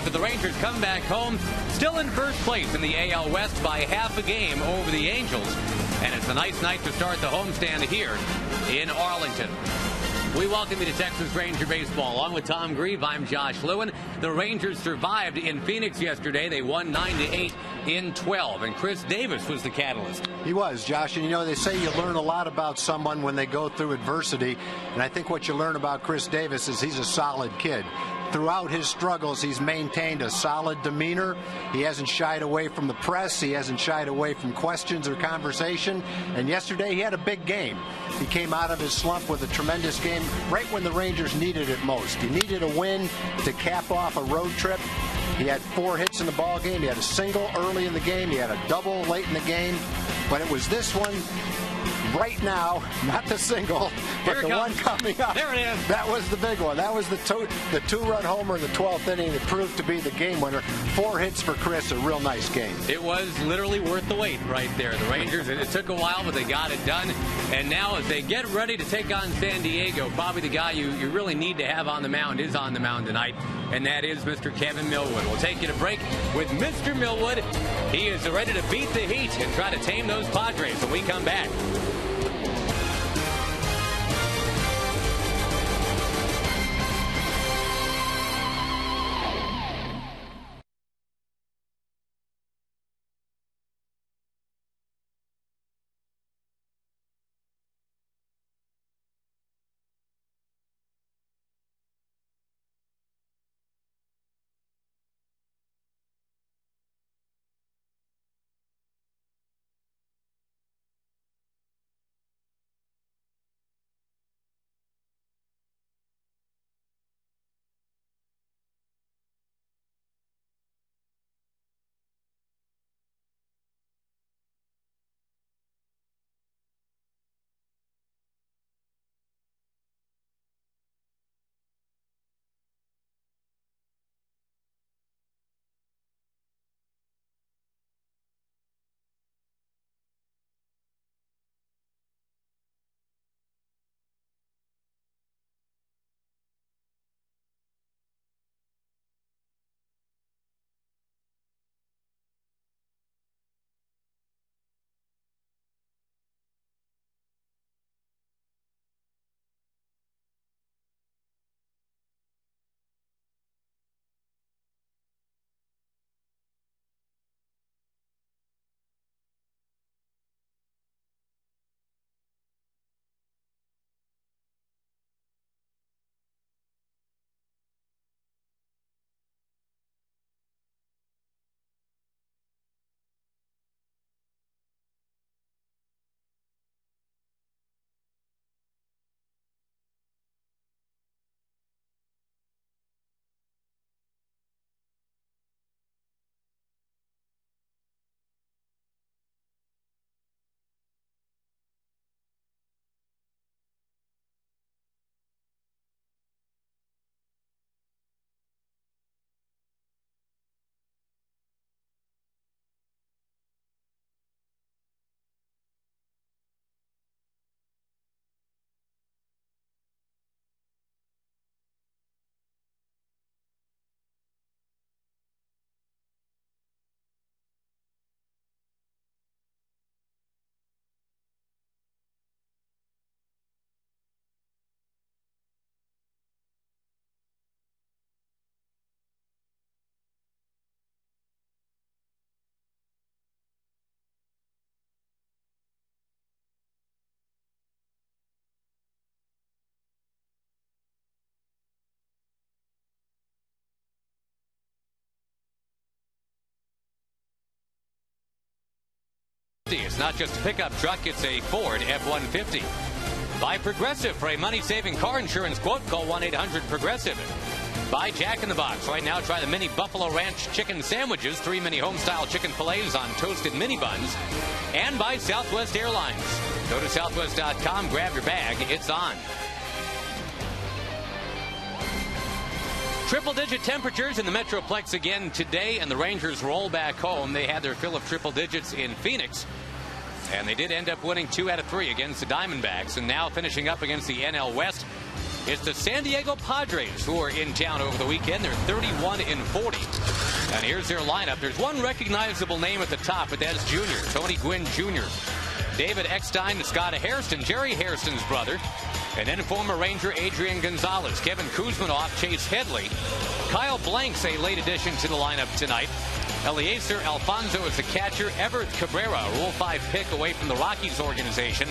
but the Rangers come back home, still in first place in the AL West by half a game over the Angels. And it's a nice night to start the homestand here in Arlington. We welcome you to Texas Ranger Baseball. Along with Tom Grieve, I'm Josh Lewin. The Rangers survived in Phoenix yesterday. They won 9-8 in 12, and Chris Davis was the catalyst. He was, Josh, and you know, they say you learn a lot about someone when they go through adversity, and I think what you learn about Chris Davis is he's a solid kid. Throughout his struggles, he's maintained a solid demeanor. He hasn't shied away from the press. He hasn't shied away from questions or conversation. And yesterday, he had a big game. He came out of his slump with a tremendous game right when the Rangers needed it most. He needed a win to cap off a road trip. He had 4 hits in the ball game. He had a single early in the game. He had a double late in the game. But it was this one right now, not the single, but the one coming up. There it is. That was the big one. That was the two-run homer in the 12th inning that proved to be the game winner. 4 hits for Chris, a real nice game. It was literally worth the wait right there. The Rangers, it took a while, but they got it done. And now as they get ready to take on San Diego, probably the guy you really need to have on the mound is on the mound tonight, and that is Mr. Kevin Millwood. We'll take you to break with Mr. Millwood. He is ready to beat the heat and try to tame those Padres when we come back. It's not just a pickup truck, it's a Ford F-150. Buy Progressive for a money-saving car insurance quote. Call 1-800-PROGRESSIVE. Buy Jack in the Box. Right now, try the mini Buffalo Ranch chicken sandwiches, 3 mini home-style chicken fillets on toasted mini buns. And buy Southwest Airlines. Go to southwest.com, grab your bag, it's on. Triple-digit temperatures in the Metroplex again today, and the Rangers roll back home. They had their fill of triple digits in Phoenix, and they did end up winning 2 out of 3 against the Diamondbacks, and now finishing up against the NL West. It's the San Diego Padres who are in town over the weekend. They're 31-40. And here's their lineup. There's one recognizable name at the top, but that's Junior, Tony Gwynn Jr. David Eckstein, Scott Hairston, Jerry Hairston's brother. And then former Ranger Adrian Gonzalez, Kevin Kuzmanoff, Chase Headley. Kyle Blanks, a late addition to the lineup tonight. Eliezer Alfonso is the catcher. Everett Cabrera, a Rule 5 pick away from the Rockies organization,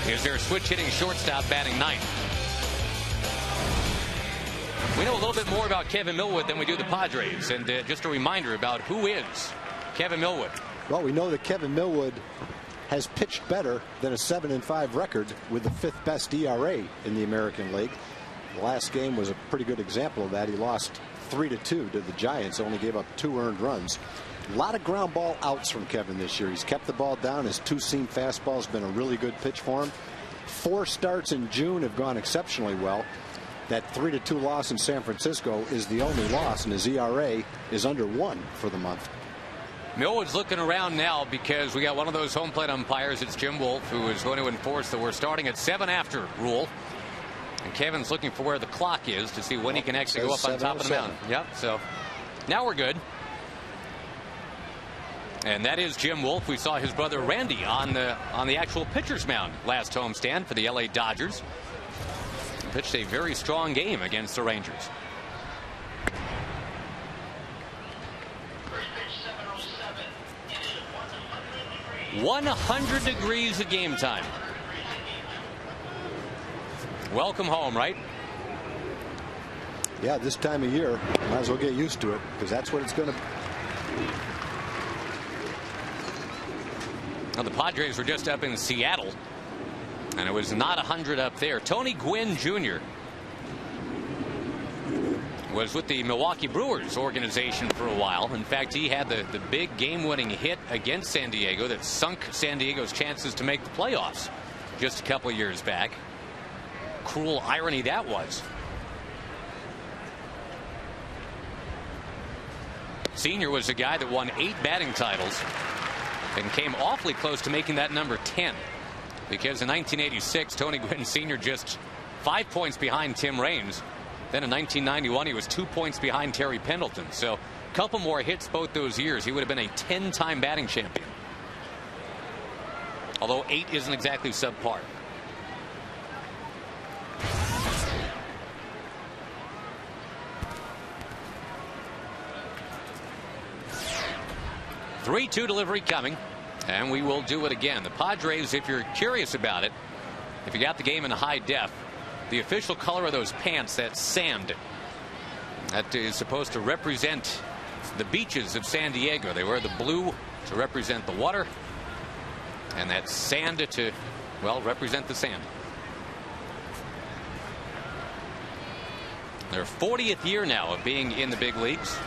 is their switch-hitting shortstop batting ninth. We know a little bit more about Kevin Millwood than we do the Padres. And just a reminder about who is Kevin Millwood. Well, we know that Kevin Millwood has pitched better than a 7-5 record with the 5th best ERA in the American League. The last game was a pretty good example of that. He lost 3-2 to the Giants, only gave up 2 earned runs. A lot of ground ball outs from Kevin this year. He's kept the ball down. His 2-seam fastball has been a really good pitch for him. 4 starts in June have gone exceptionally well. That 3-2 loss in San Francisco is the only loss, and his ERA is under 1 for the month. Millwood's looking around now because we got one of those home plate umpires. It's Jim Wolf, who is going to enforce the we're starting at 7 after rule. And Kevin's looking for where the clock is to see when he can actually go up on top of the mound. Yep, so now we're good. And that is Jim Wolf. We saw his brother Randy on the actual pitcher's mound last homestand for the LA Dodgers. He pitched a very strong game against the Rangers. 100 degrees of game time. Welcome home, right? Yeah, this time of year, might as well get used to it, because that's what it's going to be. Now, the Padres were just up in Seattle, and it was not 100 up there. Tony Gwynn Jr. was with the Milwaukee Brewers organization for a while. In fact, he had the big game-winning hit against San Diego that sunk San Diego's chances to make the playoffs just a couple of years back. Cruel irony that was. Senior was the guy that won 8 batting titles and came awfully close to making that number 10, because in 1986 Tony Gwynn Sr. just 5 points behind Tim Raines. Then in 1991 he was 2 points behind Terry Pendleton. So a couple more hits both those years, he would have been a 10-time batting champion, although 8 isn't exactly subpar. Three-2 delivery coming, and we will do it again. The Padres, if you're curious about it, if you got the game in high def, the official color of those pants, that's sand. That is supposed to represent the beaches of San Diego. They wear the blue to represent the water, and that sand to, well, represent the sand. Their 40th year now of being in the big leagues.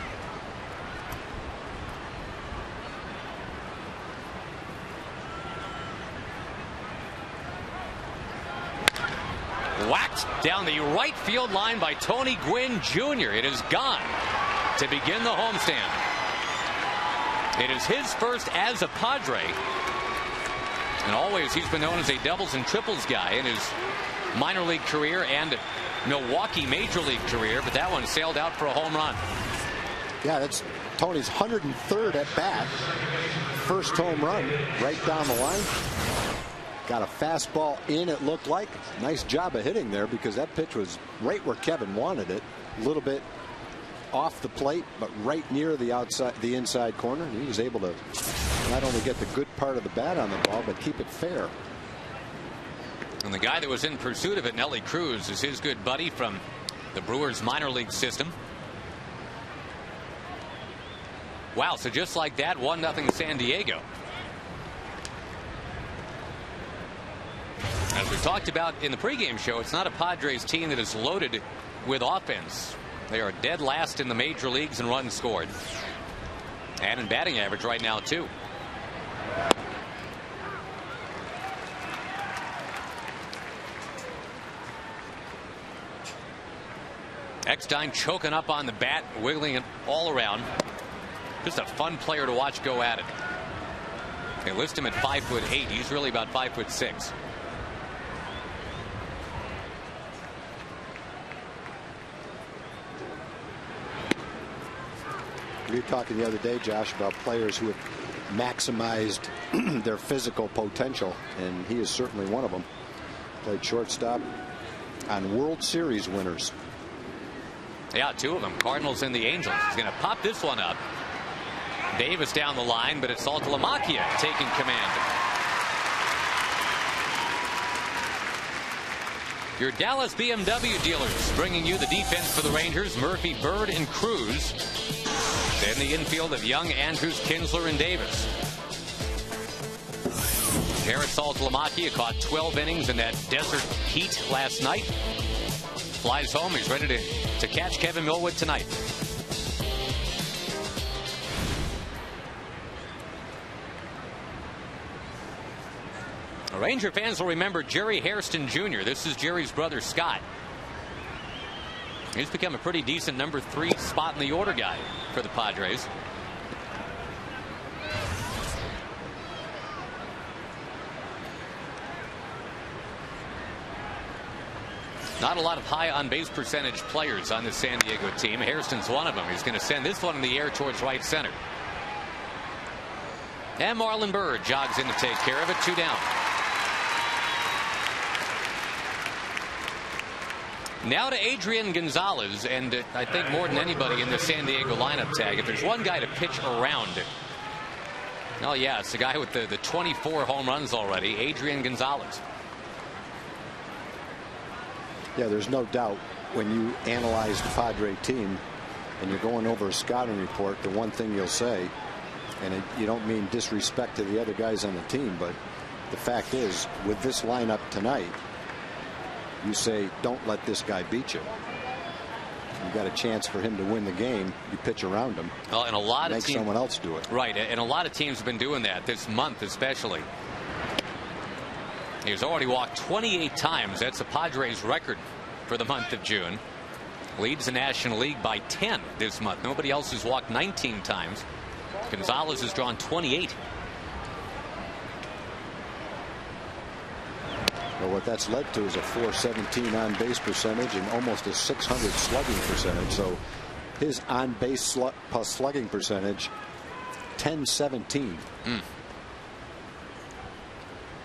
Whacked down the right field line by Tony Gwynn Jr. It is gone to begin the homestand. It is his first as a Padre, and always he's been known as a doubles and triples guy in his minor league career and Milwaukee major league career, but that one sailed out for a home run. Yeah, that's Tony's 103rd at bat. First home run right down the line. Got a fastball in, it looked like. Nice job of hitting there, because that pitch was right where Kevin wanted it. A little bit off the plate, but right near the inside corner. And he was able to not only get the good part of the bat on the ball, but keep it fair. And the guy that was in pursuit of it, Nelly Cruz, is his good buddy from the Brewers minor league system. Wow, so just like that, 1-0 San Diego. As we talked about in the pregame show, it's not a Padres team that is loaded with offense. They are dead last in the major leagues in runs scored, and in batting average right now too. Eckstein choking up on the bat, wiggling it all around. Just a fun player to watch go at it. They list him at 5'8". He's really about 5'6". We were talking the other day, Josh, about players who have maximized their physical potential, and he is certainly one of them. Played shortstop on World Series winners. Yeah, 2 of them, Cardinals and the Angels. He's going to pop this one up. Davis down the line, but it's Saltalamacchia taking command. Your Dallas BMW dealers bringing you the defense for the Rangers. Murphy, Bird, and Cruz. Then the infield of Young, Andrews, Kinsler, and Davis. Jared Saltalamacchia caught 12 innings in that desert heat last night. Flies home. He's ready to catch Kevin Millwood tonight. Ranger fans will remember Jerry Hairston Jr. This is Jerry's brother Scott. He's become a pretty decent number 3 spot in the order guy for the Padres. Not a lot of high on base percentage players on the San Diego team. Hairston's one of them. He's going to send this one in the air towards right center. And Marlon Byrd jogs in to take care of it. 2 down. Now to Adrian Gonzalez, and I think more than anybody in the San Diego lineup tag, if there's one guy to pitch around, oh yeah, it's the guy with the 24 home runs already, Adrian Gonzalez. Yeah, there's no doubt when you analyze the Padre team and you're going over a scouting report, the one thing you'll say, and you don't mean disrespect to the other guys on the team, but the fact is, with this lineup tonight, you say, don't let this guy beat you. You got a chance for him to win the game. You pitch around him. Well, and a lot of teams, make someone else do it. Right, and a lot of teams have been doing that this month, especially. He's already walked 28 times. That's the Padres' record for the month of June. Leads the National League by 10 this month. Nobody else has walked 19 times. Gonzalez has drawn 28. Well, what that's led to is a .417 on base percentage and almost a .600 slugging percentage. So his on base plus slugging percentage, 1017.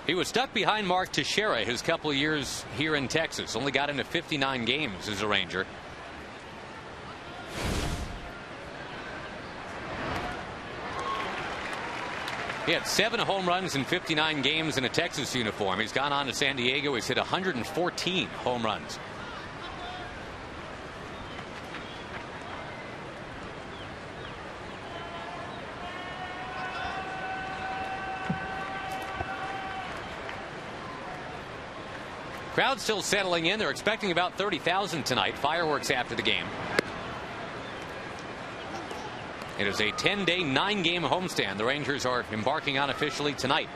He was stuck behind Mark Teixeira his couple of years here in Texas. Only got into 59 games as a Ranger. He had 7 home runs in 59 games in a Texas uniform. He's gone on to San Diego. He's hit 114 home runs. Crowd still settling in. They're expecting about 30,000 tonight. Fireworks after the game. It is a 10-day, 9-game homestand the Rangers are embarking on officially tonight.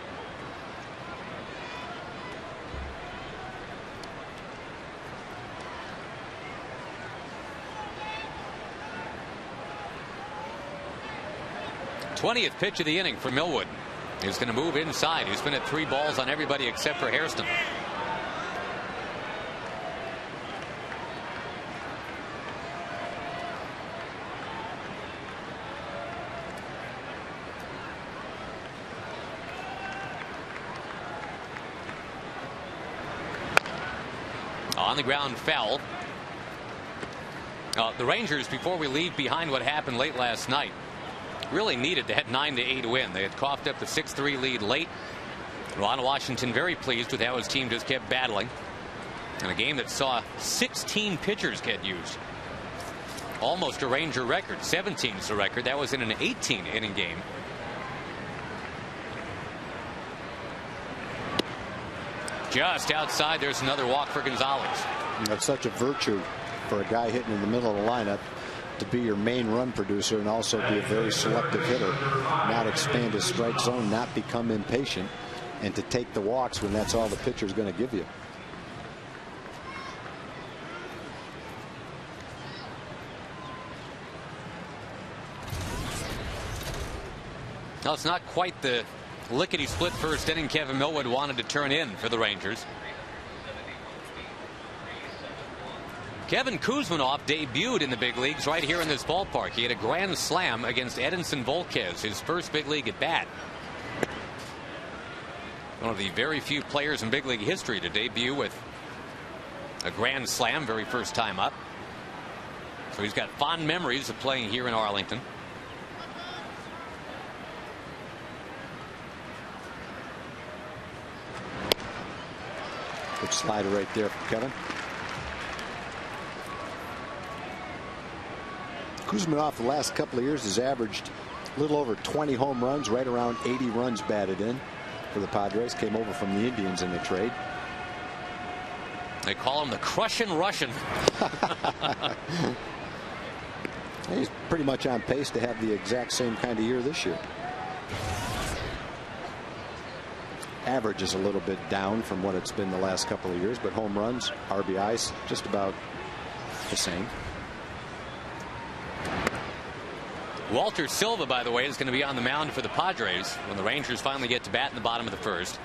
th pitch of the inning for Millwood. He's going to move inside. He's been at 3 balls on everybody except for Hairston. On the ground, foul. The Rangers, before we leave behind what happened late last night, really needed that 9-8 win. They had coughed up the 6-3 lead late. Ron Washington very pleased with how his team just kept battling in a game that saw 16 pitchers get used. Almost a Ranger record. 17 is the record. That was in an 18-inning game. Just outside, there's another walk for Gonzalez. And that's such a virtue for a guy hitting in the middle of the lineup to be your main run producer and also be a very selective hitter, not expand his strike zone, not become impatient, and to take the walks when that's all the pitcher's going to give you. Well, it's not quite the lickety-split first inning Kevin Millwood wanted to turn in for the Rangers. Kevin Kuzminoff debuted in the big leagues right here in this ballpark. He had a grand slam against Edinson Volquez, his first big league at bat. One of the very few players in big league history to debut with a grand slam, very first time up. So he's got fond memories of playing here in Arlington. Good slider right there from Kevin. Kuzminoff the last couple of years has averaged a little over 20 home runs, right around 80 runs batted in for the Padres. Came over from the Indians in the trade. They call him the Crushin' Russian. He's pretty much on pace to have the exact same kind of year this year. Average is a little bit down from what it's been the last couple of years, but home runs, RBIs, just about the same. Walter Silva, by the way, is going to be on the mound for the Padres when the Rangers finally get to bat in the bottom of the first.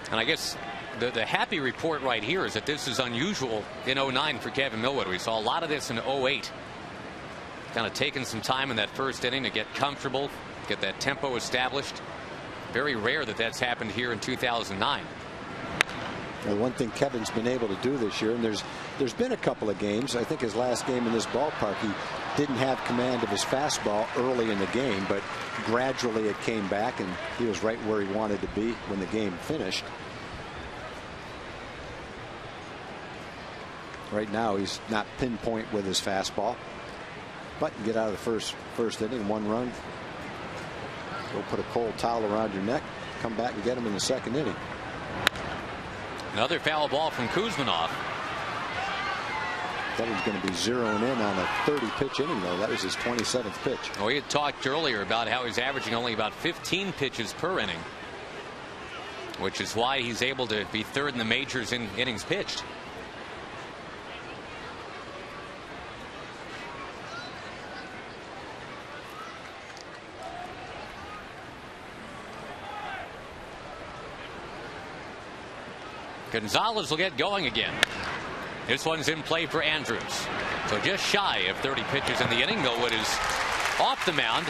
And I guess the happy report right here is that this is unusual in 09 for Kevin Millwood. We saw a lot of this in 08. Kind of taking some time in that first inning to get comfortable, get that tempo established. Very rare that that's happened here in 2009. Well, one thing Kevin's been able to do this year, and there's been a couple of games. I think his last game in this ballpark, he didn't have command of his fastball early in the game, but gradually it came back, and he was right where he wanted to be when the game finished. Right now, he's not pinpoint with his fastball, but get out of the first inning, 1 run. Go put a cold towel around your neck, come back and get him in the second inning. Another foul ball from Kuzminoff. That was going to be zeroing in on a 30-pitch inning, though. That was his 27th pitch. Well, we had talked earlier about how he's averaging only about 15 pitches per inning, which is why he's able to be third in the majors in innings pitched. Gonzalez will get going again. This one's in play for Andrews. So just shy of 30 pitches in the inning. Millwood is off the mound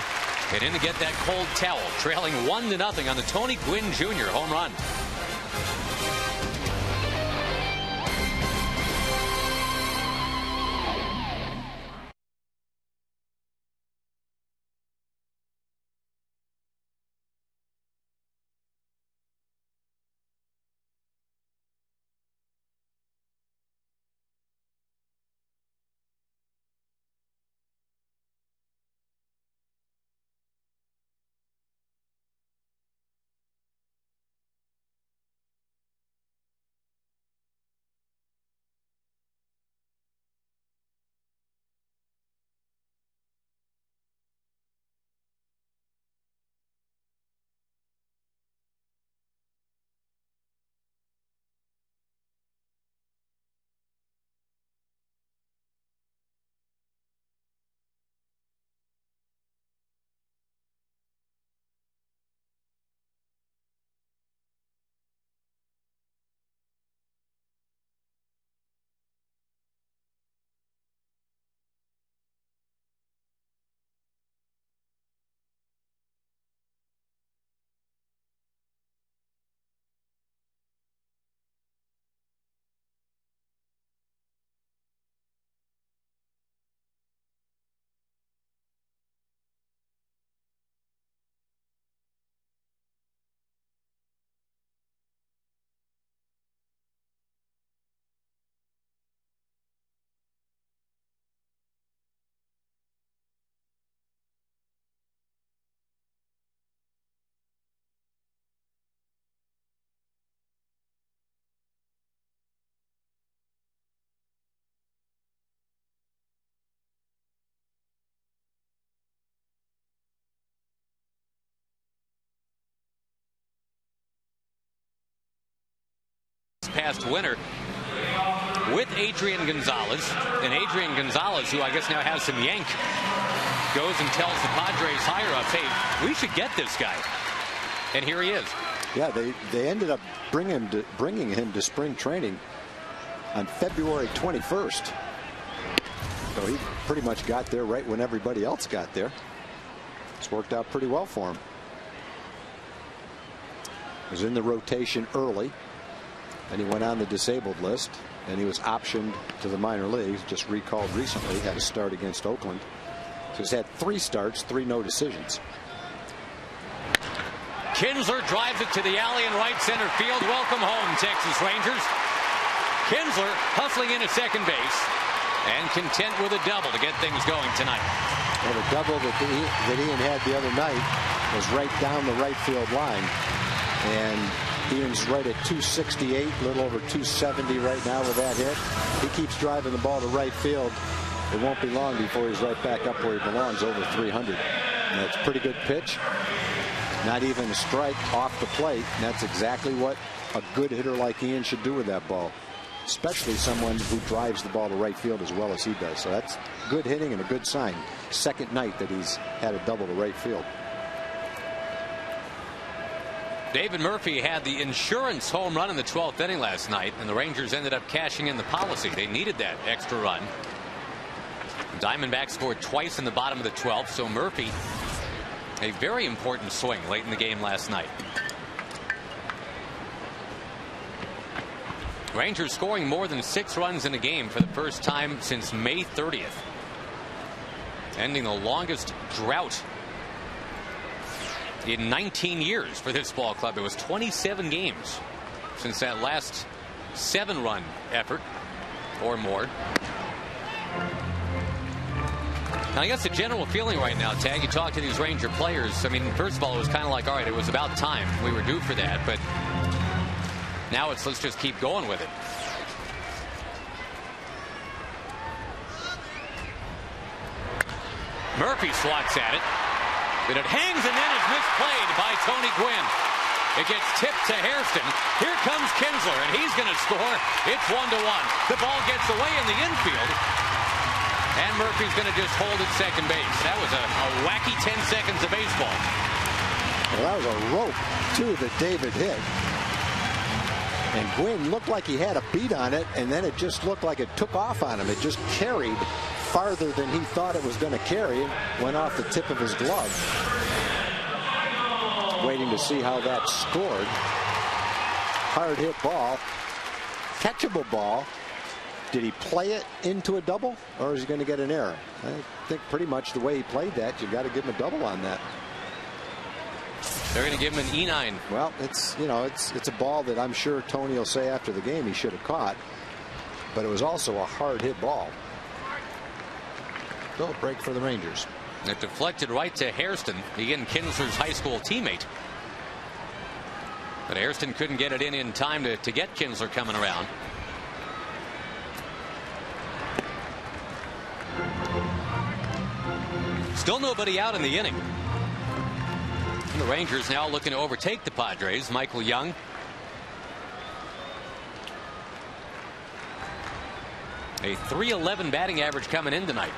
and in to get that cold towel, trailing 1-0 on the Tony Gwynn Jr. home run. Past winner with Adrian Gonzalez, and Adrian Gonzalez, who I guess now has some yank, goes and tells the Padres higher ups, hey, we should get this guy, and here he is. Yeah, they ended up bringing him to spring training on February 21st. So he pretty much got there right when everybody else got there. It's worked out pretty well for him. Was in the rotation early, and he went on the disabled list, and he was optioned to the minor leagues. Just recalled recently, had a start against Oakland. So he's had 3 starts, 3 no decisions. Kinsler drives it to the alley in right center field. Welcome home, Texas Rangers. Kinsler hustling into second base and content with a double to get things going tonight. Well, the double that Ian had the other night was right down the right field line. And Ian's right at 268, a little over 270 right now with that hit. He keeps driving the ball to right field. It won't be long before he's right back up where he belongs, over 300. And that's a pretty good pitch. Not even a strike off the plate. And that's exactly what a good hitter like Ian should do with that ball, especially someone who drives the ball to right field as well as he does. So that's good hitting and a good sign. Second night that he's had a double to right field. David Murphy had the insurance home run in the 12th inning last night, and the Rangers ended up cashing in the policy. They needed that extra run. Diamondbacks scored twice in the bottom of the 12th, so Murphy, a very important swing late in the game last night. Rangers scoring more than 6 runs in a game for the first time since May 30th. Ending the longest drought in 19 years for this ball club. It was 27 games since that last 7-run effort or more. Now, I guess the general feeling right now, Tag, you talk to these Ranger players. I mean, first of all, it was kind of like, all right, it was about time. We were due for that. But now it's let's just keep going with it. Murphy swats at it. But it hangs and then is misplayed by Tony Gwynn. It gets tipped to Hairston. Here comes Kinsler, and he's going to score. It's 1-1. The ball gets away in the infield. And Murphy's going to just hold at second base. That was a wacky 10 seconds of baseball. Well, that was a rope, too, that David hit. And Gwynn looked like he had a beat on it, and then it just looked like it took off on him. It just carried farther than he thought it was going to carry. Went off the tip of his glove. Waiting to see how that scored. Hard hit ball. Catchable ball. Did he play it into a double, or is he going to get an error? I think pretty much the way he played that, you've got to give him a double on that. They're going to give him an E9. Well, it's a ball that I'm sure Tony will say after the game he should have caught, but it was also a hard hit ball. Still a break for the Rangers. It deflected right to Hairston, again Kinsler's high school teammate. But Hairston couldn't get it in time to get Kinsler coming around. Still nobody out in the inning. And the Rangers now looking to overtake the Padres. Michael Young. A .311 batting average coming in tonight.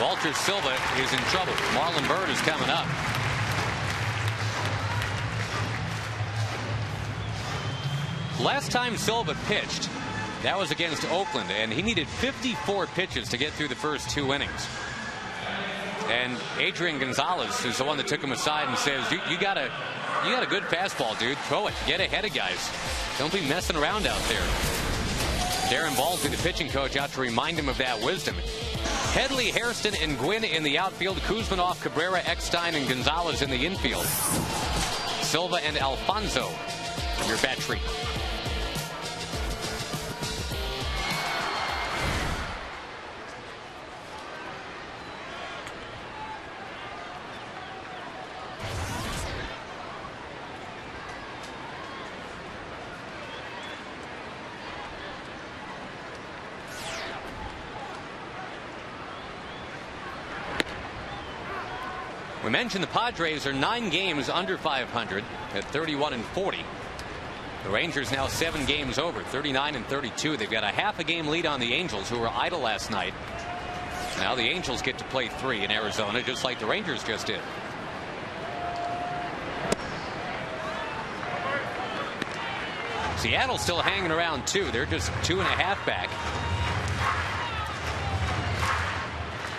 Walter Silva is in trouble. Marlon Byrd is coming up. Last time Silva pitched, that was against Oakland, and he needed 54 pitches to get through the first 2 innings. And Adrian Gonzalez is the one that took him aside and says, you got a good fastball, dude. Throw it. Get ahead of guys. Don't be messing around out there. Darren Baldwin, the pitching coach, out to remind him of that wisdom. Headley, Hairston, and Gwynn in the outfield. Kuzminoff, Cabrera, Eckstein, and Gonzalez in the infield. Silva and Alfonso, your bat tree. We mentioned the Padres are 9 games under 500 at 31-40. The Rangers now 7 games over, 39-32. They've got a half a game lead on the Angels, who were idle last night. Now the Angels get to play 3 in Arizona, just like the Rangers just did. Seattle's still hanging around 2. They're just 2.5 back.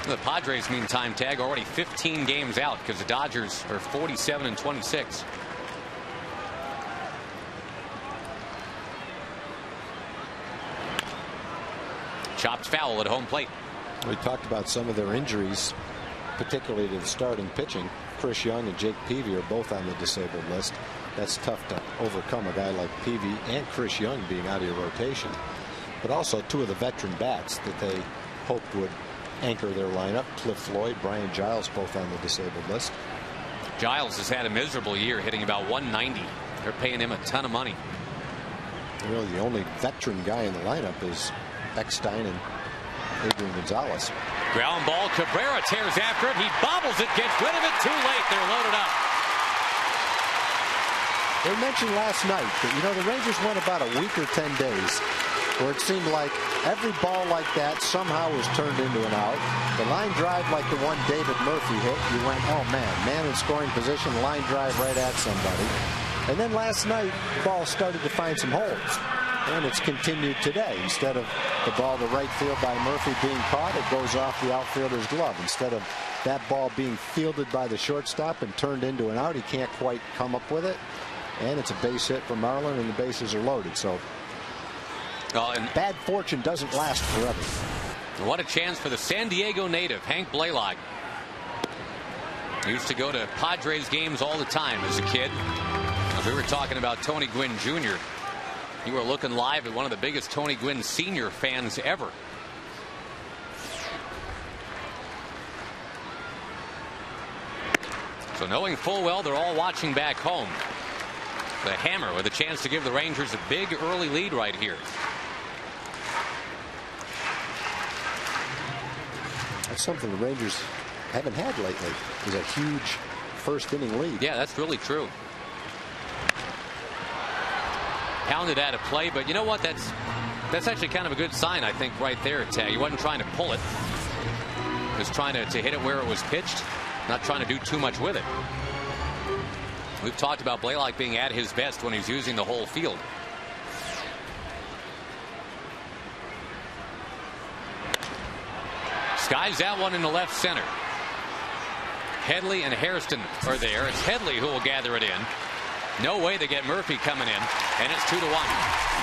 The Padres, meantime, tag already 15 games out because the Dodgers are 47-26. Chopped foul at home plate. We talked about some of their injuries, particularly to the starting pitching. Chris Young and Jake Peavy are both on the disabled list. That's tough to overcome, a guy like Peavy and Chris Young being out of your rotation. But also 2 of the veteran bats that they hoped would anchor their lineup. Cliff Floyd, Brian Giles, both on the disabled list. Giles has had a miserable year, hitting about 190. They're paying him a ton of money. Really, the only veteran guy in the lineup is Eckstein and Adrian Gonzalez. Ground ball. Cabrera tears after it. He bobbles it, gets rid of it. Too late. They're loaded up. They mentioned last night that, the Rangers went about a week or 10 days where it seemed like every ball like that somehow was turned into an out. The line drive like the one David Murphy hit, you went, oh man in scoring position, line drive right at somebody. And then last night, the ball started to find some holes. And it's continued today. Instead of the ball to right field by Murphy being caught, it goes off the outfielder's glove. Instead of that ball being fielded by the shortstop and turned into an out, he can't quite come up with it. And it's a base hit for Marlin, and the bases are loaded. So bad fortune doesn't last forever. What a chance for the San Diego native, Hank Blaylock. He used to go to Padres games all the time as a kid. As we were talking about Tony Gwynn Jr., you were looking live at one of the biggest Tony Gwynn Sr. fans ever. So knowing full well they're all watching back home, the hammer with a chance to give the Rangers a big early lead right here. That's something the Rangers haven't had lately, is a huge first inning lead. Yeah, that's really true. Pounded out of play, but you know what? That's actually kind of a good sign, I think, right there, Tag. He wasn't trying to pull it. Just trying to hit it where it was pitched, not trying to do too much with it. We've talked about Blaylock being at his best when he's using the whole field. Skies that one in the left center. Headley and Hairston are there. It's Headley who will gather it in. No way they get Murphy coming in, and it's 2-1.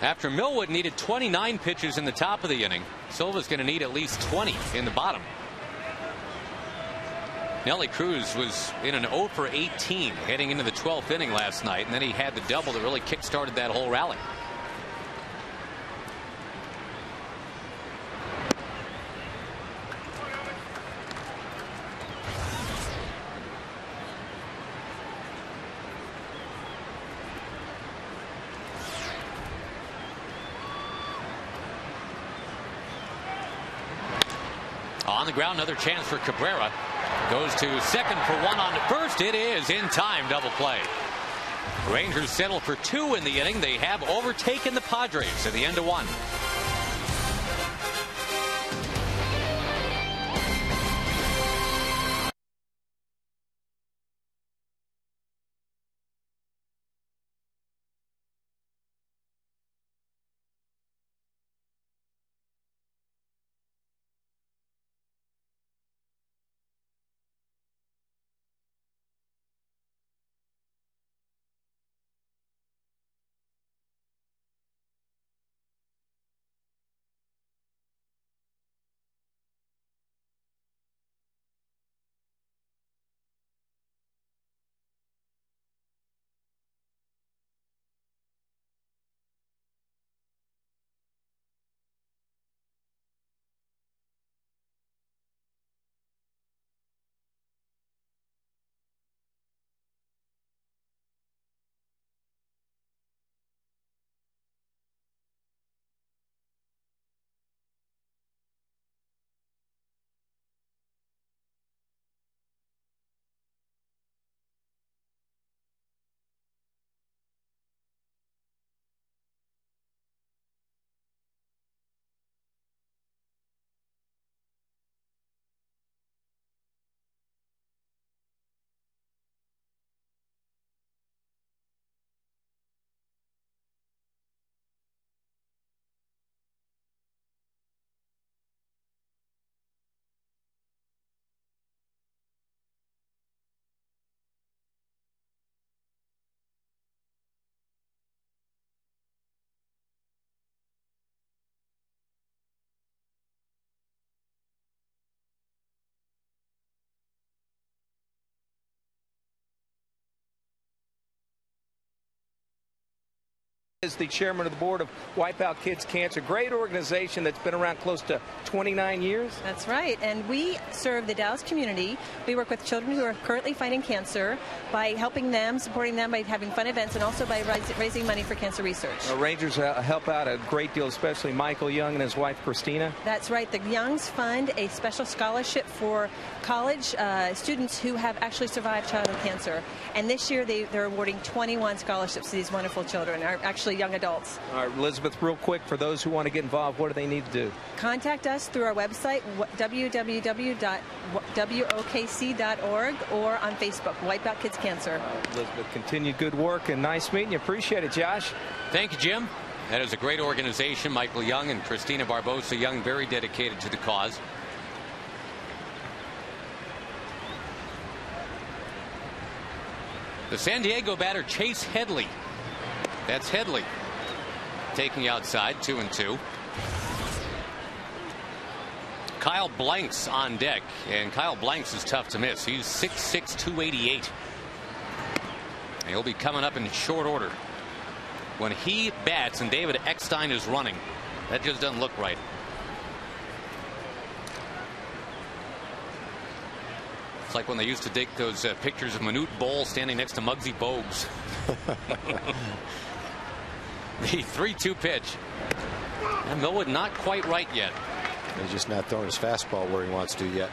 After Millwood needed 29 pitches in the top of the inning, Silva's going to need at least 20 in the bottom. Nelly Cruz was in an 0 for 18 heading into the 12th inning last night, and then he had the double that really kick-started that whole rally. On the ground, another chance for Cabrera. Goes to second for one on first. It is in time. Double play. Rangers settle for 2 in the inning. They have overtaken the Padres at the end of 1. Is the chairman of the board of Wipeout Kids Cancer, great organization that's been around close to 29 years. That's right, and we serve the Dallas community. We work with children who are currently fighting cancer by helping them, supporting them by having fun events, and also by raising money for cancer research. Rangers help out a great deal, especially Michael Young and his wife Christina. That's right. The Youngs fund a special scholarship for college students who have actually survived childhood cancer, and this year they're awarding 21 scholarships to these wonderful children, actually young adults. All right, Elizabeth, real quick, for those who want to get involved, what do they need to do? Contact us through our website, www.wokc.org, or on Facebook, Wipeout Kids Cancer. Elizabeth, continued good work, and nice meeting you. Appreciate it, Josh. Thank you, Jim. That is a great organization. Michael Young and Christina Barbosa Young, very dedicated to the cause. The San Diego batter, Chase Headley. That's Headley taking outside, 2-2. Kyle Blanks on deck, and Kyle Blanks is tough to miss. He's 6'6", 288. And he'll be coming up in short order. When he bats and David Eckstein is running, that just doesn't look right. It's like when they used to take those pictures of Manute Bol standing next to Muggsy Bogues. The 3-2 pitch. And Millwood not quite right yet. He's just not throwing his fastball where he wants to yet.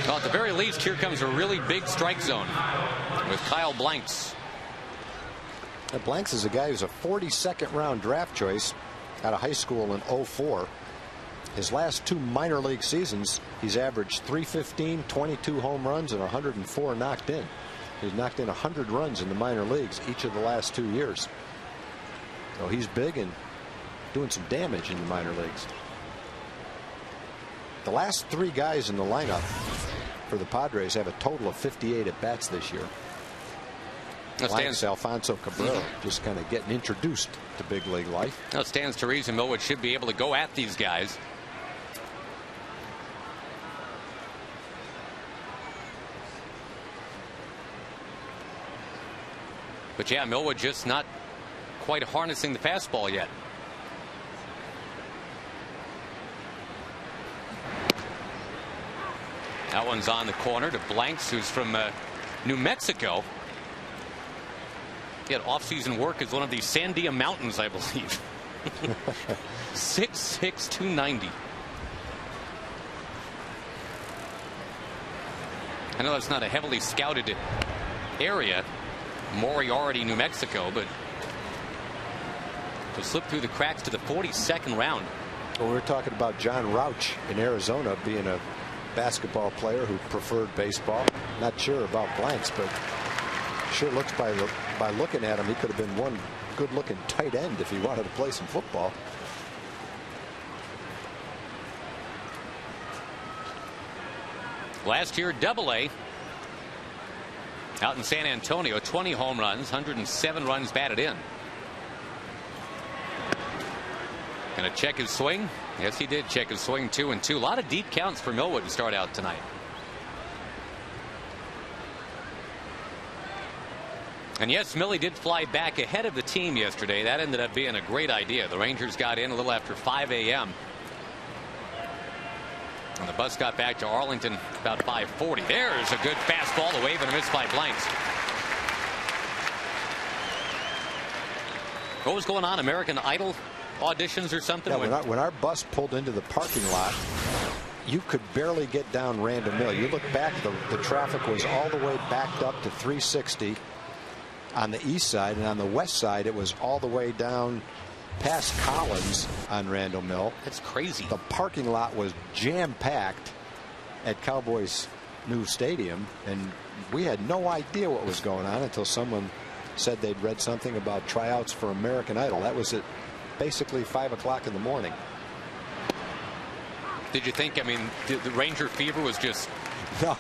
Well, at the very least, here comes a really big strike zone with Kyle Blanks. Now, Blanks is a guy who's a 42nd round draft choice out of high school in '04. His last 2 minor league seasons, he's averaged .315, 22 home runs, and 104 knocked in. He's knocked in 100 runs in the minor leagues each of the last 2 years. So he's big and doing some damage in the minor leagues. The last 3 guys in the lineup for the Padres have a total of 58 at bats this year. Blanks, Alfonso Cabrera, just kind of getting introduced to big league life. Now it stands to reason Millwood should be able to go at these guys. But yeah, Millwood just not quite harnessing the fastball yet. That one's on the corner to Blanks, who's from New Mexico. He had off-season work as one of the Sandia Mountains, I believe. 6'6", 290. I know that's not a heavily scouted area, Moriarty, New Mexico, but to slip through the cracks to the 42nd round. Well, we were talking about John Rauch in Arizona being a basketball player who preferred baseball. Not sure about Blanks, but sure looks by looking at him, he could have been one good-looking tight end if he wanted to play some football. Last year, Double-A out in San Antonio, 20 home runs, 107 runs batted in. Gonna check his swing. Yes, he did check his swing. 2-2. A lot of deep counts for Millwood to start out tonight. And yes, Millie did fly back ahead of the team yesterday. That ended up being a great idea. The Rangers got in a little after 5 a.m. And the bus got back to Arlington about 5:40. There's a good fastball, a wave and a miss by Blanks. What was going on? American Idol auditions or something? Yeah, when our bus pulled into the parking lot, you could barely get down Random Mill. You look back, the traffic was all the way backed up to 360 on the east side, and on the west side it was all the way down past Collins on Randall Mill. That's crazy. The parking lot was jam-packed at Cowboys' new stadium, and we had no idea what was going on until someone said they'd read something about tryouts for American Idol. That was at basically 5 o'clock in the morning. Did you think, I mean, the Ranger fever was just no,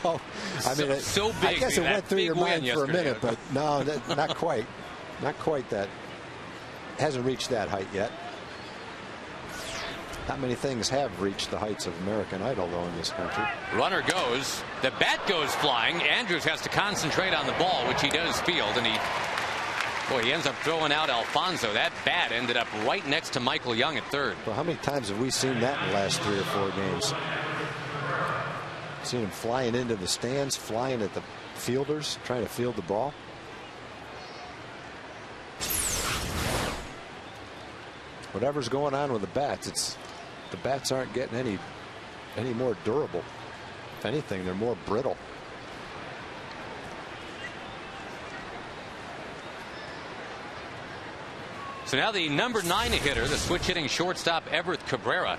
I mean, so big. I guess it went through your mind for a minute, but no, not quite. Not quite that. Hasn't reached that height yet. Not many things have reached the heights of American Idol, though, in this country. Runner goes. The bat goes flying. Andrews has to concentrate on the ball, which he does field, and he Boy, he ends up throwing out Alfonso. That bat ended up right next to Michael Young at third. Well, how many times have we seen that in the last 3 or 4 games? Seen him flying into the stands, flying at the fielders, trying to field the ball. Whatever's going on with the bats, the bats aren't getting any more durable. If anything, they're more brittle. So now the number 9 hitter, the switch hitting shortstop Everett Cabrera.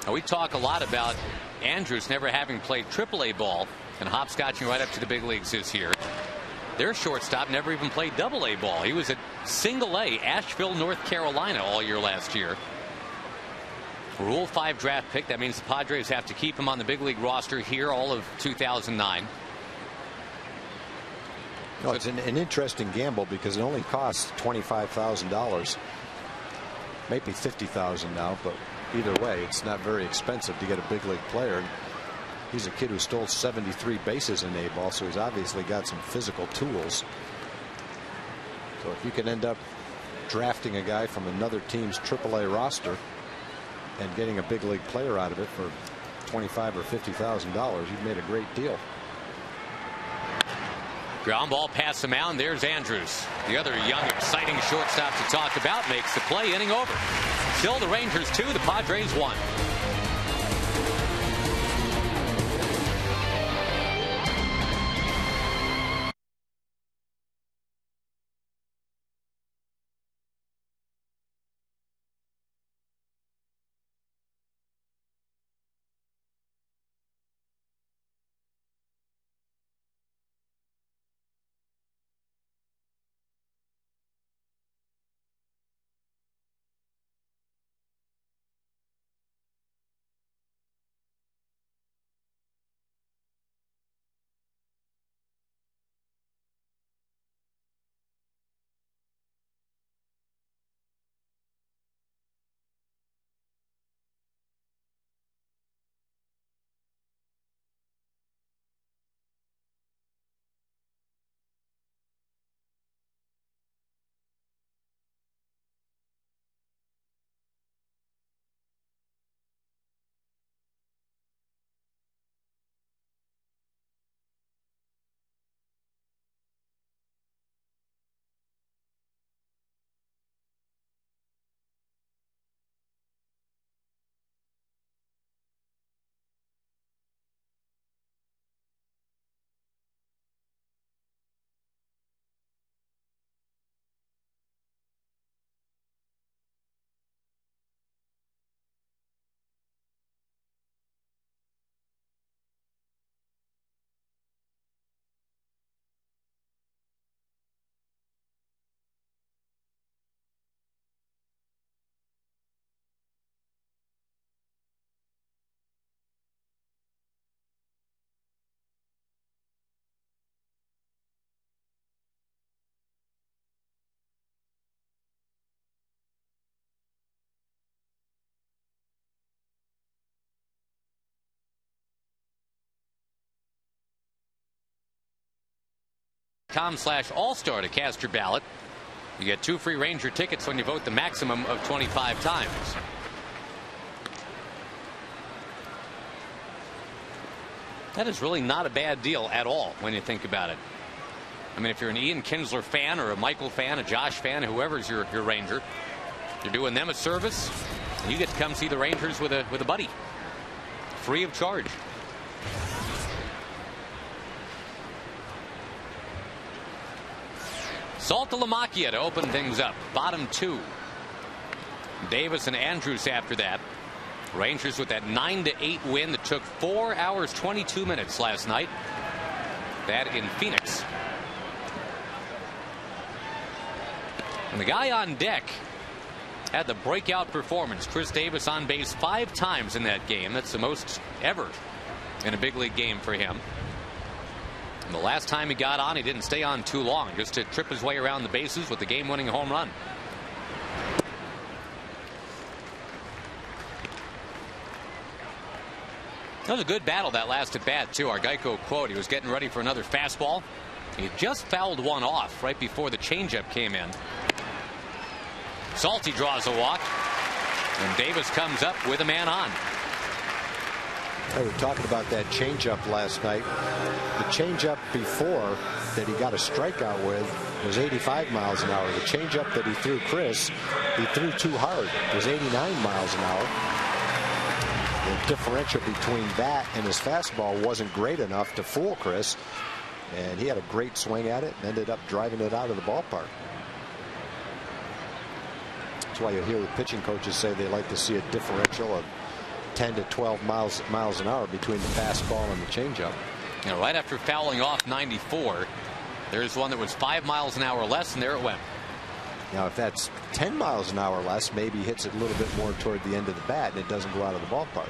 Now we talk a lot about Andrews never having played AAA ball and hopscotching right up to the big leagues this year. Their shortstop never even played AA ball. He was at Single-A, Asheville, North Carolina all year last year. Rule 5 draft pick. That means the Padres have to keep him on the big league roster here all of 2009. No, it's an interesting gamble because it only costs $25,000, maybe $50,000 now, but either way, it's not very expensive to get a big league player. He's a kid who stole 73 bases in A ball, so he's obviously got some physical tools. So if you can end up drafting a guy from another team's AAA roster and getting a big league player out of it for $25,000 or $50,000, you've made a great deal. Ground ball past the mound. There's Andrews. The other young, exciting shortstop to talk about makes the play. Inning over. Still the Rangers 2, the Padres 1. .com/all-star to cast your ballot. You get 2 free Ranger tickets when you vote the maximum of 25 times. That is really not a bad deal at all when you think about it. I mean, if you're an Ian Kinsler fan or a Michael fan, a Josh fan, whoever's your Ranger, you're doing them a service, and you get to come see the Rangers with a buddy, free of charge. Saltalamacchia to open things up. Bottom 2. Davis and Andrews after that. Rangers with that 9-8 win that took 4 hours 22 minutes last night. That in Phoenix. And the guy on deck had the breakout performance. Chris Davis on base 5 times in that game. That's the most ever in a big league game for him. And the last time he got on, he didn't stay on too long, just to trip his way around the bases with the game-winning home run. That was a good battle, that last at bat, too. Our Geico quote, he was getting ready for another fastball. He just fouled one off right before the changeup came in. Salty draws a walk, and Davis comes up with a man on. We were talking about that changeup last night. The changeup before that he got a strikeout with was 85 miles an hour. The changeup that he threw Chris, he threw too hard. It was 89 miles an hour. The differential between that and his fastball wasn't great enough to fool Chris, and he had a great swing at it and ended up driving it out of the ballpark. That's why you'll hear the pitching coaches say they like to see a differential of 10 to 12 miles an hour between the fastball and the changeup. You know, right after fouling off 94, there's one that was 5 miles an hour less, and there it went. Now, if that's 10 miles an hour less, maybe he hits it a little bit more toward the end of the bat and it doesn't go out of the ballpark.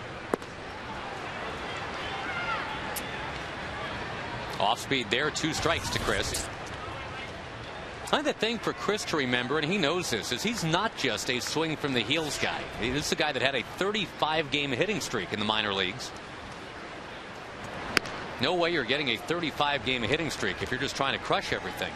Off speed there, 2 strikes to Chris. I think the thing for Chris to remember, and he knows this, is he's not just a swing from the heels guy. This is a guy that had a 35-game hitting streak in the minor leagues. No way you're getting a 35-game hitting streak if you're just trying to crush everything.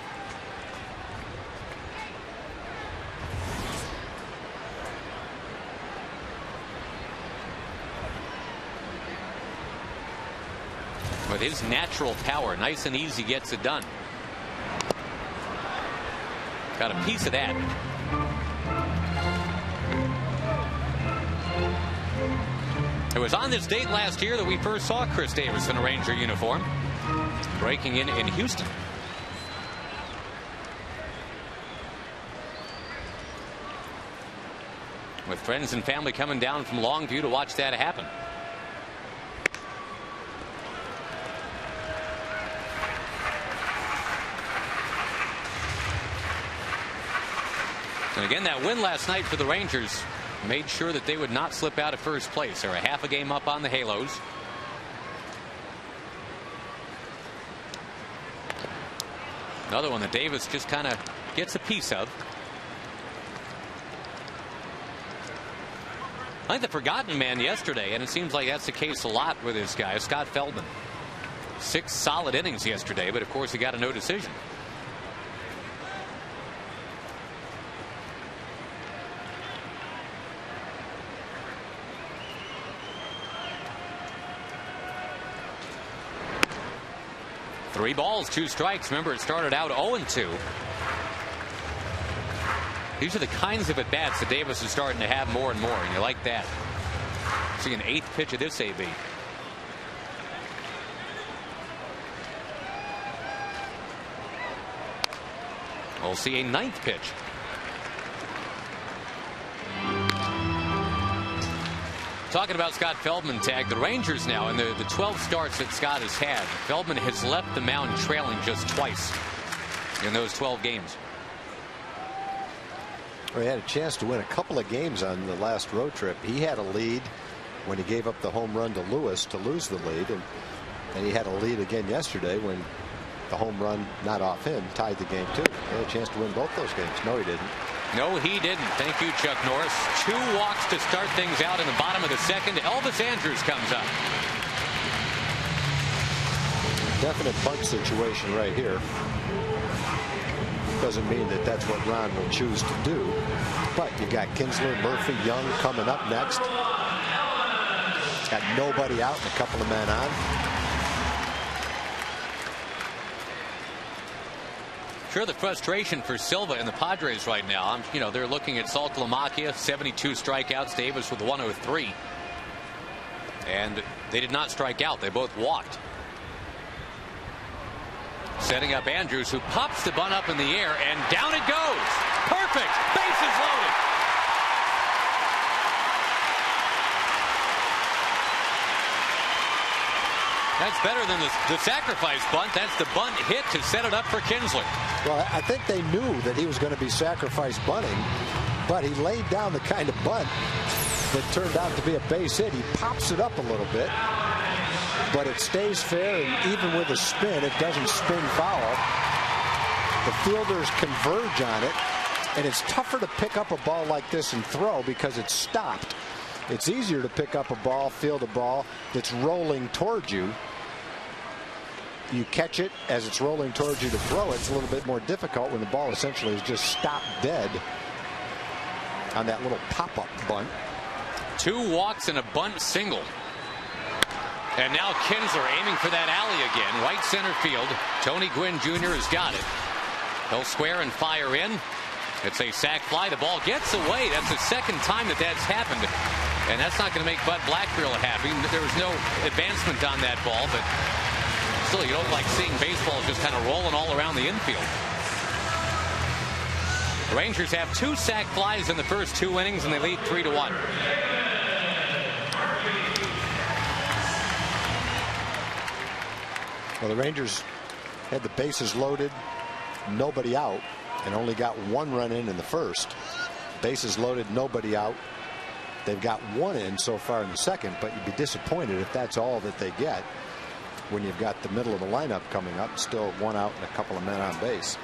With his natural power, nice and easy gets it done. Got a piece of that. It was on this date last year that we first saw Chris Davis in a Ranger uniform, breaking in Houston. With friends and family coming down from Longview to watch that happen. And again, that win last night for the Rangers made sure that they would not slip out of first place. They're a half a game up on the Halos. Another one that Davis just kind of gets a piece of. I think the forgotten man yesterday, and it seems like that's the case a lot with this guy, Scott Feldman. 6 solid innings yesterday, but of course he got a no decision. Three balls, 2 strikes. Remember, it started out 0-2. These are the kinds of at-bats that Davis is starting to have more and more, and you like that. See an 8th pitch of this AB. We'll see a 9th pitch. Talking about Scott Feldman, Tag, the Rangers now in the 12 starts that Scott has had, Feldman has left the mound trailing just twice in those 12 games. Well, he had a chance to win a couple of games on the last road trip. He had a lead when he gave up the home run to Lewis to lose the lead, and he had a lead again yesterday when the home run, not off him, tied the game too. He had a chance to win both those games. No, he didn't. No, he didn't. Thank you, Chuck Norris. 2 walks to start things out in the bottom of the second. Elvis Andrews comes up. Definite bunt situation right here. Doesn't mean that that's what Ron will choose to do. But you got Kinsler, Murphy, Young coming up next. Got nobody out and a couple of men on. Sure, the frustration for Silva and the Padres right now. You know, they're looking at Saltalamacchia, 72 strikeouts, Davis with 103. And they did not strike out. They both walked. Setting up Andrews, who pops the bunt up in the air, and down it goes. Perfect. Bases loaded. That's better than the sacrifice bunt. That's the bunt hit to set it up for Kinsler. Well, I think they knew that he was going to be sacrifice bunting, but he laid down the kind of bunt that turned out to be a base hit. He pops it up a little bit, but it stays fair, and even with a spin, it doesn't spin foul. The fielders converge on it, and it's tougher to pick up a ball like this and throw because it's stopped. It's easier to pick up a ball, field a ball that's rolling towards you. you catch it as it's rolling towards you to throw it. It's a little bit more difficult when the ball essentially is just stopped dead on that little pop-up bunt. 2 walks and a bunt single. And now Kinsler aiming for that alley again. Right center field. Tony Gwynn Jr. has got it. He'll square and fire in. It's a sac fly. The ball gets away. That's the second time that that's happened. And that's not going to make Bud Black real happy. There was no advancement on that ball, but still, you don't like seeing baseball just kind of rolling all around the infield. The Rangers have 2 sac flies in the first 2 innings, and they lead 3-1. Well, the Rangers had the bases loaded, nobody out, and only got 1 run in the first. Bases loaded, nobody out. They've got 1 in so far in the second, but you'd be disappointed if that's all that they get when you've got the middle of the lineup coming up, still 1 out and a couple of men on base.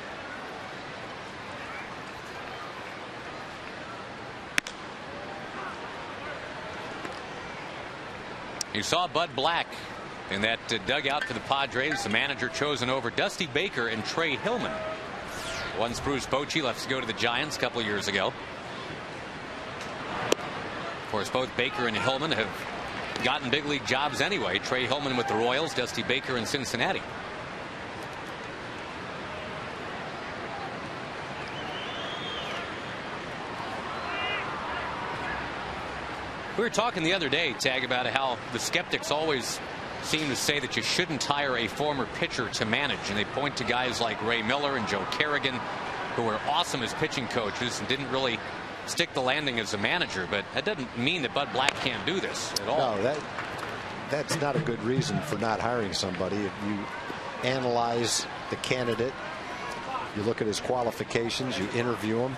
You saw Bud Black in that dugout for the Padres, the manager chosen over Dusty Baker and Trey Hillman. Once Bruce Bochy left to go to the Giants a couple of years ago. Of course, both Baker and Hillman have gotten big league jobs anyway. Trey Hillman with the Royals, Dusty Baker in Cincinnati. We were talking the other day, Tag, about how the skeptics always seem to say that you shouldn't hire a former pitcher to manage, and they point to guys like Ray Miller and Joe Kerrigan, who were awesome as pitching coaches and didn't really stick the landing as a manager. But that doesn't mean that Bud Black can't do this at all. No, that's not a good reason for not hiring somebody. If you analyze the candidate, you look at his qualifications, you interview him,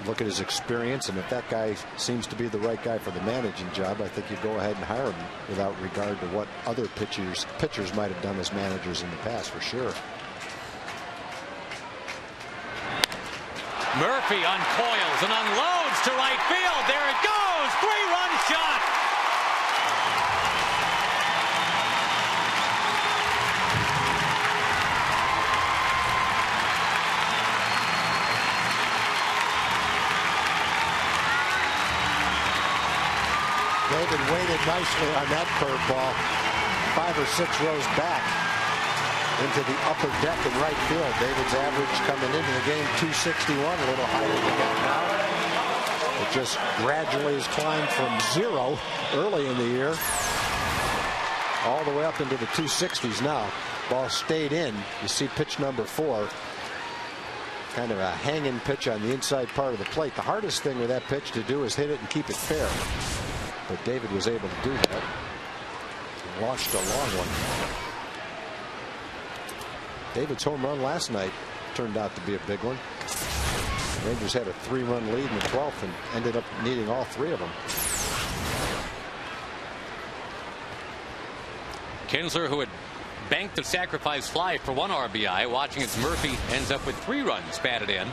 look at his experience, and if that guy seems to be the right guy for the managing job, I think you go ahead and hire him without regard to what other pitchers might have done as managers in the past, for sure. Murphy uncoils and unloads to right field. There it goes. 3-run shot. David waited nicely on that curveball, 5 or 6 rows back into the upper deck in right field. David's average coming into the game 261, a little higher than that now. It just gradually has climbed from 0 early in the year all the way up into the 260s now. Ball stayed in. You see pitch number 4. Kind of a hanging pitch on the inside part of the plate. The hardest thing with that pitch to do is hit it and keep it fair. But David was able to do that. Launched a long one. David's home run last night turned out to be a big one. The Rangers had a 3-run lead in the 12th and ended up needing all 3 of them. Kinsler, who had banked the sacrifice fly for 1 RBI, watching as Murphy ends up with 3 runs batted in.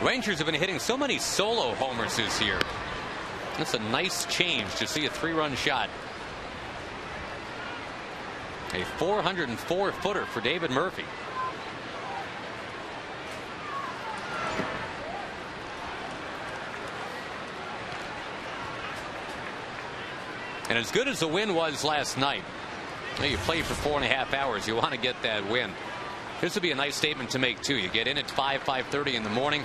Rangers have been hitting so many solo homers this year. That's a nice change to see a 3-run shot. A 404-footer for David Murphy. And as good as the win was last night, you play for 4.5 hours. You want to get that win. This would be a nice statement to make, too. You get in at 5:30 in the morning.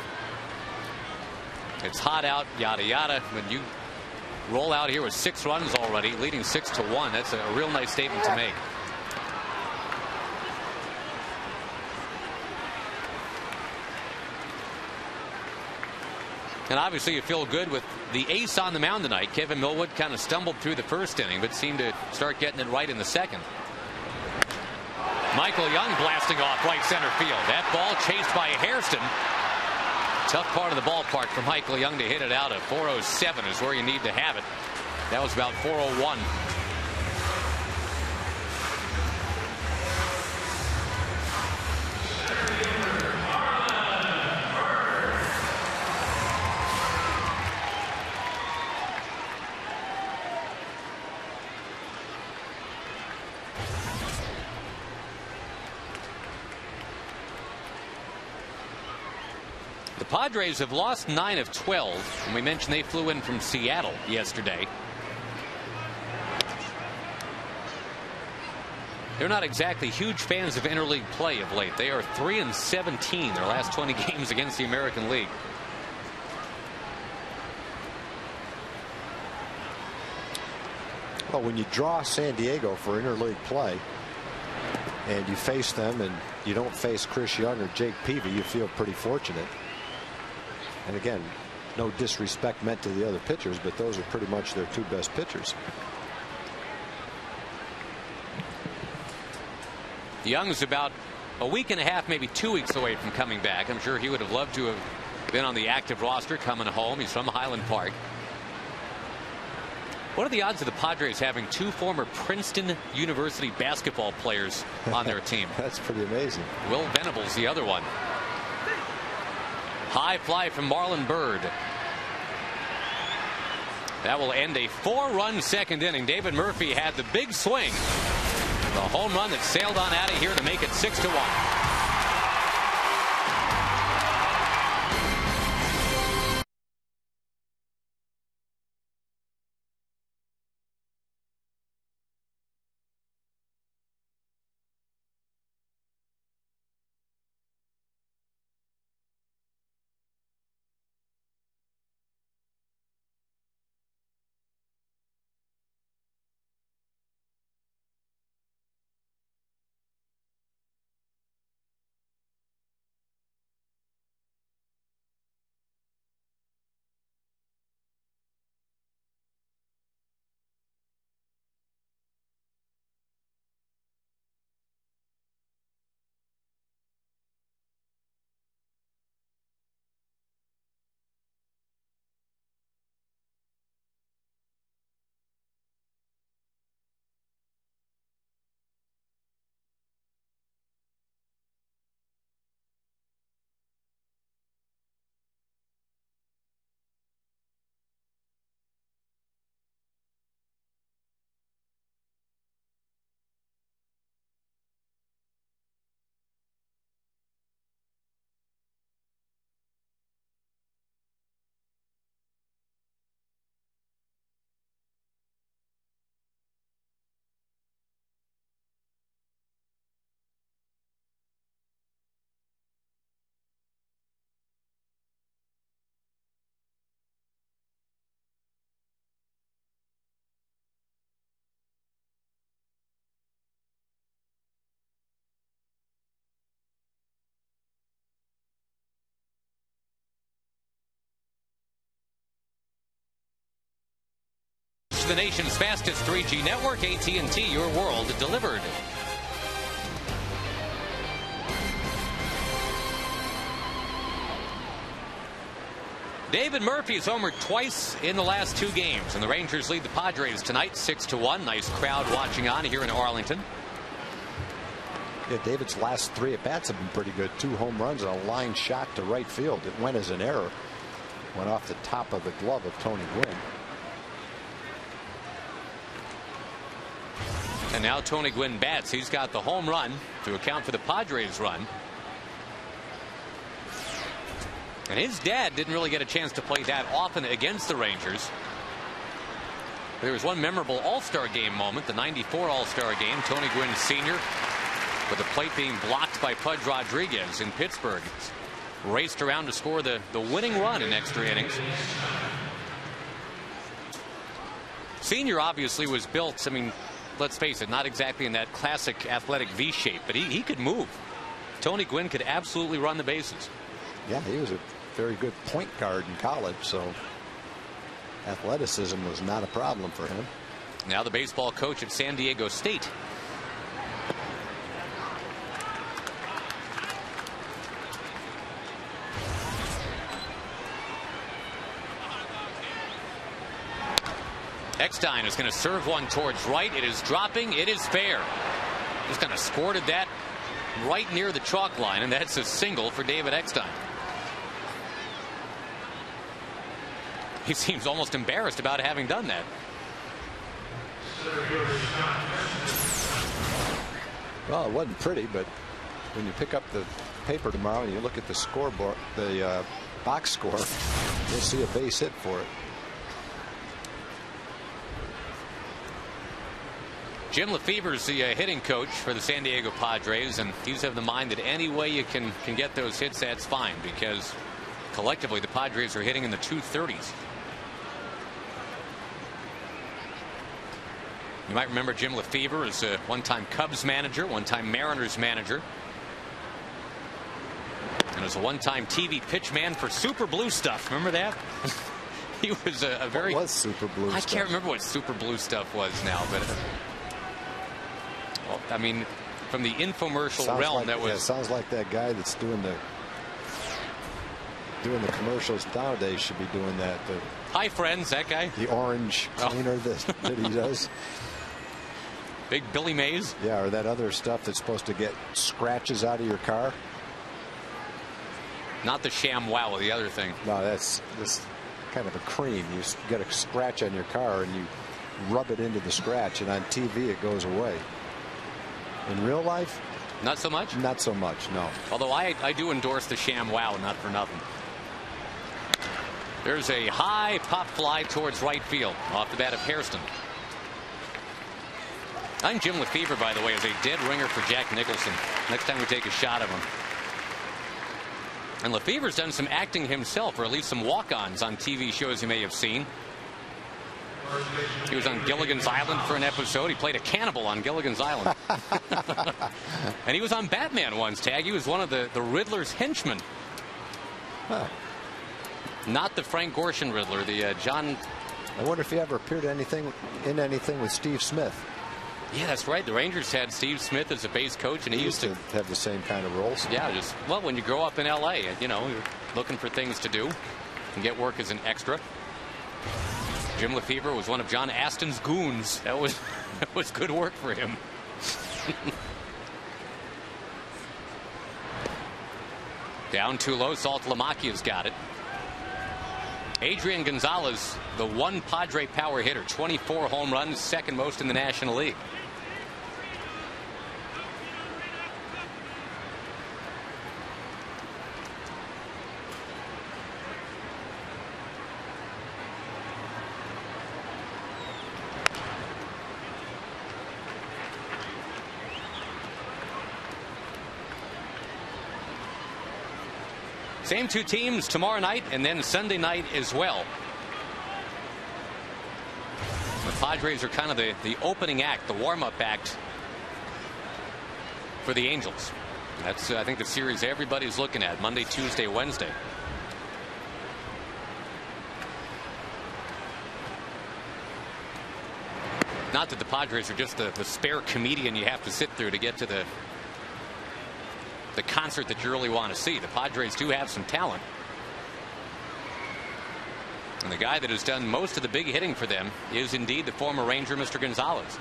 It's hot out, yada, yada. When you roll out here with 6 runs already, leading 6-1, that's a real nice statement to make. And obviously you feel good with the ace on the mound tonight. Kevin Millwood kind of stumbled through the first inning, but seemed to start getting it right in the second. Michael Young blasting off right center field. That ball chased by Hairston. Tough part of the ballpark for Michael Young to hit it out. At 407 is where you need to have it. That was about 401. The Padres have lost 9 of 12, and we mentioned they flew in from Seattle yesterday. They're not exactly huge fans of interleague play of late. They are 3-17 their last 20 games against the American League. Well, when you draw San Diego for interleague play and you face them and you don't face Chris Young or Jake Peavy, you feel pretty fortunate. And again, no disrespect meant to the other pitchers, but those are pretty much their 2 best pitchers. Young's about a week and a half, maybe 2 weeks away from coming back. I'm sure he would have loved to have been on the active roster coming home. He's from Highland Park. What are the odds of the Padres having 2 former Princeton University basketball players on their team? That's pretty amazing. Will Venables, the other one. High fly from Marlon Byrd. That will end a 4-run second inning. David Murphy had the big swing. The home run that sailed on out of here to make it 6-1. The nation's fastest 3G network, AT&T, your world delivered. David Murphy's homered twice in the last 2 games, and the Rangers lead the Padres tonight 6-1. Nice crowd watching on here in Arlington. Yeah, David's last 3 at-bats have been pretty good. 2 home runs and a line shot to right field. It went as an error. Went off the top of the glove of Tony Gwynn. And now Tony Gwynn bats. He's got the home run to account for the Padres run. And his dad didn't really get a chance to play that often against the Rangers. There was one memorable All-Star game moment, the '94 All-Star game. Tony Gwynn Sr. with the plate being blocked by Pudge Rodriguez in Pittsburgh. Raced around to score the winning run in extra innings. Senior obviously was built, I mean, let's face it, not exactly in that classic athletic V shape, but he could move. Tony Gwynn could absolutely run the bases. Yeah, he was a very good point guard in college, so athleticism was not a problem for him. Now the baseball coach at San Diego State. Eckstein is going to serve one towards right. It is dropping. It is fair. Just kind of squirted that right near the chalk line, and that's a single for David Eckstein. He seems almost embarrassed about having done that. Well, it wasn't pretty, but when you pick up the paper tomorrow and you look at the scoreboard, the box score, you'll see a base hit for it. Jim Lefebvre's the hitting coach for the San Diego Padres, and he's of the mind that any way you can get those hits, that's fine, because collectively the Padres are hitting in the 230s. You might remember Jim Lefebvre as a one-time Cubs manager, one-time Mariners manager, and as a one-time TV pitch man for Super Blue Stuff. Remember that? He was a very... What was Super Blue Stuff? I can't remember what Super Blue Stuff was now, but... well, I mean, from the infomercial realm, like, that was... Yeah, sounds like that guy that's doing the commercials nowadays should be doing that. Hi, friends, that guy. The orange cleaner that he does. Big Billy Mays. Yeah, or that other stuff that's supposed to get scratches out of your car. Not the ShamWow, the other thing. No, that's this kind of a cream. You get a scratch on your car and you rub it into the scratch, and on TV it goes away. In real life, not so much. Not so much, no. Although I do endorse the ShamWow, not for nothing. There's a high pop fly towards right field off the bat of Hairston. I think Jim Lefebvre, by the way, is a dead ringer for Jack Nicholson. Next time we take a shot of him. And Lefebvre's done some acting himself, or at least some walk-ons on TV shows you may have seen. He was on Gilligan's Island for an episode. He played a cannibal on Gilligan's Island. And he was on Batman once, Tag. He was one of the Riddler's henchmen. Huh. Not the Frank Gorshin Riddler, the John... I wonder if he ever appeared in anything with Steve Smith. Yeah, that's right. The Rangers had Steve Smith as a base coach, and he used to have the same kind of roles. Yeah, just, well, when you grow up in L.A., you know, you're looking for things to do and get work as an extra. Jim Lefebvre was one of John Aston's goons. That was good work for him. Down too low. Saltalamacchia's got it. Adrian Gonzalez, the one Padre power hitter, 24 home runs, second most in the National League. Same two teams tomorrow night and then Sunday night as well. The Padres are kind of the opening act, the warm-up act for the Angels. That's, I think, the series everybody's looking at, Monday, Tuesday, Wednesday. Not that the Padres are just the spare comedian you have to sit through to get to the concert that you really want to see. The Padres do have some talent. And the guy that has done most of the big hitting for them is indeed the former Ranger, Mr. Gonzalez.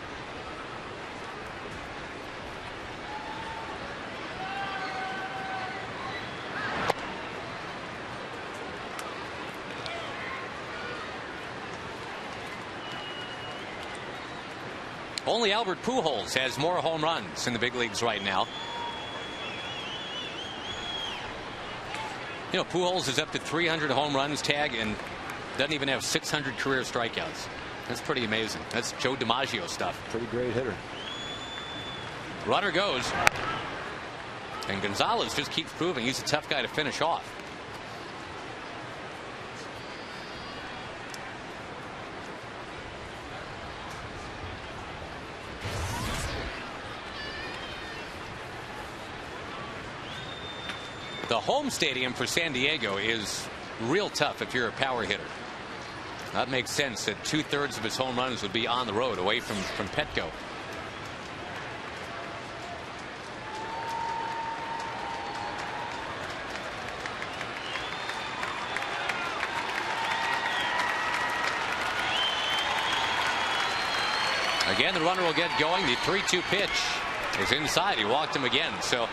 Only Albert Pujols has more home runs in the big leagues right now. You know, Pujols is up to 300 home runs, Tag, and doesn't even have 600 career strikeouts. That's pretty amazing. That's Joe DiMaggio stuff. Pretty great hitter. Runner goes. And Gonzalez just keeps proving he's a tough guy to finish off. The home stadium for San Diego is real tough if you're a power hitter. That makes sense that 2/3 of his home runs would be on the road away from Petco. Again, the runner will get going. The 3-2 pitch is inside. He walked him again. So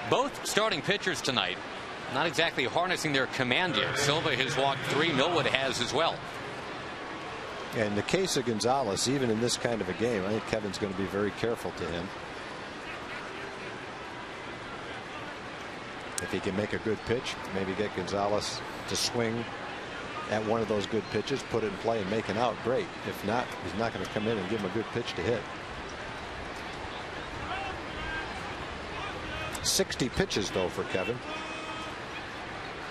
both starting pitchers tonight not exactly harnessing their command yet. Silva has walked 3. Millwood has as well. Yeah, in the case of Gonzalez, even in this kind of a game, I think Kevin's going to be very careful to him. If he can make a good pitch, maybe get Gonzalez to swing at one of those good pitches, put it in play and make an out, great. If not, he's not going to come in and give him a good pitch to hit. 60 pitches though for Kevin.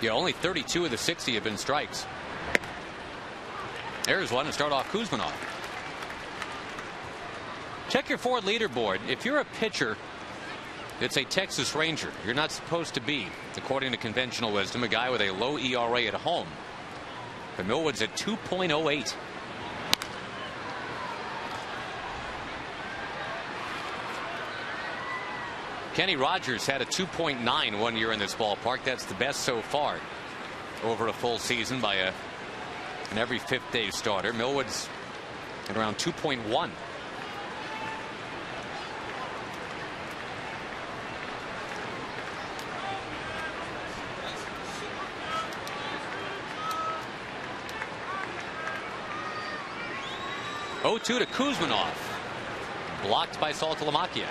Yeah, only 32 of the 60 have been strikes. There's one to start off Kuzminov. Check your Ford leaderboard. If you're a pitcher, it's a Texas Ranger. You're not supposed to be, according to conventional wisdom, a guy with a low ERA at home. But Millwood's at 2.08. Kenny Rogers had a 2.9 1 year in this ballpark. That's the best so far over a full season by an every fifth day starter. Millwood's at around 2.1. Oh, 2 to Kuzminov. Blocked by Saltalamacchia.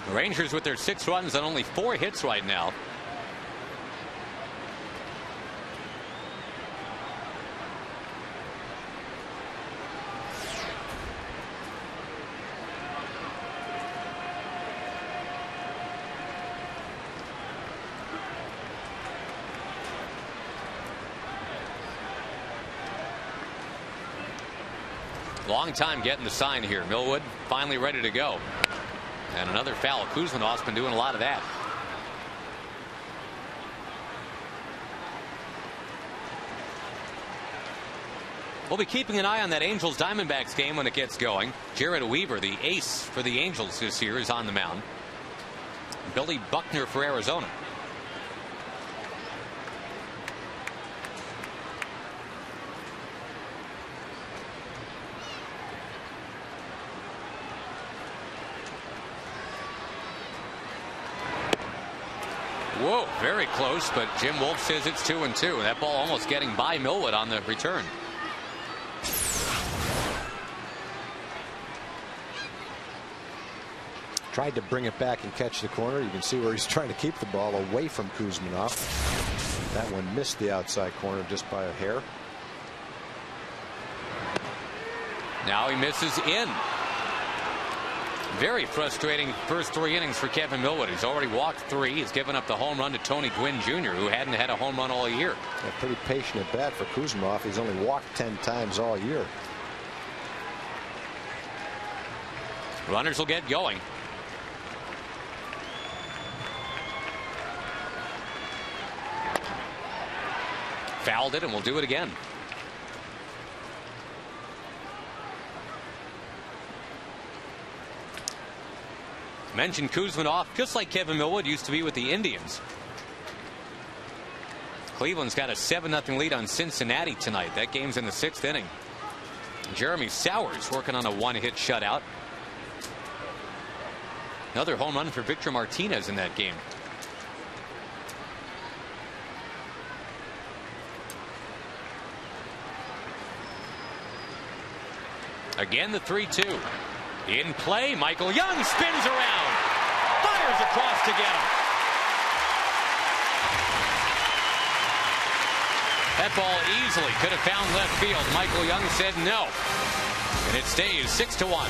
The Rangers with their 6 runs on only 4 hits right now. Long time getting the sign here. Millwood finally ready to go. And another foul. Kuzminov's been doing a lot of that. We'll be keeping an eye on that Angels Diamondbacks game when it gets going. Jared Weaver, the ace for the Angels this year, is on the mound. Billy Buckner for Arizona. Whoa, very close, but Jim Wolf says it's 2-2. That ball almost getting by Millwood on the return. Tried to bring it back and catch the corner. You can see where he's trying to keep the ball away from Kuzminov. That one missed the outside corner just by a hair. Now he misses in. Very frustrating first 3 innings for Kevin Millwood. He's already walked 3. He's given up the home run to Tony Gwynn Jr., who hadn't had a home run all year. A pretty patient at bat for Kuzminov. He's only walked 10 times all year. Runners will get going. Fouled it, and we'll do it again. Mentioned Kuzminov, just like Kevin Millwood used to be with the Indians. Cleveland's got a 7-0 lead on Cincinnati tonight. That game's in the 6th inning. Jeremy Sowers working on a 1-hit shutout. Another home run for Victor Martinez in that game. Again, the 3-2. In play, Michael Young spins around. Fires across to get him. That ball easily could have found left field. Michael Young said no. And it stays 6-1.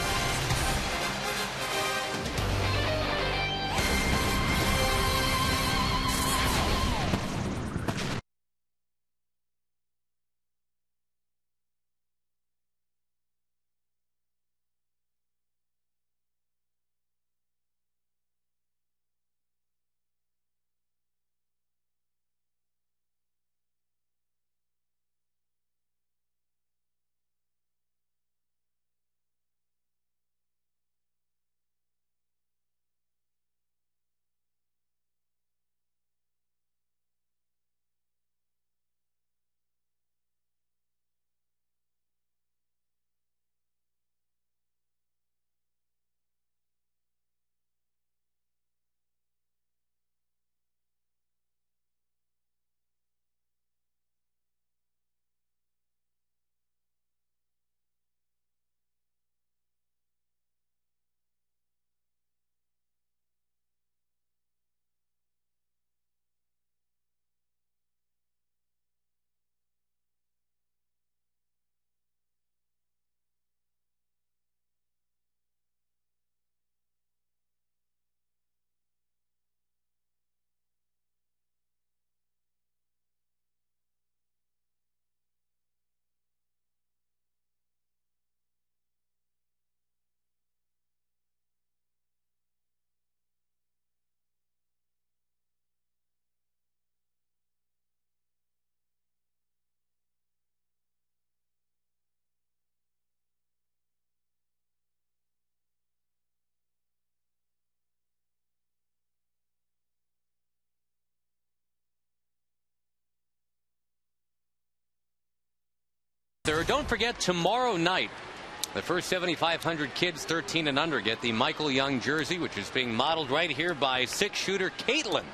third. Don't forget, tomorrow night, the first 7,500 kids 13 and under get the Michael Young jersey, which is being modeled right here by six-shooter Caitlin.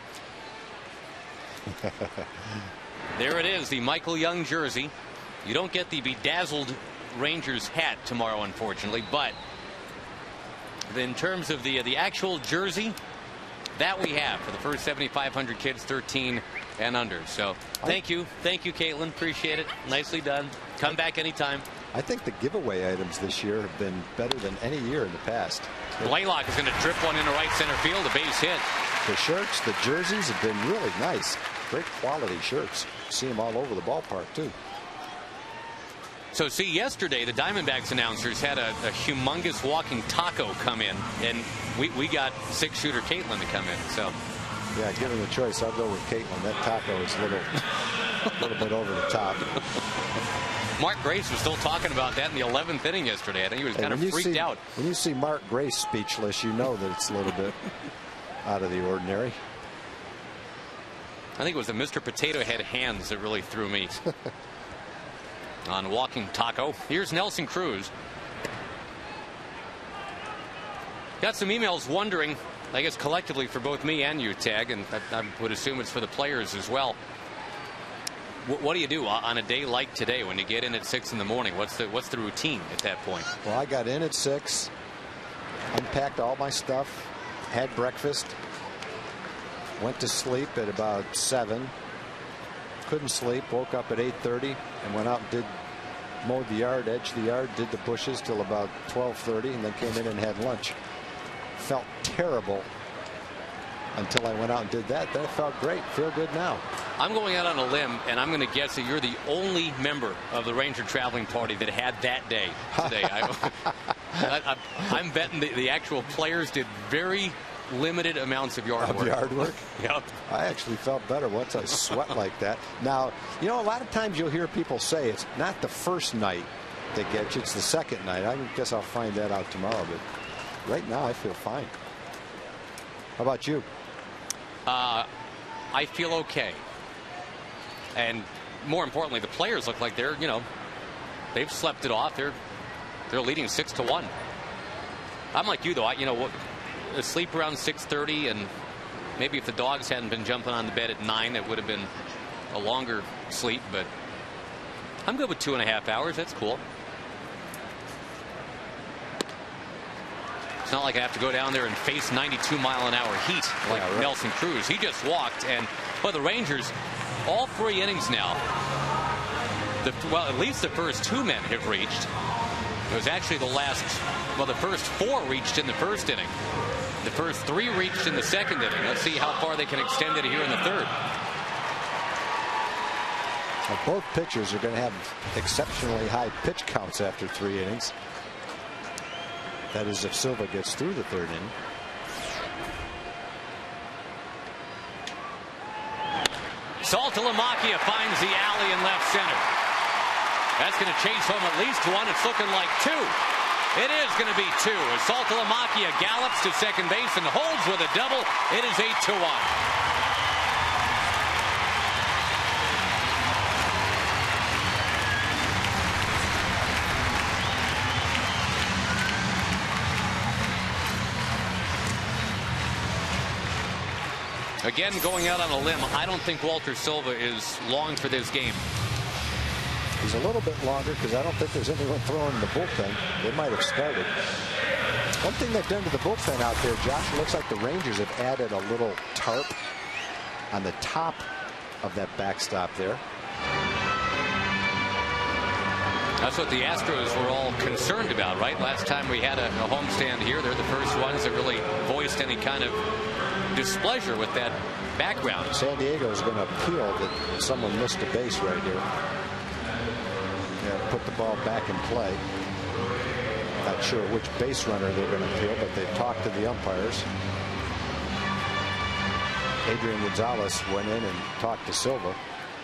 There it is, the Michael Young jersey. You don't get the bedazzled Rangers hat tomorrow, unfortunately, but in terms of the actual jersey, that we have for the first 7,500 kids 13 and under. So thank you, Caitlin. Appreciate it. Nicely done. Come back anytime. I think the giveaway items this year have been better than any year in the past. Blaylock is going to drip one into right center field, a base hit. The shirts, the jerseys have been really nice. Great quality shirts. See them all over the ballpark, too. So, see, yesterday the Diamondbacks announcers had a humongous walking taco come in, and we got six-shooter Caitlin to come in. So, yeah, given the choice, I'll go with Caitlin. That taco is a little bit over the top. Mark Grace was still talking about that in the 11th inning yesterday. I think he was kind of freaked out. When you see Mark Grace speechless, you know that it's a little bit out of the ordinary. I think it was the Mr. Potato Head hands that really threw me on walking taco. Here's Nelson Cruz. Got some emails wondering, I guess collectively for both me and you, Tag, and I would assume it's for the players as well. What do you do on a day like today when you get in at 6 in the morning? What's the routine at that point? Well, I got in at 6, unpacked all my stuff, had breakfast, went to sleep at about 7. Couldn't sleep, woke up at 8:30 and went out and mowed the yard, edged the yard, did the bushes till about 12:30, and then came in and had lunch. Felt terrible until I went out and did that. Then it felt great. Feel good now. I'm going out on a limb, and I'm going to guess that you're the only member of the Ranger traveling party that had that day today. I'm betting the actual players did very limited amounts of yard work. Yep. I actually felt better once I sweat like that. Now, you know, a lot of times you'll hear people say it's not the first night that gets you, it's the second night. I guess I'll find that out tomorrow, but right now I feel fine. How about you? I feel okay. And more importantly, the players look like they're, they've slept it off. They're leading 6-1. I'm like you, though. Sleep around 6:30, and maybe if the dogs hadn't been jumping on the bed at 9, it would have been a longer sleep, but I'm good with 2.5 hours. That's cool. It's not like I have to go down there and face 92-mile-an-hour heat like Nelson Cruz. He just walked, and the Rangers, all 3 innings now, at least the first 2 men have reached. It was actually the first 4 reached in the first inning. The first 3 reached in the second inning. Let's see how far they can extend it here in the third. Well, both pitchers are going to have exceptionally high pitch counts after 3 innings. That is if Silva gets through the 3rd inning. Saltalamacchia finds the alley in left center. That's going to chase home at least 1. It's looking like 2. It is going to be 2 as Saltalamacchia gallops to second base and holds with a double. It is 8-1. Again, going out on a limb, I don't think Walter Silva is long for this game. He's a little bit longer because I don't think there's anyone throwing in the bullpen. They might have started. One thing they've done to the bullpen out there, Josh, it looks like the Rangers have added a little tarp on the top of that backstop there. That's what the Astros were all concerned about, right? Last time we had a homestand here, they're the first ones that really voiced any kind of displeasure with that background. San Diego is going to appeal that someone missed a base right here. Yeah, put the ball back in play. Not sure which base runner they're going to appeal, but they've talked to the umpires. Adrian Gonzalez went in and talked to Silva.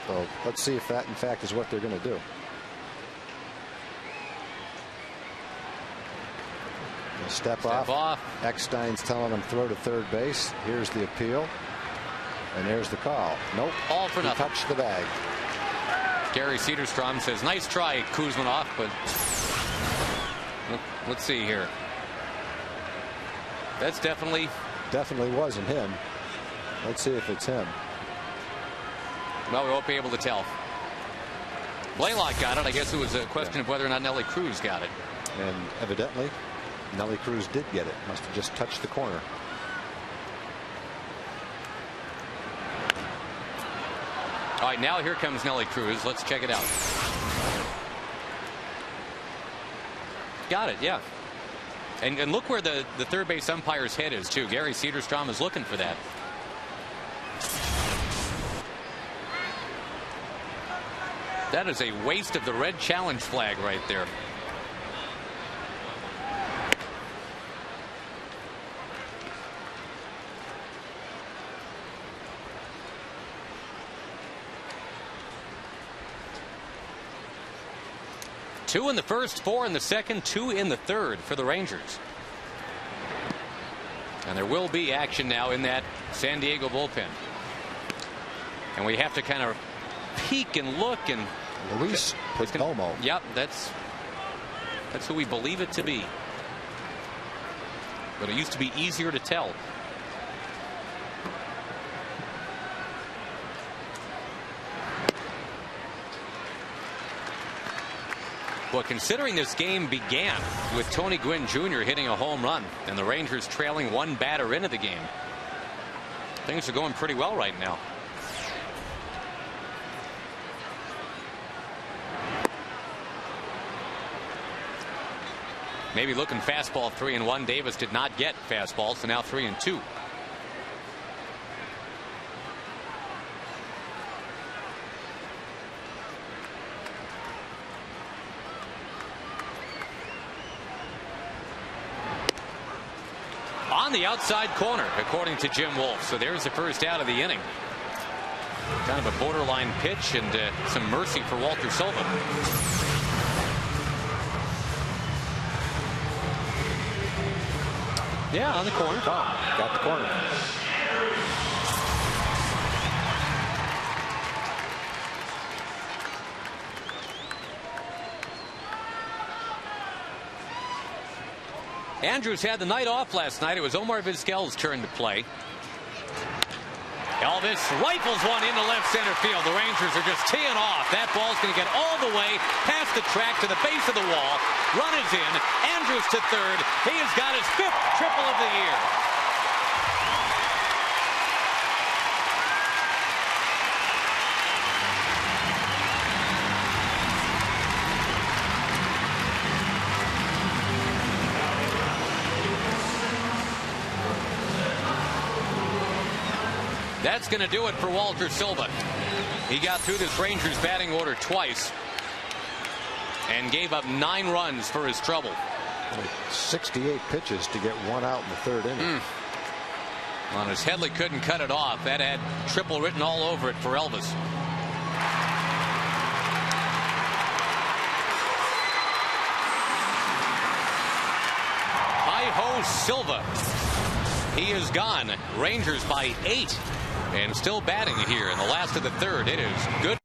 So let's see if that in fact is what they're going to do. Step off. Eckstein's telling him throw to third base. Here's the appeal. And there's the call. Nope. All for nothing. Touched the bag. Gary Cedarstrom says, nice try, Kuzmanov, but let's see here. That's definitely wasn't him. Let's see if it's him. Well, we won't be able to tell. Blaylock got it. I guess it was a question of whether or not Nelly Cruz got it. And evidently, Nelly Cruz did get it. Must have just touched the corner. All right, now here comes Nelly Cruz. Let's check it out. Got it, yeah. And look where the third base umpire's head is, too. Gary Cedarstrom is looking for that. That is a waste of the red challenge flag right there. Two in the first, 4 in the second, 2 in the third for the Rangers. And there will be action now in that San Diego bullpen. And we have to kind of peek and look, and Luis Perdomo. Yep, that's who we believe it to be. But it used to be easier to tell. Well, considering this game began with Tony Gwynn Jr. hitting a home run and the Rangers trailing one batter into the game, things are going pretty well right now. Maybe looking fastball 3-1. Davis did not get fastball, so now 3-2. On the outside corner, according to Jim Wolf. So there's the first out of the inning. Kind of a borderline pitch and some mercy for Walter Silva. Yeah, on the corner. Oh, got the corner. Andrews had the night off last night. It was Omar Vizquel's turn to play. Elvis rifles one into left center field. The Rangers are just teeing off. That ball's going to get all the way past the track to the base of the wall. Run is in. Andrews to third. He has got his 5th triple of the year. That's going to do it for Walter Silva. He got through this Rangers batting order twice and gave up 9 runs for his trouble. 68 pitches to get 1 out in the 3rd inning. Well, as Headley couldn't cut it off, that had triple written all over it for Elvis. Hi-ho Silva. He is gone. Rangers by 8. And still batting here in the last of the 3rd. It is good.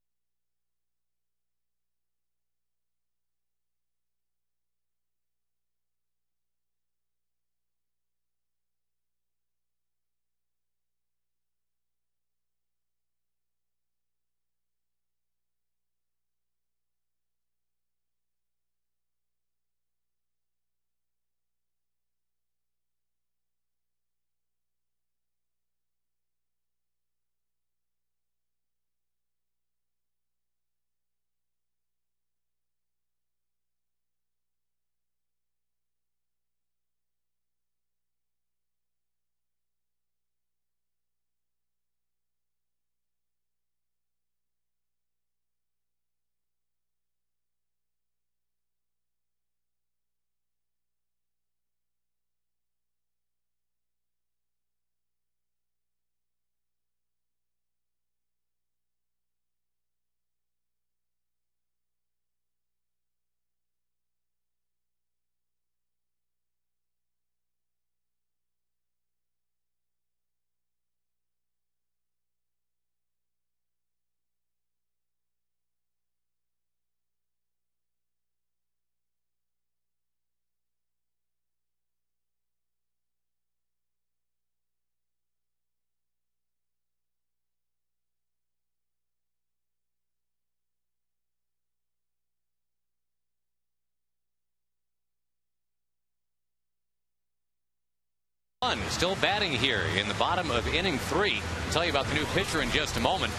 Still batting here in the bottom of inning 3. I'll tell you about the new pitcher in just a moment.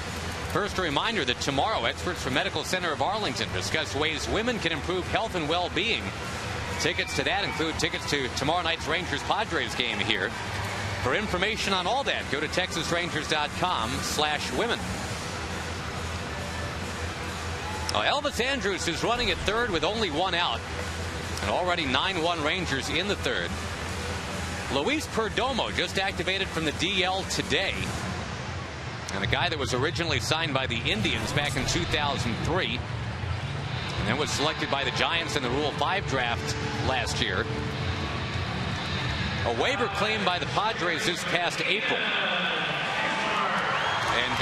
First, a reminder that tomorrow, experts from Medical Center of Arlington discuss ways women can improve health and well-being. Tickets to that include tickets to tomorrow night's Rangers-Padres game here. For information on all that, go to TexasRangers.com/women. Elvis Andrus is running at third with only 1 out. And already 9-1 Rangers in the third. Luis Perdomo just activated from the DL today. And a guy that was originally signed by the Indians back in 2003. And then was selected by the Giants in the Rule 5 draft last year. A waiver claim by the Padres this past April. And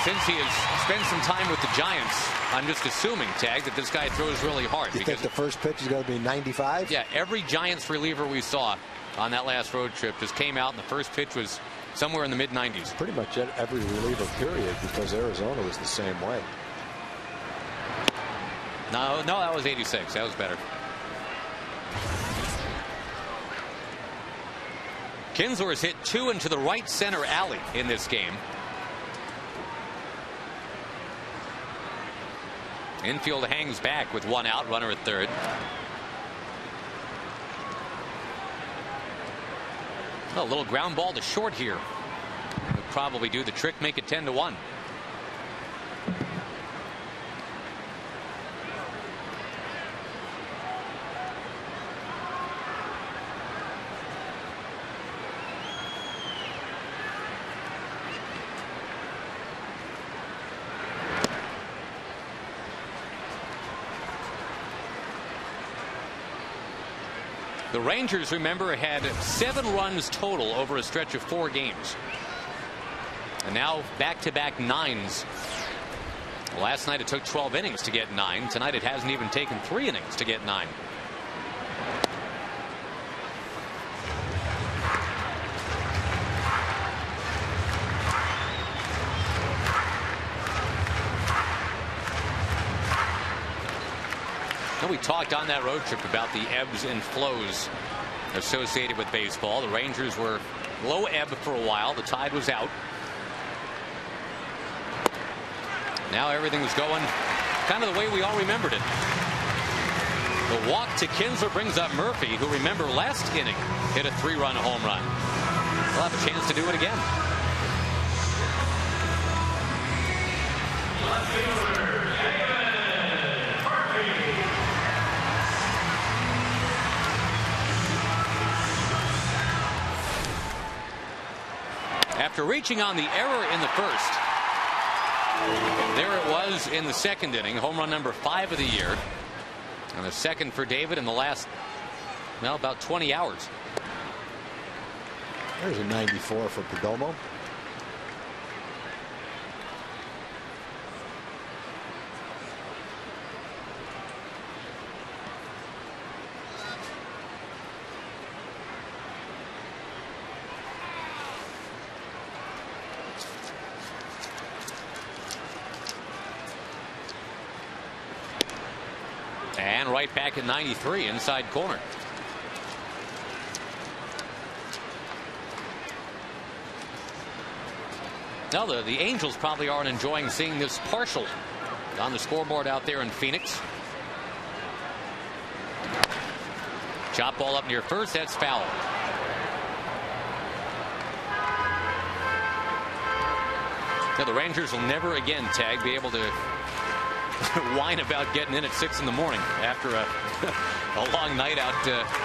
since he has spent some time with the Giants, I'm just assuming, Tag, that this guy throws really hard. You think the first pitch is going to be 95? Yeah, every Giants reliever we saw on that last road trip just came out, and the first pitch was somewhere in the mid-90s. Pretty much every reliever, period, because Arizona was the same way. No, that was 86. That was better. Kinsler has hit 2 into the right center alley in this game. Infield hangs back with 1 out, runner at third. A little ground ball to short here. Would probably do the trick, make it 10-1. The Rangers, remember, had 7 runs total over a stretch of 4 games. And now back-to-back 9s. Last night it took 12 innings to get 9. Tonight it hasn't even taken 3 innings to get 9. We talked on that road trip about the ebbs and flows associated with baseball. The Rangers were low ebb for a while. The tide was out. Now everything's going kind of the way we all remembered it. The walk to Kinsler brings up Murphy, who, remember, last inning hit a 3-run home run. We'll have a chance to do it again. After reaching on the error in the first, there it was in the second inning. Home run number 5 of the year. And the second for David in the last, well, about 20 hours. There's a 94 for Perdomo. And right back at 93, inside corner. Now the Angels probably aren't enjoying seeing this partial on the scoreboard out there in Phoenix. Chop ball up near first, that's foul. Now the Rangers will never again, Tag, be able to whine about getting in at 6 in the morning after a long night out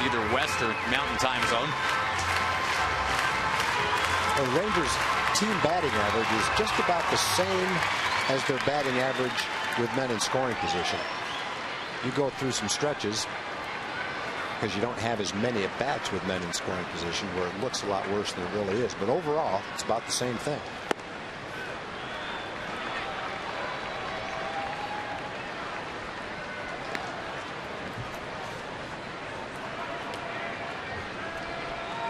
either west or mountain time zone. The Rangers team batting average is just about the same as their batting average with men in scoring position. You go through some stretches because you don't have as many at bats with men in scoring position where it looks a lot worse than it really is, but overall it's about the same thing.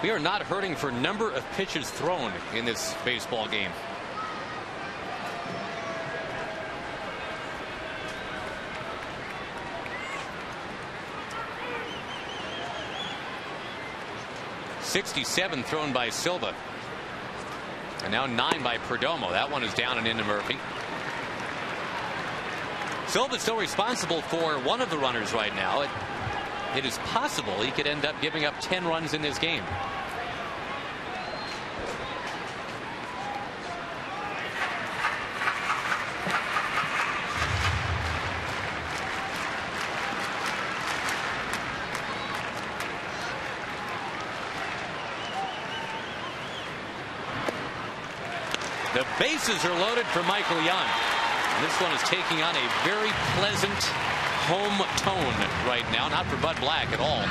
We are not hurting for number of pitches thrown in this baseball game. 67 thrown by Silva. And now 9 by Perdomo. That one is down and into Murphy. Silva's still responsible for one of the runners right now. It is possible he could end up giving up 10 runs in this game. The bases are loaded for Michael Young. And this one is taking on a very pleasant home tone right now. Not for Bud Black at all.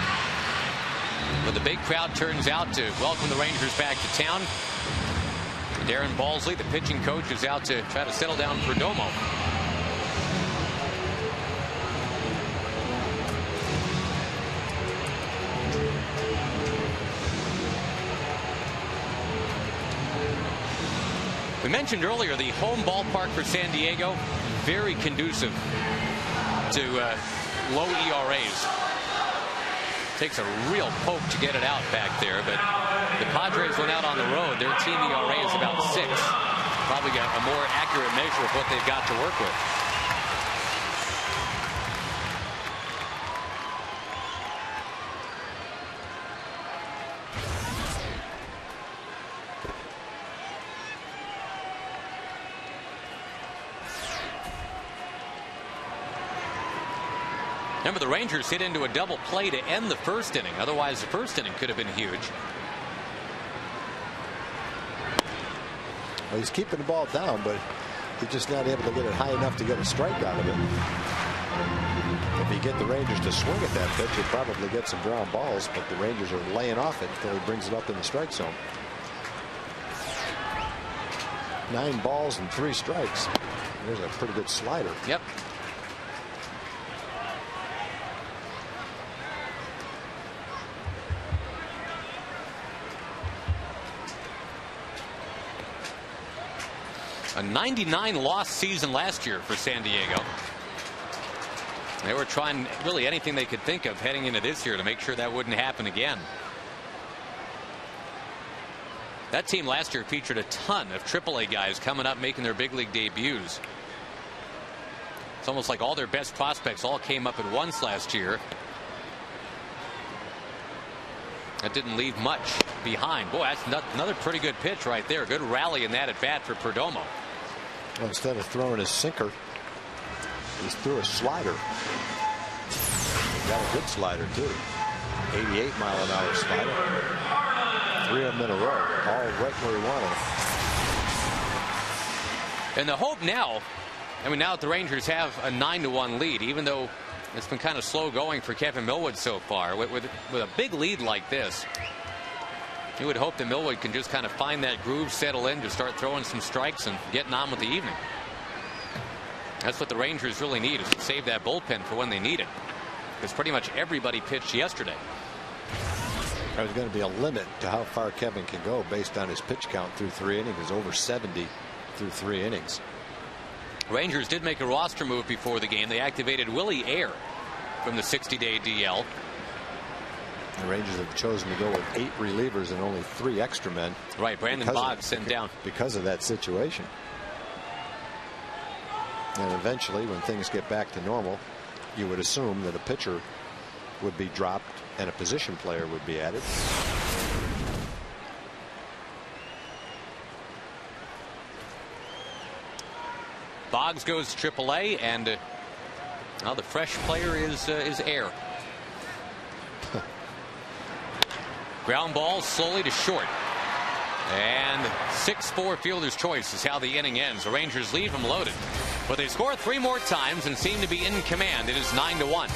But the big crowd turns out to welcome the Rangers back to town. Darren Balsley, the pitching coach, is out to try to settle down Perdomo. We mentioned earlier the home ballpark for San Diego, very conducive to low ERAs. Takes a real poke to get it out back there, but the Padres went out on the road. Their team ERA is about 6. Probably got a more accurate measure of what they've got to work with. Remember, the Rangers hit into a double play to end the first inning. Otherwise, the first inning could have been huge. Well, he's keeping the ball down, but he's just not able to get it high enough to get a strike out of it. If you get the Rangers to swing at that pitch, you'll probably get some ground balls, but the Rangers are laying off it until he brings it up in the strike zone. 9 balls and 3 strikes. There's a pretty good slider. Yep. A 99-loss season last year for San Diego. They were trying really anything they could think of heading into this year to make sure that wouldn't happen again. That team last year featured a ton of AAA guys coming up making their big league debuts. It's almost like all their best prospects all came up at once last year. That didn't leave much behind. Boy, that's another pretty good pitch right there. Good rally in that at bat for Perdomo. Well, instead of throwing his sinker, he threw a slider. Got a good slider too. 88-mile-an-hour slider. 3 of them in a row, all right where he wanted them. And the hope now, I mean, now that the Rangers have a 9-1 lead, even though it's been kind of slow going for Kevin Millwood so far, with a big lead like this, you would hope that Millwood can just kind of find that groove, settle in, just start throwing some strikes and getting on with the evening. That's what the Rangers really need, is to save that bullpen for when they need it. Because pretty much everybody pitched yesterday. There's going to be a limit to how far Kevin can go based on his pitch count through 3 innings. It's over 70 through 3 innings. Rangers did make a roster move before the game. They activated Willie Ayer from the 60-day DL. The Rangers have chosen to go with 8 relievers and only 3 extra men. Right, Brandon Boggs sent down. Because of that situation. And eventually, when things get back to normal, you would assume that a pitcher would be dropped and a position player would be added. Boggs goes to AAA, and now the fresh player is Ayer. Ground ball slowly to short. And 6-4 fielder's choice is how the inning ends. The Rangers leave them loaded. But they score 3 more times and seem to be in command. It is 9-1.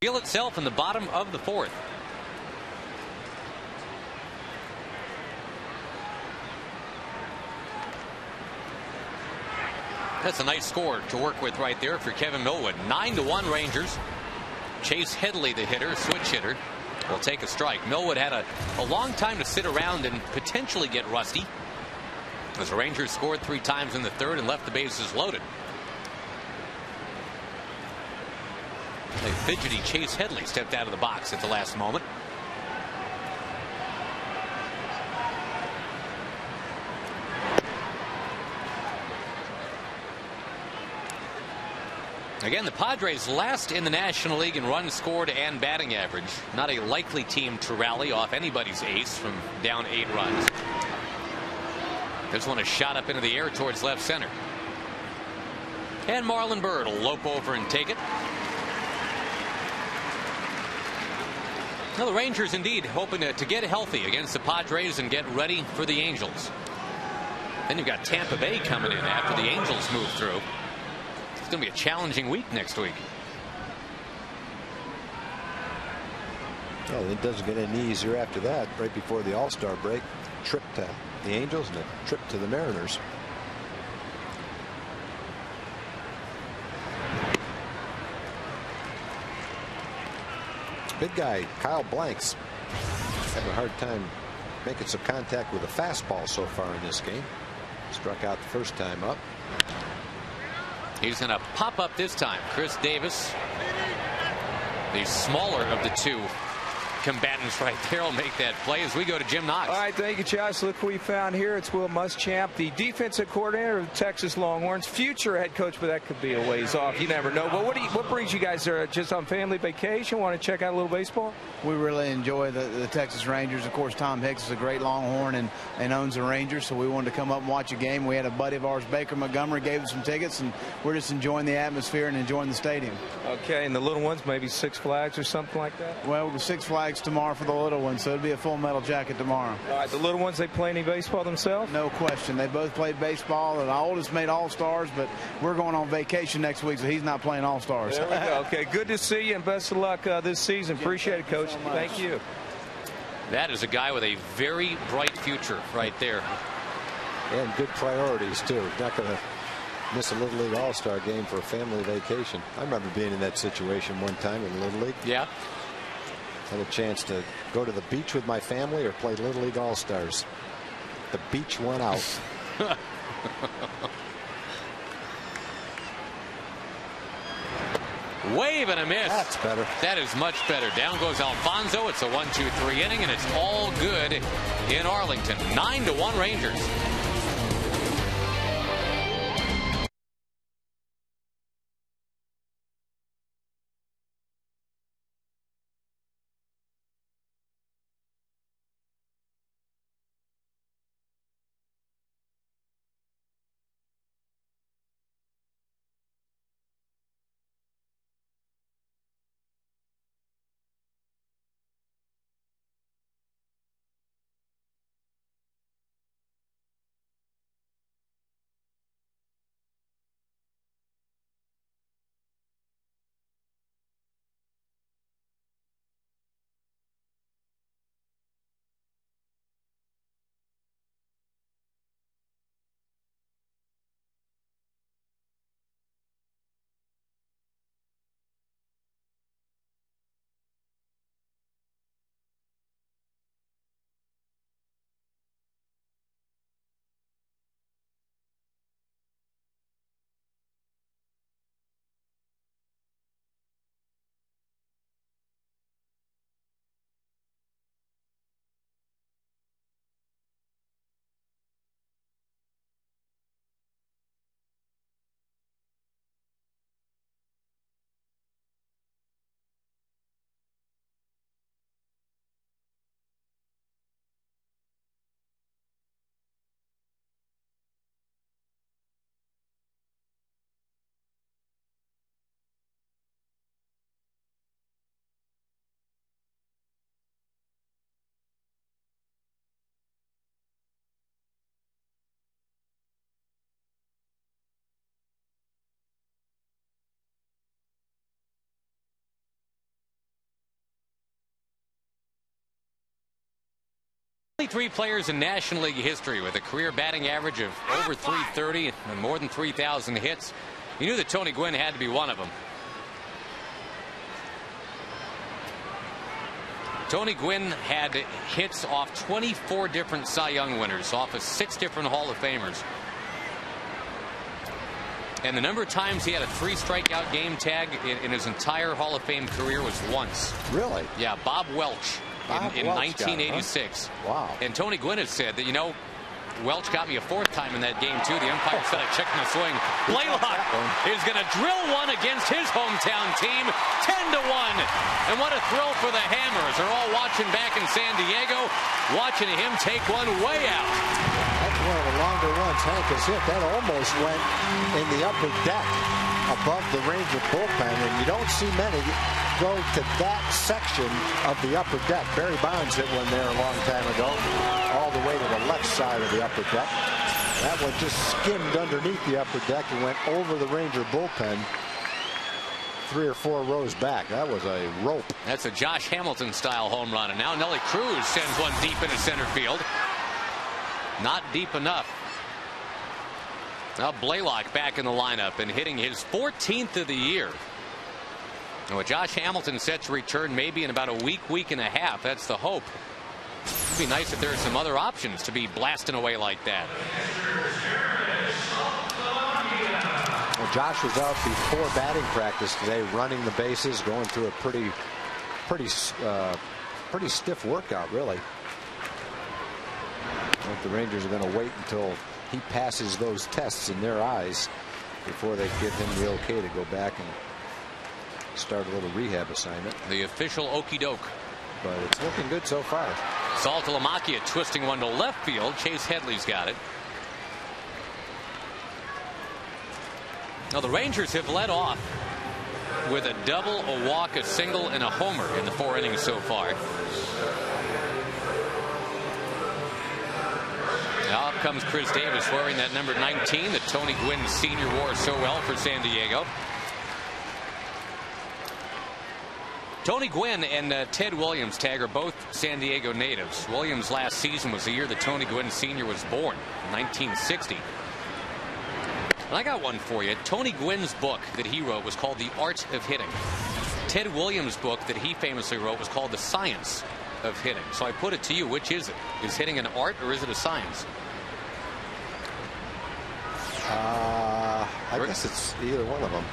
Field itself in the bottom of the fourth. That's a nice score to work with right there for Kevin Millwood. 9-1 Rangers. Chase Headley, the hitter, switch hitter, will take a strike. Millwood had a long time to sit around and potentially get rusty, as the Rangers scored 3 times in the third and left the bases loaded. A fidgety Chase Headley stepped out of the box at the last moment. Again, the Padres last in the National League in runs scored and batting average. Not a likely team to rally off anybody's ace from down 8 runs. This one is shot up into the air towards left center. And Marlon Byrd will lope over and take it. Well, the Rangers indeed hoping to get healthy against the Padres and get ready for the Angels. Then you've got Tampa Bay coming in after the Angels move through. It's going to be a challenging week next week. Well, it doesn't get any easier after that. Right before the All-Star break, trip to the Angels and a trip to the Mariners. Big guy Kyle Blanks having a hard time making some contact with a fastball so far in this game. Struck out the first time up. He's going to pop up this time. Chris Davis, the smaller of the 2 combatants right there, will make that play as we go to Jim Knox. All right, thank you, Josh. Look who we found here. It's Will Muschamp, the defensive coordinator of the Texas Longhorns, future head coach, but that could be a ways off. You never know. But what brings you guys there? Just on family vacation? Want to check out a little baseball? We really enjoy the Texas Rangers. Of course, Tom Hicks is a great Longhorn and owns the Rangers, so we wanted to come up and watch a game. We had a buddy of ours, Baker Montgomery, gave us some tickets, and we're just enjoying the atmosphere and enjoying the stadium. Okay, and the little ones, maybe Six Flags or something like that? Well, the Six Flags tomorrow for the little ones, so it'll be a full metal jacket tomorrow. All right, the little ones, they play any baseball themselves? No question. They both played baseball. The oldest made All-Stars, but we're going on vacation next week, so he's not playing All-Stars. There we go. Okay, good to see you, and best of luck this season. Appreciate it, Coach. Thank you. That is a guy with a very bright future right there. And good priorities, too. Not going to miss a Little League All-Star game for a family vacation. I remember being in that situation one time in Little League. Yeah. Had a chance to go to the beach with my family or play Little League All-Stars. The beach won out. Wave and a miss. That's better. That is much better. Down goes Alfonso. It's a 1-2-3 inning, and it's all good in Arlington. 9-1 Rangers. Only 3 players in National League history with a career batting average of over 330 and more than 3,000 hits. You knew that Tony Gwynn had to be one of them. Tony Gwynn had hits off 24 different Cy Young winners, off of 6 different Hall of Famers. And the number of times he had a 3 strikeout game tag in his entire Hall of Fame career was once. Really? Yeah, Bob Welch in Welch 1986. Huh? Wow. And Tony Gwynn has said that, you know, Welch got me a 4th time in that game, too. The umpire said I checked in the swing. Blaylock is going to drill one against his hometown team, 10-1. And what a thrill for the Hammers. They're all watching back in San Diego, watching him take one way out. That's one of the longer ones Hank has hit. That almost went in the upper deck above the Ranger bullpen, and you don't see many go to that section of the upper deck. Barry Bonds hit one there a long time ago, all the way to the left side of the upper deck. That one just skimmed underneath the upper deck and went over the Ranger bullpen 3 or 4 rows back. That was a rope. That's a Josh Hamilton style home run, and now Nelly Cruz sends one deep into center field. Not deep enough. Now Blaylock back in the lineup and hitting his 14th of the year. Well, Josh Hamilton set to return maybe in about a week and a half. That's the hope. It'd be nice if there are some other options to be blasting away like that. Well, Josh was out before batting practice today, running the bases, going through a pretty stiff workout, really. I think the Rangers are going to wait until he passes those tests in their eyes before they give him the okay to go back and start a little rehab assignment. The official okey doke. But it's looking good so far. Saltalamacchia twisting one to left field. Chase Headley's got it. Now the Rangers have led off with a double, a walk, a single, and a homer in the 4 innings so far. Now up comes Chris Davis wearing that number 19 that Tony Gwynn Sr. wore so well for San Diego. Tony Gwynn and Ted Williams tag are both San Diego natives. Williams' last season was the year that Tony Gwynn Sr. was born, 1960. And I got one for you. Tony Gwynn's book that he wrote was called The Art of Hitting. Ted Williams' book that he famously wrote was called The Science of Hitting. So I put it to you, which is it? Is hitting an art or is it a science? I guess it's either one of them.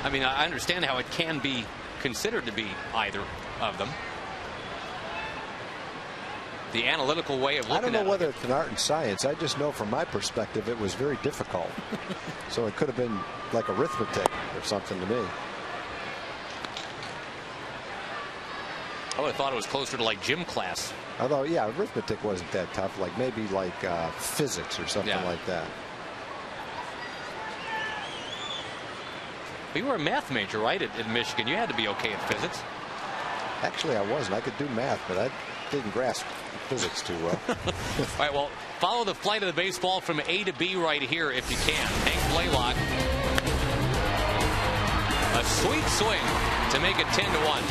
I mean, I understand how it can be considered to be either of them. The analytical way of looking at it. I don't know whether it's an art and science. I just know from my perspective it was very difficult. So it could have been like arithmetic or something to me. I would have thought it was closer to like gym class. Although, yeah, arithmetic wasn't that tough. Like maybe like physics or something like that. But you were a math major, right, at Michigan. You had to be okay at physics. Actually, I wasn't. I could do math, but I didn't grasp physics too well. All right, well, follow the flight of the baseball from A to B right here if you can. Hank Blaylock. A sweet swing to make it 10-1.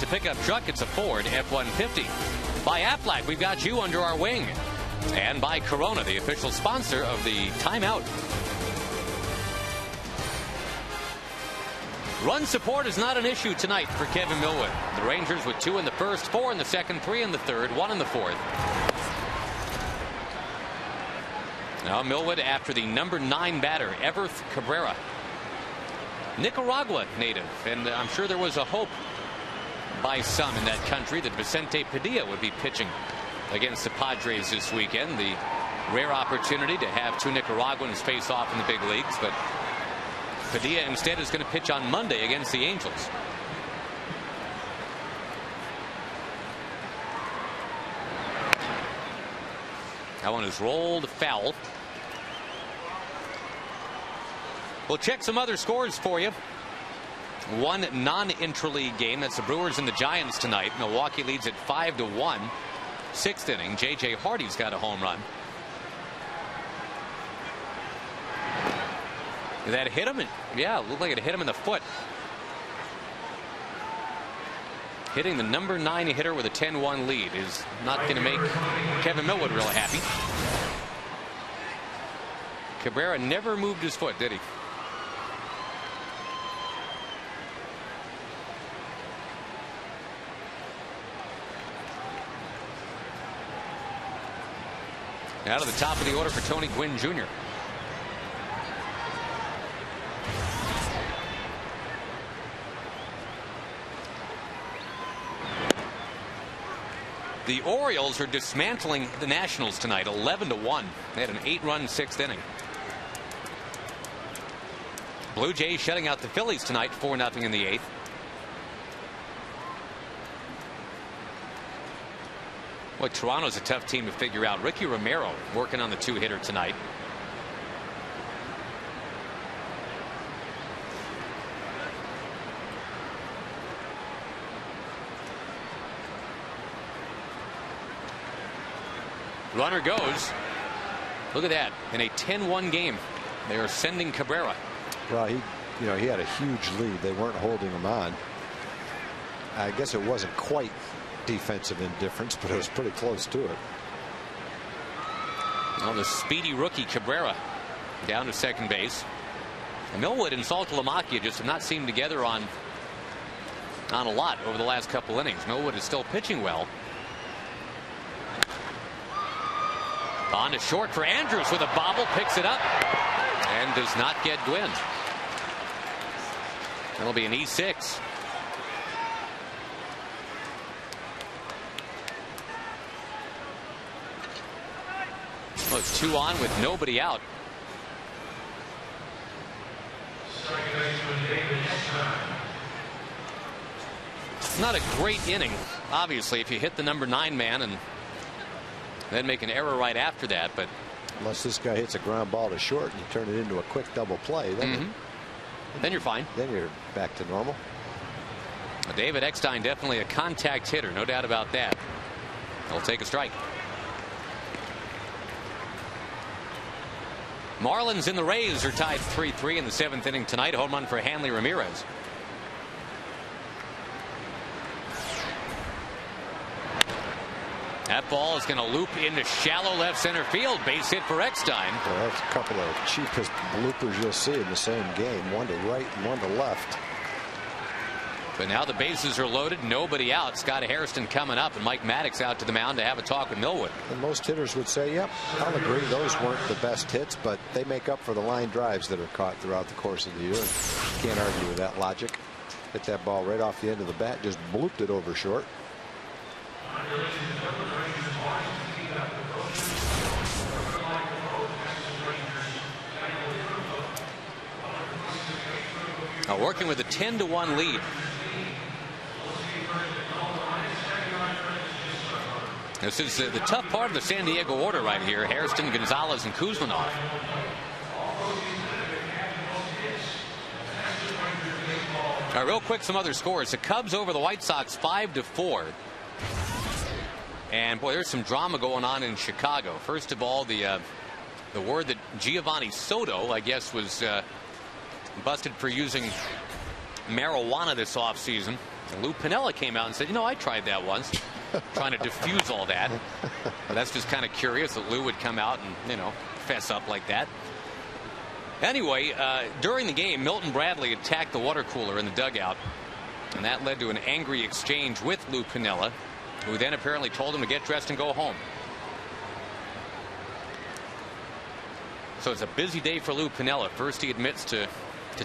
It's a pickup truck. It's a Ford F-150. By Aflac, we've got you under our wing. And by Corona, the official sponsor of the timeout. Run support is not an issue tonight for Kevin Millwood. The Rangers with 2 in the first, 4 in the second, 3 in the third, 1 in the fourth. Now Millwood after the number 9 batter, Everth Cabrera. Nicaragua native, and I'm sure there was a hope by some in that country that Vicente Padilla would be pitching against the Padres this weekend. The rare opportunity to have 2 Nicaraguans face off in the big leagues, but Padilla instead is going to pitch on Monday against the Angels. That one is rolled foul. We'll check some other scores for you. One non-intra-league game. That's the Brewers and the Giants tonight. Milwaukee leads at 5-1. 6th inning. J.J. Hardy's got a home run. That hit him. Yeah, it looked like it hit him in the foot. Hitting the number 9 hitter with a 10-1 lead is not going to make Kevin Millwood really happy. Cabrera never moved his foot, did he? Out of the top of the order for Tony Gwynn Jr. The Orioles are dismantling the Nationals tonight, 11-1. They had an 8-run 6th inning. Blue Jays shutting out the Phillies tonight, 4-0 in the 8th. Well, Toronto's a tough team to figure out. Ricky Romero working on the 2-hitter tonight. Runner goes. Look at that. In a 10-1 game, they are sending Cabrera. Well, he had a huge lead. They weren't holding him on. I guess it wasn't quite defensive indifference, but it was pretty close to it. Well, the speedy rookie Cabrera down to second base. And Millwood and Saltalamacchia just have not seemed together on a lot over the last couple innings. Millwood is still pitching well. On to short for Andrews with a bobble, picks it up and does not get Gwynn. That'll be an E6. Well, it's 2 on with nobody out. Not a great inning, obviously, if you hit the number 9 man and then make an error right after that. But unless this guy hits a ground ball to short and you turn it into a quick double play, then, then you're fine. Then you're back to normal. David Eckstein definitely a contact hitter, no doubt about that. He'll take a strike. Marlins and the Rays are tied 3-3 in the 7th inning tonight. Home run for Hanley Ramirez. That ball is going to loop into shallow left center field. Base hit for Eckstein. Well, that's a couple of cheapest bloopers you'll see in the same game. One to right and one to left. But now the bases are loaded. Nobody out. Scott Hairston coming up and Mike Maddox out to the mound to have a talk with Millwood. And most hitters would say, yep, I'll agree those weren't the best hits, but they make up for the line drives that are caught throughout the course of the year. Can't argue with that logic. Hit that ball right off the end of the bat. Just blooped it over short. Now working with a 10-1 lead. This is the tough part of the San Diego order right here. Hairston, Gonzalez, and Kuzmanov. All right, real quick, some other scores. The Cubs over the White Sox 5-4. And boy, there's some drama going on in Chicago. First of all, the word that Giovanni Soto, I guess, was busted for using marijuana this offseason. And Lou Piniella came out and said, you know, I tried that once, trying to diffuse all that. But that's just kind of curious that Lou would come out and, you know, fess up like that. Anyway, during the game, Milton Bradley attacked the water cooler in the dugout, and that led to an angry exchange with Lou Piniella, who then apparently told him to get dressed and go home. So it's a busy day for Lou Piniella. First he admits to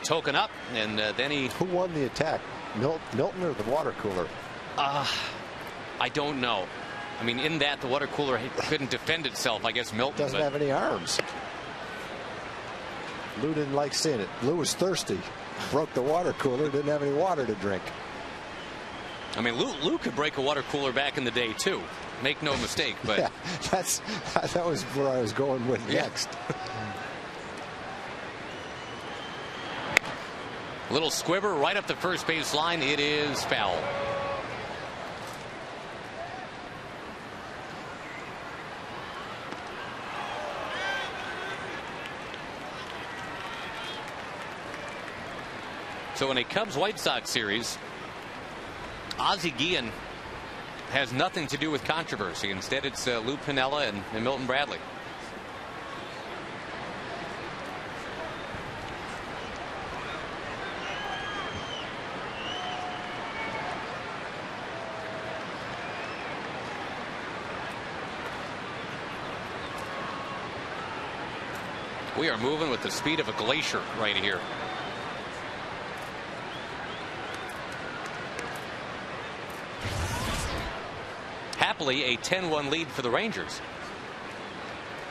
token up, and then he... Who won the attack? Milton or the water cooler? I don't know. I mean, in that the water cooler couldn't defend itself. I guess Milton doesn't have any arms. Lou didn't like seeing it. Lou was thirsty. Broke the water cooler. Didn't have any water to drink. I mean, Lou could break a water cooler back in the day too. Make no mistake. But yeah, that was where I was going with next. Little squiver right up the first base line. It is foul. So in a Cubs-White Sox series, Ozzie Guillen has nothing to do with controversy. Instead, it's Lou Piniella and Milton Bradley. We are moving with the speed of a glacier right here. Happily, a 10-1 lead for the Rangers.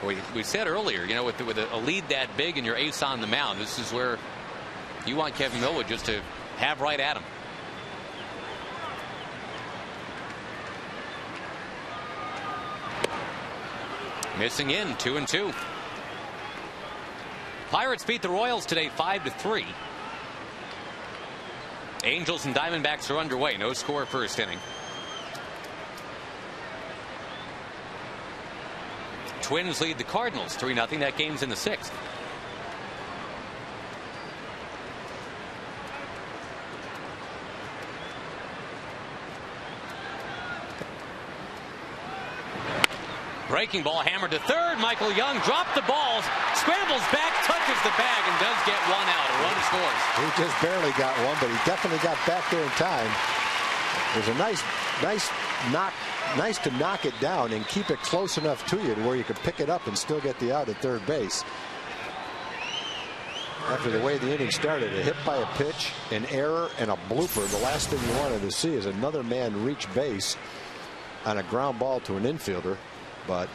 We said earlier, you know, with a lead that big and your ace on the mound, this is where you want Kevin Millwood just to have right at him. Missing in, 2-2. Pirates beat the Royals today 5-3. Angels and Diamondbacks are underway. No score first inning. Twins lead the Cardinals 3-0. That game's in the 6th. Breaking ball hammered to third. Michael Young dropped the balls, scrambles back, touches the bag, and does get one out. A run scores. He just barely got one, but he definitely got back there in time. It was a nice to knock it down and keep it close enough to you to where you could pick it up and still get the out at third base. After the way the inning started, a hit by a pitch, an error, and a blooper. The last thing you wanted to see is another man reach base on a ground ball to an infielder. But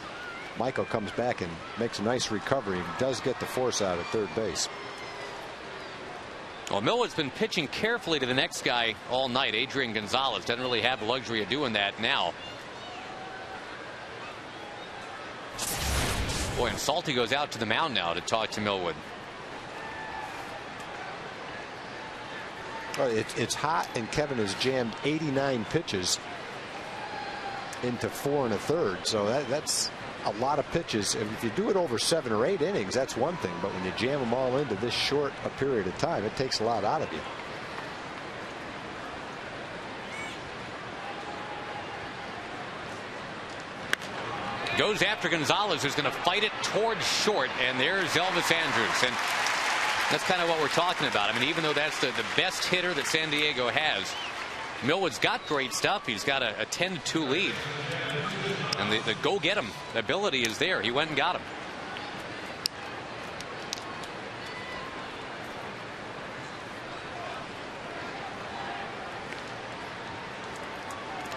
Michael comes back and makes a nice recovery. He does get the force out at third base. Well, Millwood's been pitching carefully to the next guy all night. Adrian Gonzalez doesn't really have the luxury of doing that now. Boy, and Salty goes out to the mound now to talk to Millwood. It's hot, and Kevin has jammed 89 pitches into 4 1/3. So that's a lot of pitches. If you do it over 7 or 8 innings, that's one thing. But when you jam them all into this short a period of time, it takes a lot out of you. Goes after Gonzalez, who's going to fight it towards short, and there's Elvis Andrus. And that's kind of what we're talking about. I mean, even though that's the best hitter that San Diego has, Millwood's got great stuff. He's got a 10-2 lead. And the go-get-him ability is there. He went and got him.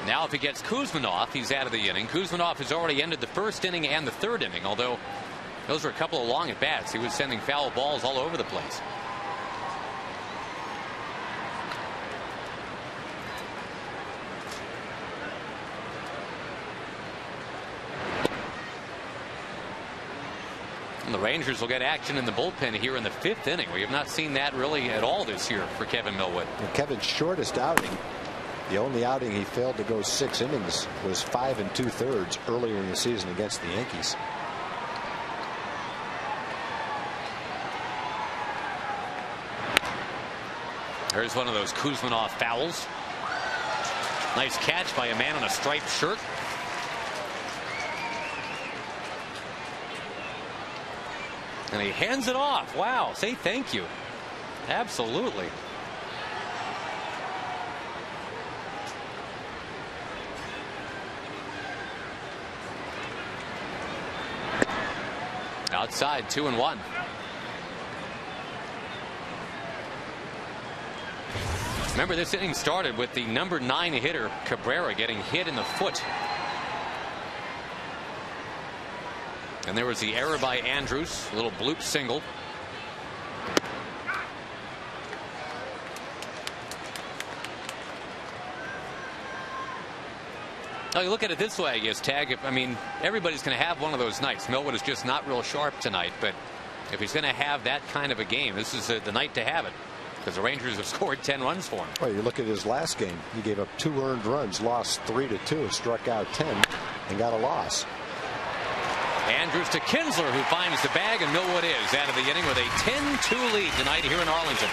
Now if he gets Kuzmanov, he's out of the inning. Kuzmanov has already ended the first inning and the third inning, although those were a couple of long at-bats. He was sending foul balls all over the place. And the Rangers will get action in the bullpen here in the 5th inning. We have not seen that really at all this year for Kevin Millwood. And Kevin's shortest outing, the only outing he failed to go 6 innings, was 5 2/3 earlier in the season against the Yankees. There's one of those Kuzmanov fouls. Nice catch by a man in a striped shirt. And he hands it off. Wow, say thank you. Absolutely. Outside, 2-1. Remember, this inning started with the number 9 hitter, Cabrera, getting hit in the foot. And there was the error by Andrews, a little bloop single. Now you look at it this way, I guess, Tag. I mean, everybody's going to have one of those nights. Millwood is just not real sharp tonight, but if he's going to have that kind of a game, this is the night to have it, because the Rangers have scored 10 runs for him. Well, you look at his last game. He gave up 2 earned runs, lost 3-2, struck out 10, and got a loss. Andrews to Kinsler, who finds the bag, and Millwood is out of the inning with a 10-2 lead tonight here in Arlington.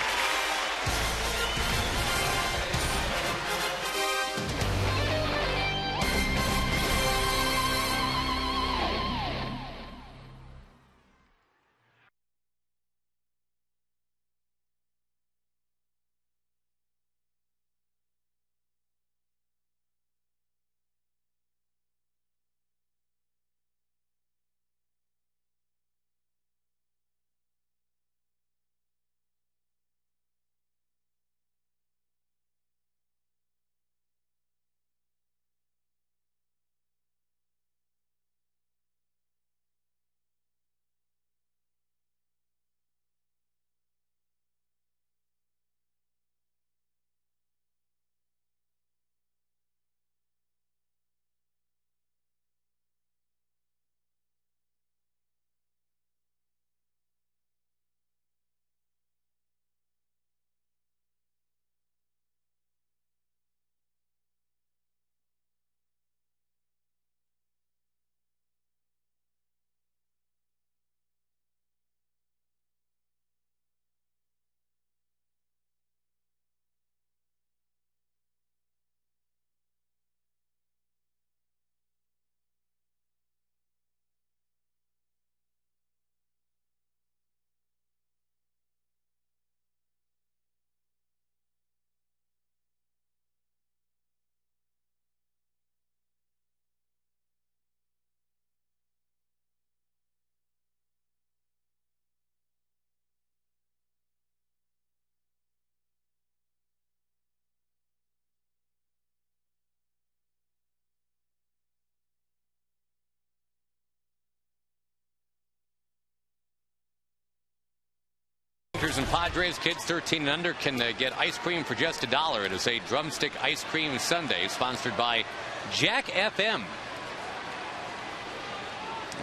And Padres kids 13 and under can get ice cream for just $1. It is a drumstick ice cream sundae sponsored by Jack FM.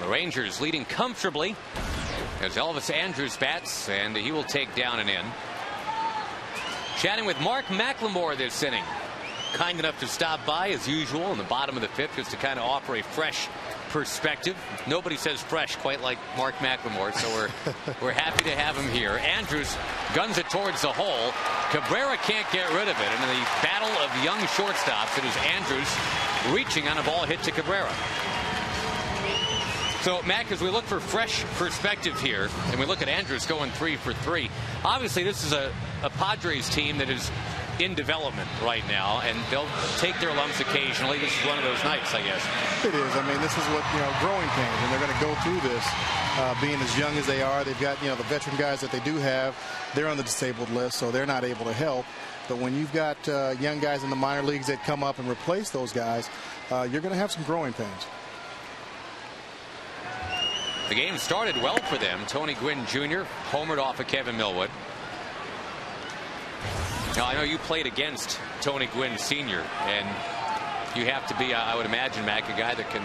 The Rangers leading comfortably as Elvis Andrews bats, and he will take down and in. Chatting with Mark McLemore this inning. Kind enough to stop by as usual in the bottom of the 5th just to kind of offer a fresh perspective. Nobody says fresh quite like Mark McLemore, so we're happy to have him here. Andrews guns it towards the hole. Cabrera can't get rid of it. And in the battle of young shortstops, it is Andrews reaching on a ball hit to Cabrera. So, Mac, as we look for fresh perspective here, and we look at Andrews going 3 for 3, obviously this is a Padres team that is in development right now, and they'll take their lumps occasionally. This is one of those nights, I guess. It is. I mean, this is what, growing pains, and they're going to go through this being as young as they are. They've got, the veteran guys that they do have. They're on the disabled list, so they're not able to help. But when you've got young guys in the minor leagues that come up and replace those guys, you're going to have some growing pains. The game started well for them. Tony Gwynn Jr. homered off of Kevin Millwood. Now, I know you played against Tony Gwynn Sr., and you have to be, I would imagine, Mac, a guy that can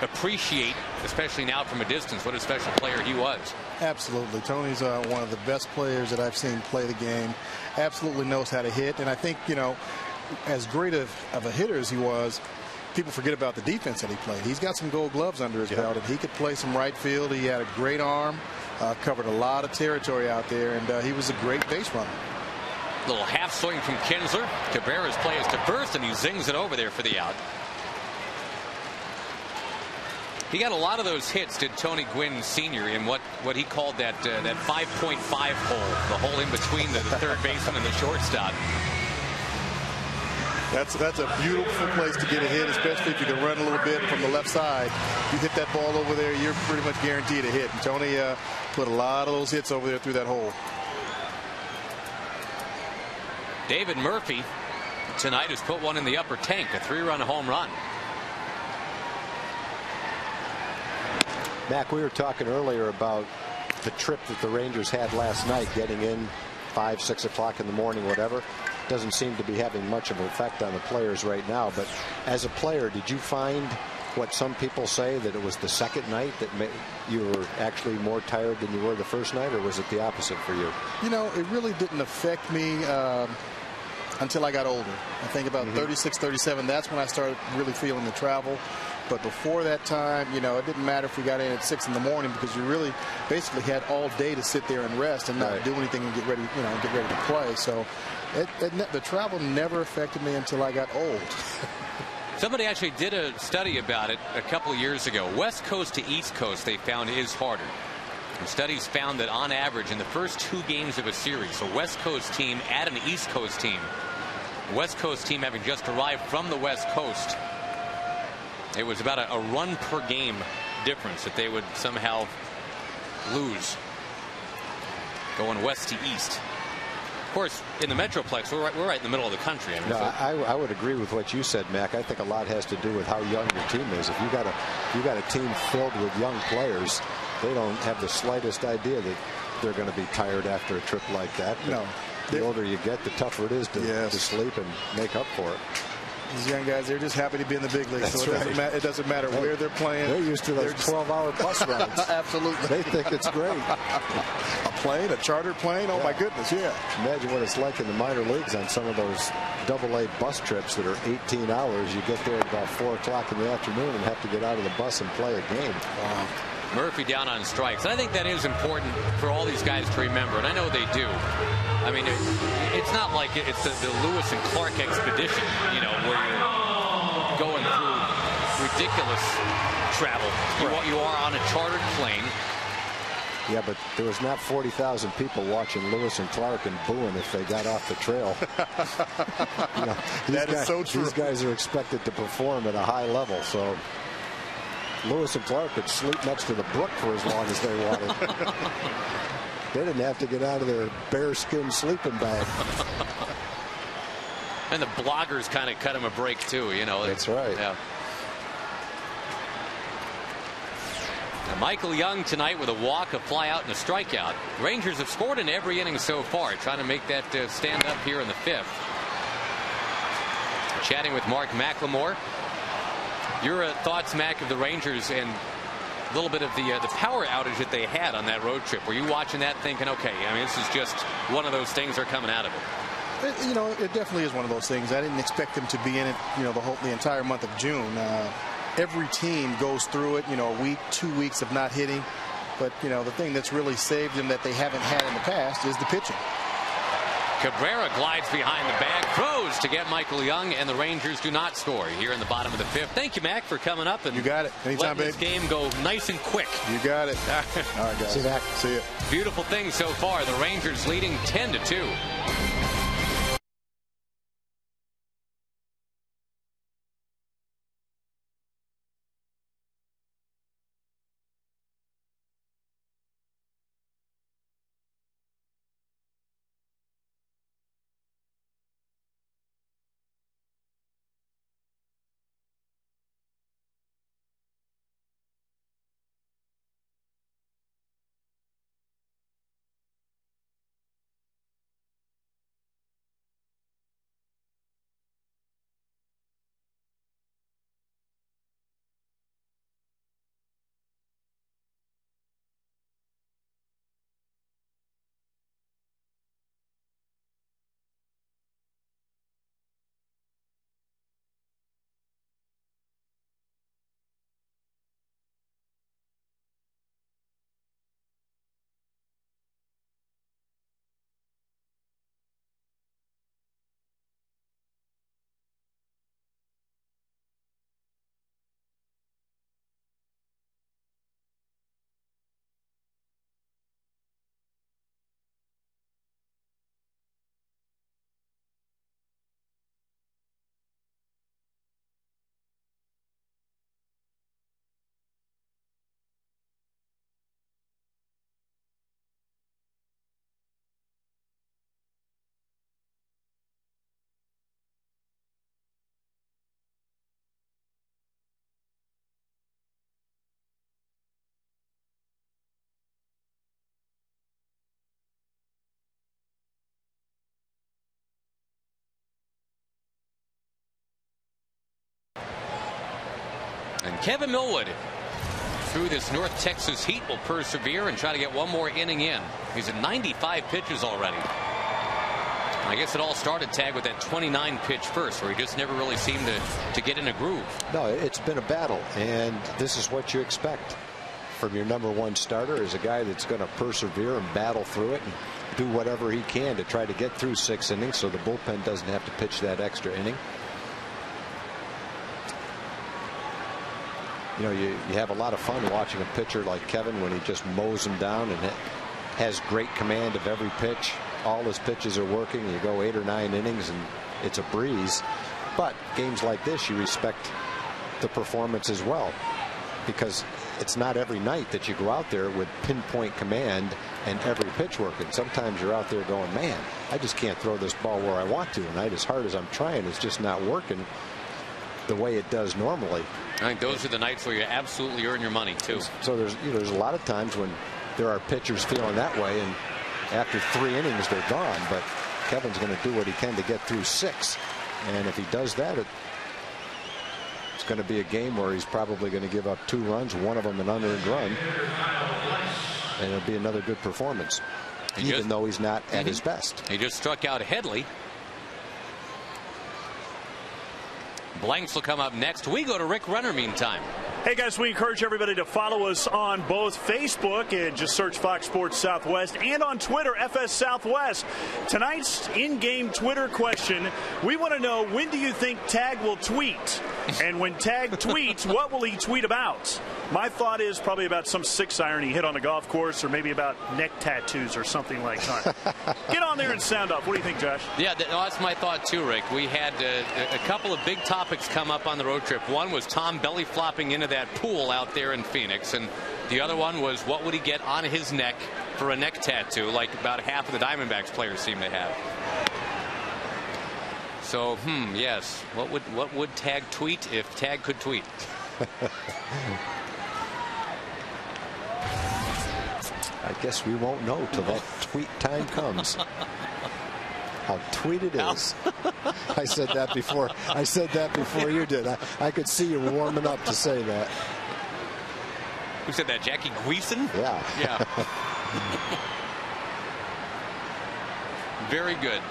appreciate, especially now from a distance, what a special player he was. Absolutely. Tony's one of the best players that I've seen play the game. Absolutely knows how to hit. And I think, as great of a hitter as he was, people forget about the defense that he played. He's got some gold gloves under his belt, and he could play some right field. He had a great arm, covered a lot of territory out there, and he was a great base runner. Little half swing from Kinsler. Cabrera's play is to first, and he zings it over there for the out. He got a lot of those hits, did Tony Gwynn Sr., in what he called that 5.5 hole, the hole in between the third baseman and the shortstop. That's a beautiful place to get a hit, especially if you can run a little bit from the left side. You hit that ball over there, you're pretty much guaranteed a hit. And Tony put a lot of those hits over there through that hole. David Murphy tonight has put one in the upper tank, a 3-run home run. Mac, we were talking earlier about the trip that the Rangers had last night, getting in 5, 6 o'clock in the morning, whatever. Doesn't seem to be having much of an effect on the players right now. But as a player, did you find what some people say, that it was the second night that you were actually more tired than you were the first night, or was it the opposite for you? You know, it really didn't affect me until I got older. I think about 36, 37, that's when I started really feeling the travel. But before that time, you know, it didn't matter if we got in at 6 in the morning, because you really basically had all day to sit there and rest and not do anything and get ready, you know, get ready to play. So the travel never affected me until I got old. Somebody actually did a study about it a couple of years ago. West Coast to East Coast, they found, is harder. And studies found that on average in the first 2 games of a series, a West Coast team at an East Coast team, the West Coast team having just arrived from the West Coast, it was about a run per game difference that they would somehow lose going west to east. Of course, in the Metroplex, we're right in the middle of the country. I mean, no, I would agree with what you said, Mac. I think a lot has to do with how young your team is. If you got a team filled with young players, they don't have the slightest idea that they're going to be tired after a trip like that. No. The older you get, the tougher it is to sleep and make up for it. These young guys, they're just happy to be in the big leagues. So it doesn't matter where they're playing. They're used to those 12-hour bus rides. Absolutely. They think it's great. A plane, a chartered plane? Oh, my goodness, yeah. Imagine what it's like in the minor leagues on some of those AA bus trips that are 18 hours. You get there at about 4 o'clock in the afternoon and have to get out of the bus and play a game. Wow. Murphy down on strikes. I think that is important for all these guys to remember, and I know they do. I mean, it's not like it's the Lewis and Clark expedition, you know, where you're going through ridiculous travel. You are on a chartered plane. Yeah, but there was not 40,000 people watching Lewis and Clark and booing if they got off the trail. You know, that is so true. These guys are expected to perform at a high level, so Lewis and Clark could sleep next to the brook for as long as they wanted. They didn't have to get out of their bearskin sleeping bag. And the bloggers kind of cut him a break too, you know. That's right. Yeah. Now, Michael Young tonight with a walk, a fly out, and a strikeout. Rangers have scored in every inning so far, trying to make that stand up here in the 5th. Chatting with Mark McLemore. Your thoughts, Mac, of the Rangers and a little bit of the power outage that they had on that road trip. Were you watching that thinking, okay, I mean, this is just one of those things that are coming out of it? You know, it definitely is one of those things. I didn't expect them to be in it, you know, the entire month of June. Every team goes through it, you know, a week, 2 weeks of not hitting. But, you know, the thing that's really saved them that they haven't had in the past is the pitching. Cabrera glides behind the bag, throws to get Michael Young, and the Rangers do not score here in the bottom of the 5th. Thank you, Mac, for coming up and you got it. Anytime, letting this game go nice and quick. You got it. All right, guys. See you, Mac. See you. Beautiful thing so far. The Rangers leading 10-2. And Kevin Millwood, through this North Texas heat, will persevere and try to get one more inning in. He's at 95 pitches already. I guess it all started, Tag, with that 29 pitch first, where he just never really seemed to get in a groove. No, it's been a battle, and this is what you expect from your #1 starter, is a guy that's going to persevere and battle through it and do whatever he can to try to get through 6 innings so the bullpen doesn't have to pitch that extra inning. You know, you have a lot of fun watching a pitcher like Kevin when he just mows them down and has great command of every pitch. All his pitches are working. You go 8 or 9 innings and it's a breeze. But games like this, you respect the performance as well, because it's not every night that you go out there with pinpoint command and every pitch working. Sometimes you're out there going, man, I just can't throw this ball where I want to, and as hard as I'm trying, it's just not working the way it does normally. I think those are the nights where you absolutely earn your money too. So there's a lot of times when there are pitchers feeling that way, and after 3 innings they're gone. But Kevin's going to do what he can to get through 6, and if he does that, it's going to be a game where he's probably going to give up 2 runs, one of them an unearned run, and it'll be another good performance, even though he's not at his best. He just struck out Headley. Blanks will come up next. We go to Rick Renner meantime. Hey guys, we encourage everybody to follow us on both Facebook and just search Fox Sports Southwest, and on Twitter, FS Southwest. Tonight's in-game Twitter question, we want to know, when do you think Tag will tweet? And when Tag tweets, what will he tweet about? My thought is probably about some 6-iron he hit on the golf course, or maybe about neck tattoos or something like that. Get on there and sound off. What do you think, Josh? Yeah, that's my thought too, Rick. We had a couple of big topics come up on the road trip. One was Tom belly flopping into that pool out there in Phoenix, and the other one was what would he get on his neck for a neck tattoo, like about half of the Diamondbacks players seem to have. So, yes, what would Tag tweet if Tag could tweet? I guess we won't know till that tweet time comes. How tweet it is. I said that before. I said that before you did. I could see you warming up to say that. Who said that? Jackie Gleason? Yeah. Yeah. Very good.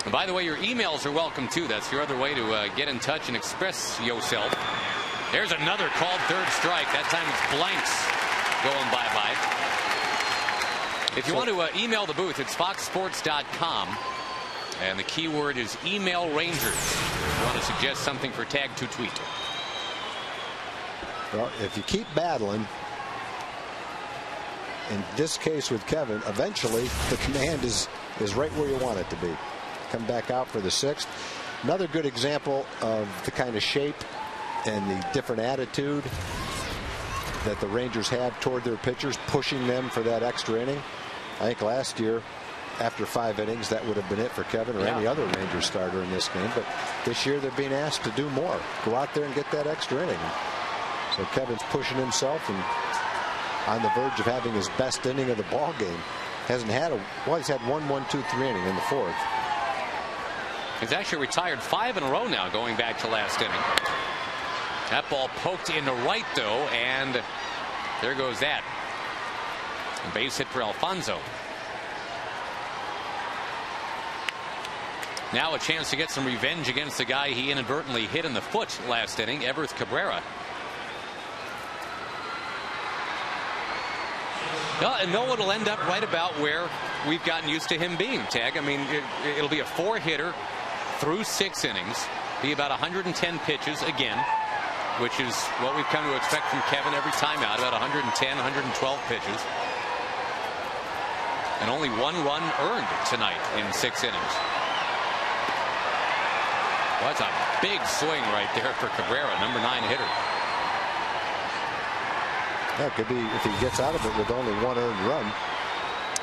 And by the way, your emails are welcome too. That's your other way to get in touch and express yourself. There's another called third strike. That time it's Blanks going bye-bye. If you want to email the booth, it's foxsports.com. And the keyword is email Rangers. If you want to suggest something for Tag to tweet. Well, if you keep battling, in this case with Kevin, eventually the command is right where you want it to be. Come back out for the 6th. Another good example of the kind of shape and the different attitude that the Rangers have toward their pitchers, pushing them for that extra inning. I think last year, after 5 innings, that would have been it for Kevin or any other Rangers starter in this game. But this year they're being asked to do more. Go out there and get that extra inning. So Kevin's pushing himself and on the verge of having his best inning of the ball game. Hasn't had he's had 1, 1, 2, 3 inning in the 4th. He's actually retired 5 in a row now, going back to last inning. That ball poked into right, though, and there goes that. A base hit for Alfonso. Now a chance to get some revenge against the guy he inadvertently hit in the foot last inning, Everth Cabrera. And Millwood will end up right about where we've gotten used to him being, Tag. I mean, it'll be a 4-hitter through 6 innings, be about 110 pitches again, which is what we've come to expect from Kevin every time out, about 110, 112 pitches. And only 1 run earned tonight in 6 innings. Well, that's a big swing right there for Cabrera, number 9 hitter. That could be, if he gets out of it with only 1 earned run,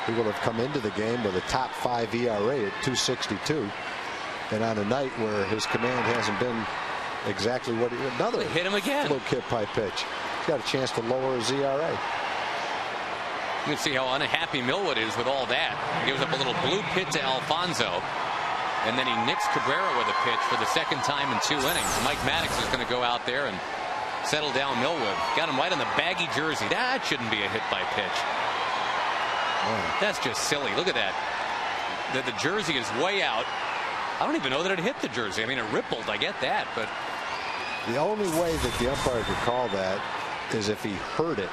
he will have come into the game with a top 5 ERA at 2.62. And on a night where his command hasn't been exactly what another hit him again. Low kip high pitch. He's got a chance to lower his ERA. You can see how unhappy Millwood is with all that. He gives up a little blue pit to Alfonso. And then he nicks Cabrera with a pitch for the second time in 2 innings. Mike Maddox is going to go out there and settle down Millwood. Got him right on the baggy jersey. That shouldn't be a hit by pitch. Oh. That's just silly. Look at that. The jersey is way out. I don't even know that it hit the jersey. I mean, it rippled. I get that, but the only way that the umpire could call that is if he heard it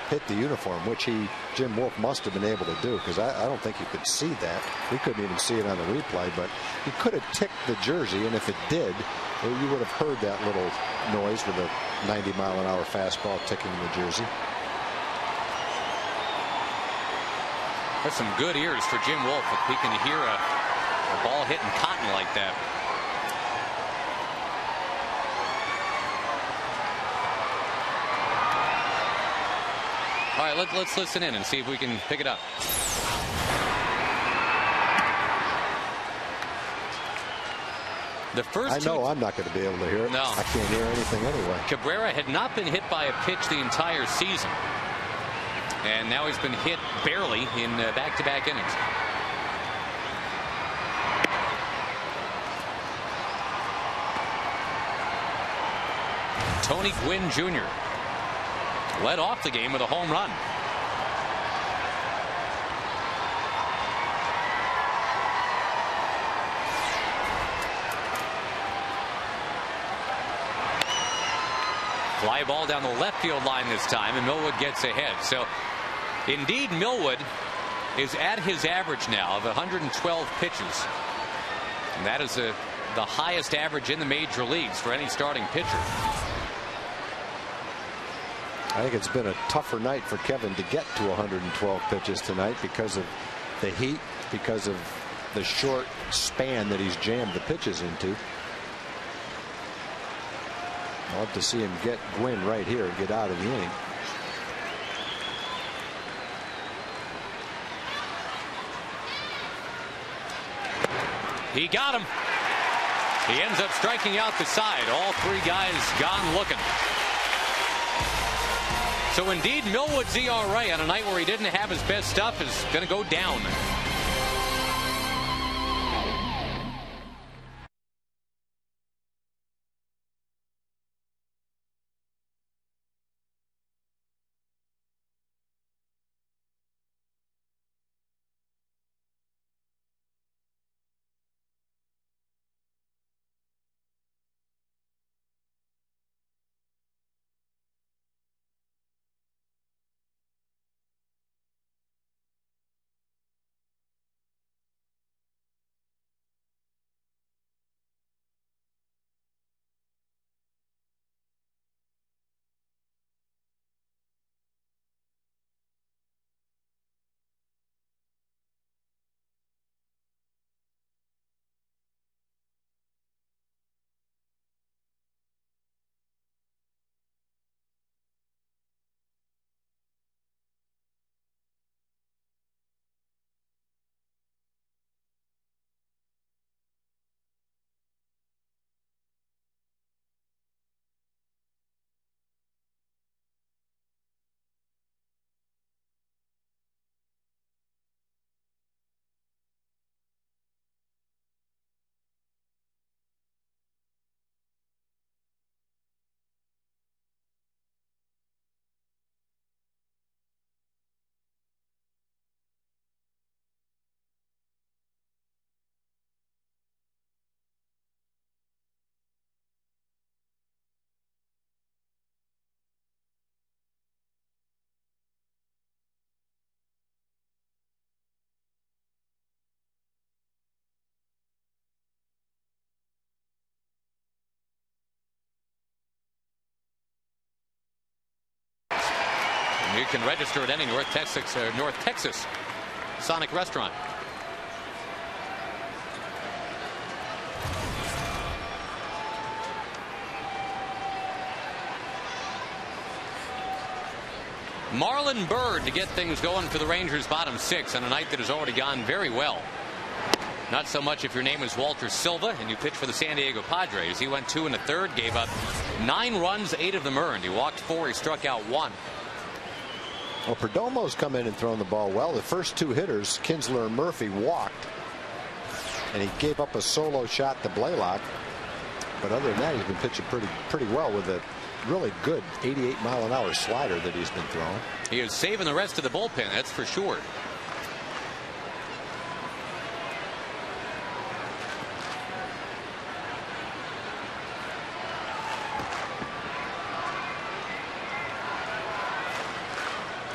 hit the uniform, which Jim Wolf must have been able to do, because I don't think you could see that. We couldn't even see it on the replay, but he could have ticked the jersey, and if it did, you would have heard that little noise with a 90-mile-an-hour fastball ticking the jersey. That's some good ears for Jim Wolf if he can hear a ball hitting cotton like that. All right, let's listen in and see if we can pick it up. The first I know I'm not going to be able to hear it. No. I can't hear anything anyway. Cabrera had not been hit by a pitch the entire season. And now he's been hit barely in back-to-back innings. Tony Gwynn Jr. led off the game with a home run. Fly ball down the left field line this time, and Millwood gets ahead. So, indeed, Millwood is at his average now of 112 pitches. And that is the highest average in the major leagues for any starting pitcher. I think it's been a tougher night for Kevin to get to 112 pitches tonight because of the heat, because of the short span that he's jammed the pitches into. I'd love to see him get Gwynn right here and get out of the inning. He got him. He ends up striking out the side. All 3 guys gone looking. So indeed, Millwood's ERA on a night where he didn't have his best stuff is going to go down. You can register at any North Texas Sonic restaurant. Marlon Byrd to get things going for the Rangers' bottom 6 on a night that has already gone very well. Not so much if your name is Walter Silva and you pitch for the San Diego Padres. He went 2 1/3, gave up 9 runs, 8 of them earned. He walked 4, he struck out 1. Well, Perdomo's come in and thrown the ball well. The first 2 hitters, Kinsler and Murphy, walked. and he gave up a solo shot to Blaylock. But other than that, he's been pitching pretty well with a really good 88-mile-an-hour slider that he's been throwing. He is saving the rest of the bullpen, that's for sure.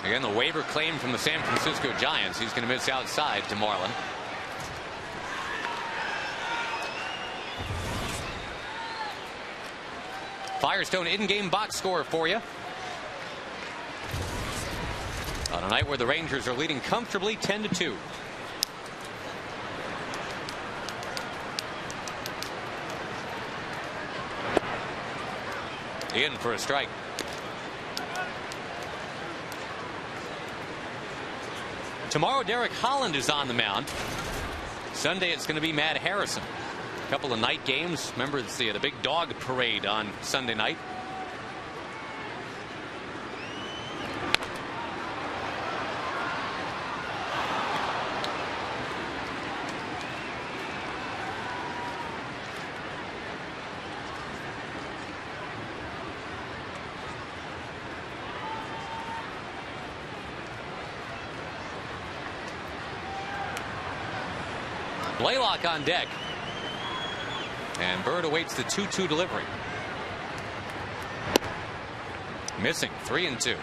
Again, the waiver claim from the San Francisco Giants. He's going to miss outside to Marlin. Firestone in-game box score for you. On a night where the Rangers are leading comfortably 10-2. In for a strike. Tomorrow, Derek Holland is on the mound. Sunday, it's going to be Matt Harrison. A couple of night games. Remember, it's the big dog parade on Sunday night. Blaylock on deck. And Bird awaits the 2-2 delivery. Missing 3-2.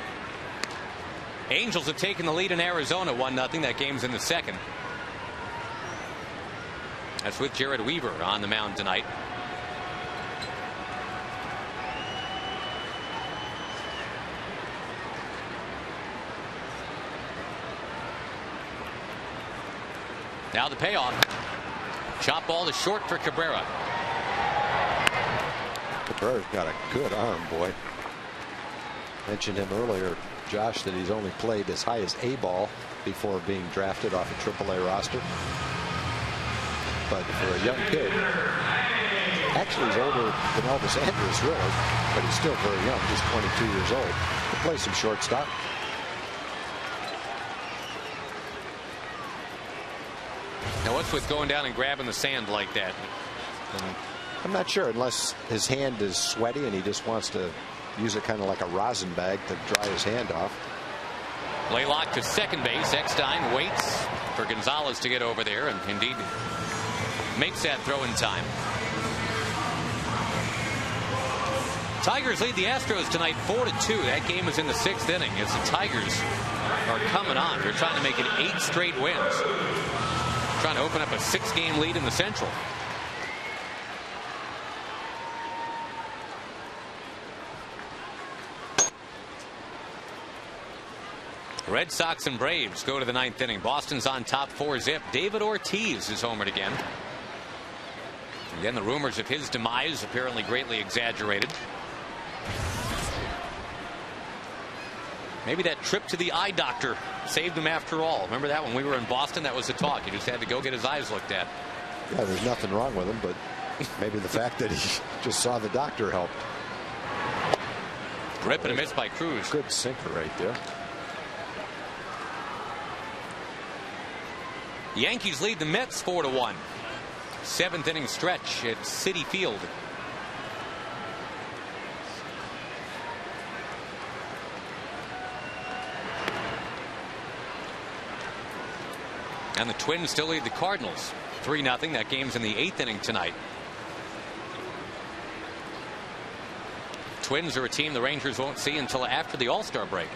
Angels have taken the lead in Arizona 1-0. That game's in the second. That's with Jared Weaver on the mound tonight. Now the payoff. Chop ball to short for Cabrera. Cabrera's got a good arm, boy. Mentioned him earlier, Josh, that he's only played as high as A ball before being drafted off a AAA roster. But for a young kid, actually he's older than Elvis Andrus, really, but he's still very young, just 22 years old. He'll play some shortstop. Now, what's with going down and grabbing the sand like that? I'm not sure, unless his hand is sweaty and he just wants to use it kind of like a rosin bag to dry his hand off. Blaylock to second base. Eckstein waits for Gonzalez to get over there and indeed makes that throw in time. Tigers lead the Astros tonight 4-2. That game is in the 6th inning as the Tigers are coming on. They're trying to make it 8 straight wins. Trying to open up a 6-game lead in the Central. Red Sox and Braves go to the 9th inning. Boston's on top 4-zip. David Ortiz is homered again. Again, the rumors of his demise apparently greatly exaggerated. Maybe that trip to the eye doctor saved him after all. Remember that when we were in Boston? That was the talk. He just had to go get his eyes looked at. Yeah, there's nothing wrong with him, but maybe the fact that he just saw the doctor helped. Rip and a miss by Cruz. Good sinker right there. Yankees lead the Mets 4-1. 7th inning stretch at Citi Field. And the Twins still lead the Cardinals 3-0. That game's in the 8th inning tonight. Twins are a team the Rangers won't see until after the All-Star break.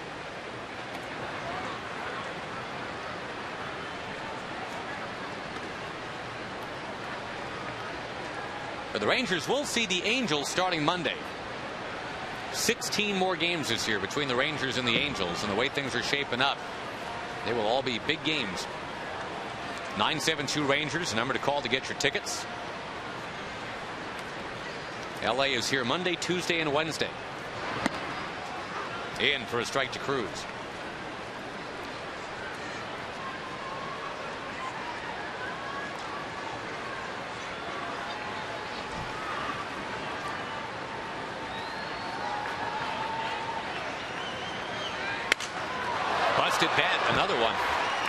But the Rangers will see the Angels starting Monday. 16 more games this year between the Rangers and the Angels, and the way things are shaping up, they will all be big games. 972 Rangers, the number to call to get your tickets. LA is here Monday, Tuesday, and Wednesday. In for a strike to Cruz. Busted bat, another one.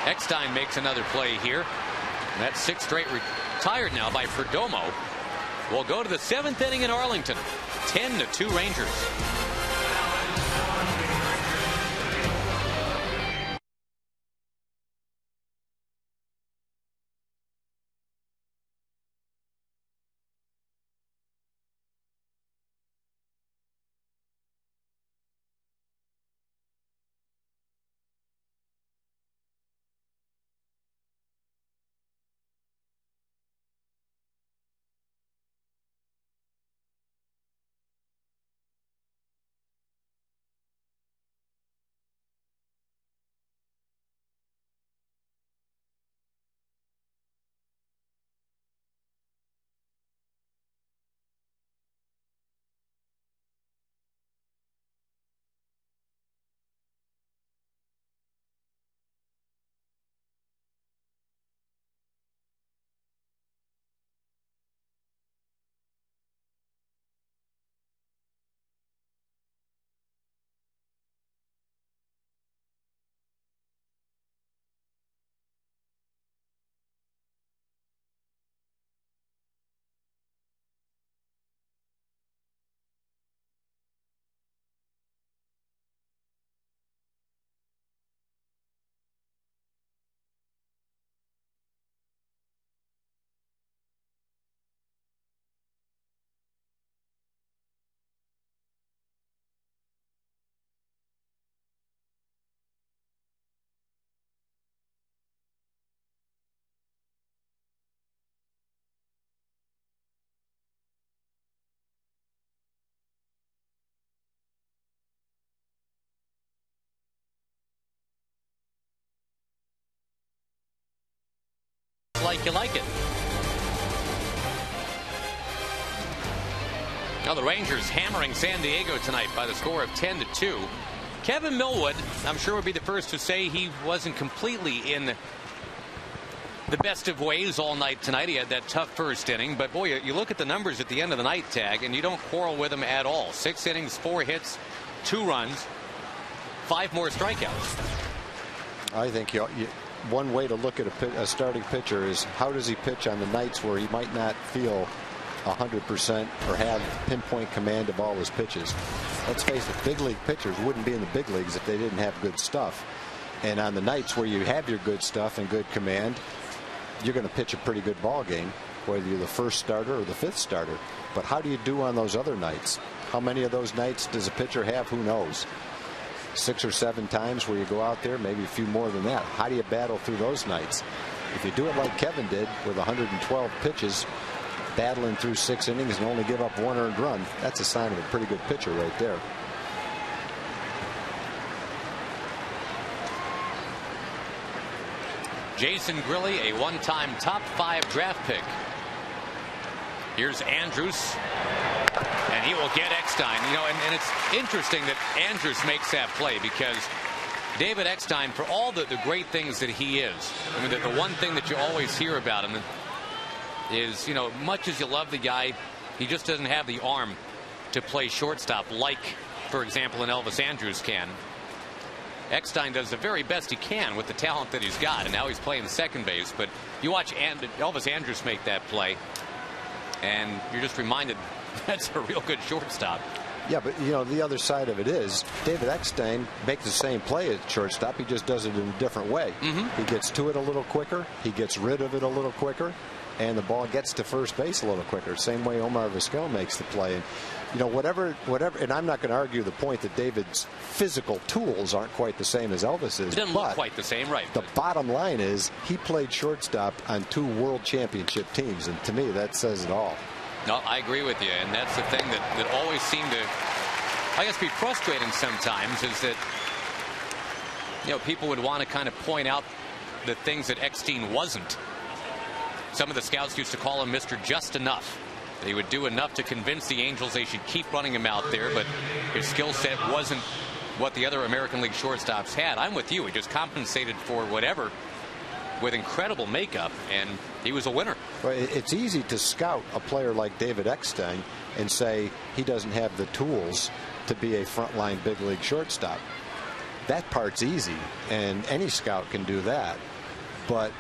Eckstein makes another play here. And that's 6 straight retired now by Perdomo. We'll go to the 7th inning in Arlington. 10-2 Rangers. Like you like it. Now the Rangers hammering San Diego tonight by the score of 10-2. Kevin Millwood, I'm sure, would be the first to say he wasn't completely in the best of ways all night tonight. He had that tough first inning, but boy, you look at the numbers at the end of the night, Tag, and you don't quarrel with him at all. 6 innings, 4 hits, 2 runs, 5 more strikeouts. I think one way to look at a starting pitcher is how does he pitch on the nights where he might not feel 100% or have pinpoint command of all his pitches. Let's face it, big league pitchers wouldn't be in the big leagues if they didn't have good stuff. And on the nights where you have your good stuff and good command, you're going to pitch a pretty good ball game, whether you're the first starter or the 5th starter. But how do you do on those other nights? How many of those nights does a pitcher have? Who knows? 6 or 7 times where you go out there, maybe a few more than that. How do you battle through those nights? If you do it like Kevin did with 112 pitches, battling through 6 innings and only give up 1 earned run, that's a sign of a pretty good pitcher right there. Jason Grilli, a one-time top 5 draft pick. Here's Andrews, and he will get Eckstein. You know, and it's interesting that Andrews makes that play because David Eckstein, for all the great things that he is, I mean, the one thing that you always hear about him is, you know, much as you love the guy, he just doesn't have the arm to play shortstop like, for example, an Elvis Andrews can. Eckstein does the very best he can with the talent that he's got, and now he's playing second base. But you watch Elvis Andrews make that play, and you're just reminded that's a real good shortstop. Yeah, but you know, the other side of it is David Eckstein makes the same play at shortstop. He just does it in a different way. He gets to it a little quicker. He gets rid of it a little quicker. And the ball gets to first base a little quicker. Same way Omar Vizquel makes the play. And, you know, whatever, and I'm not going to argue the point that David's physical tools aren't quite the same as Elvis's. It doesn't look quite the same, right? The bottom line is he played shortstop on 2 world championship teams, and to me that says it all. No, I agree with you, and that's the thing that always seemed to, I guess, be frustrating sometimes is that, you know, people would want to kind of point out the things that Eckstein wasn't. Some of the scouts used to call him Mr. Just Enough. He would do enough to convince the Angels they should keep running him out there, but his skill set wasn't what the other American League shortstops had. I'm with you. He just compensated for whatever with incredible makeup, and he was a winner. Well, it's easy to scout a player like David Eckstein and say he doesn't have the tools to be a frontline big league shortstop. That part's easy, and any scout can do that. But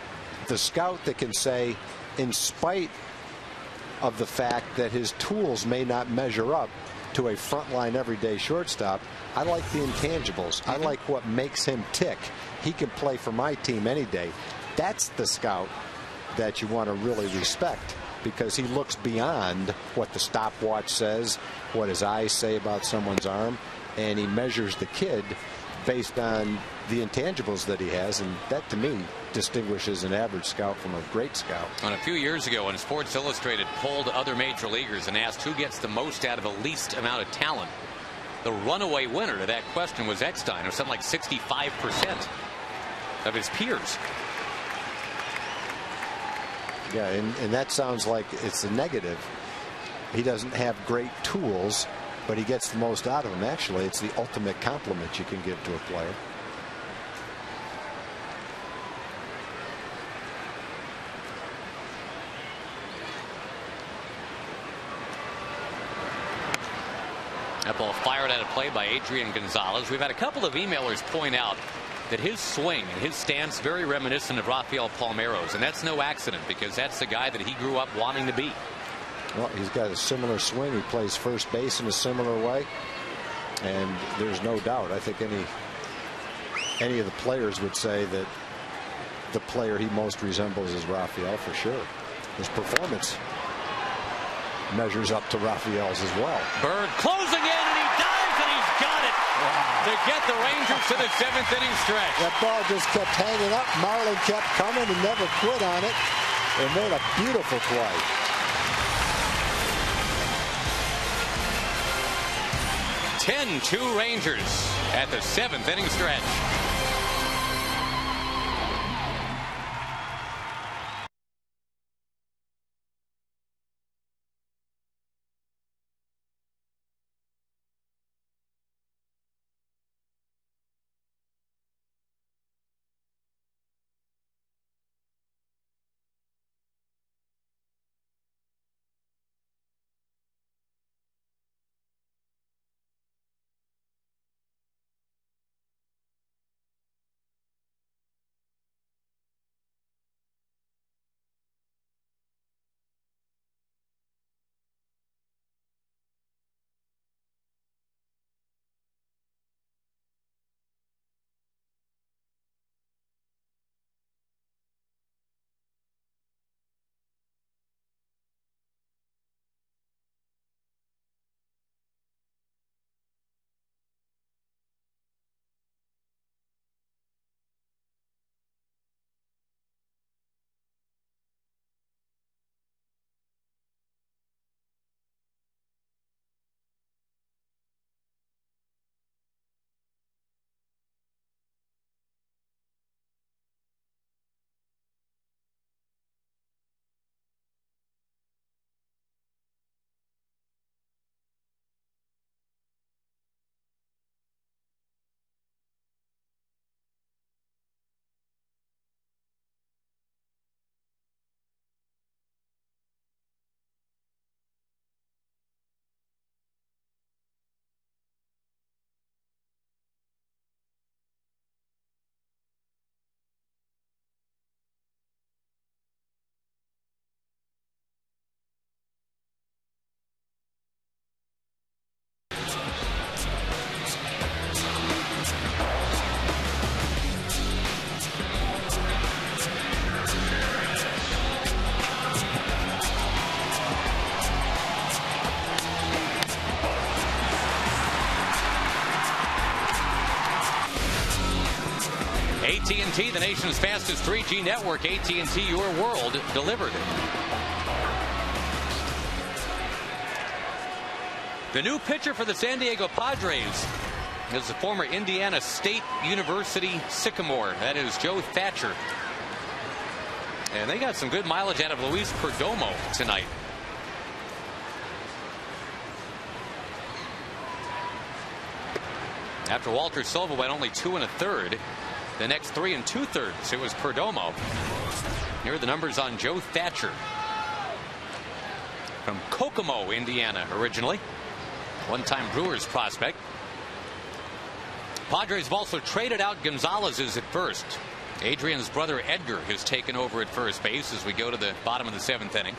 the scout that can say, in spite of the fact that his tools may not measure up to a frontline everyday shortstop, I like the intangibles. I like what makes him tick. He can play for my team any day. That's the scout that you want to really respect, because he looks beyond what the stopwatch says, what his eyes say about someone's arm, and he measures the kid based on the intangibles that he has, and that to me distinguishes an average scout from a great scout. And a few years ago, when Sports Illustrated polled other major leaguers and asked who gets the most out of the least amount of talent, the runaway winner to that question was Eckstein, or something like 65% of his peers. Yeah, and that sounds like it's a negative. He doesn't have great tools, but he gets the most out of them. Actually, it's the ultimate compliment you can give to a player. That ball fired out of play by Adrian Gonzalez. We've had a couple of emailers point out that his swing and his stance very reminiscent of Rafael Palmeiro's, and that's no accident, because that's the guy that he grew up wanting to be. Well, he's got a similar swing. He plays first base in a similar way, and there's no doubt. I think any of the players would say that the player he most resembles is Rafael for sure. His performance measures up to Rafael's as well. Bird closing in, and he dives, and he's got it to get the Rangers to the 7th inning stretch. That ball just kept hanging up. Marlin kept coming and never quit on it, and made a beautiful play. 10-2 Rangers at the 7th inning stretch. AT&T, the nation's fastest 3G network. AT&T, your world delivered. The new pitcher for the San Diego Padres is the former Indiana State University Sycamore. That is Joe Thatcher. And they got some good mileage out of Luis Perdomo tonight. After Walter Silva went only 2 1/3, the next 3 2/3, it was Perdomo. Here are the numbers on Joe Thatcher from Kokomo, Indiana, originally. One-time Brewers prospect. Padres have also traded out Gonzalez's at first. Adrian's brother Edgar has taken over at first base as we go to the bottom of the 7th inning.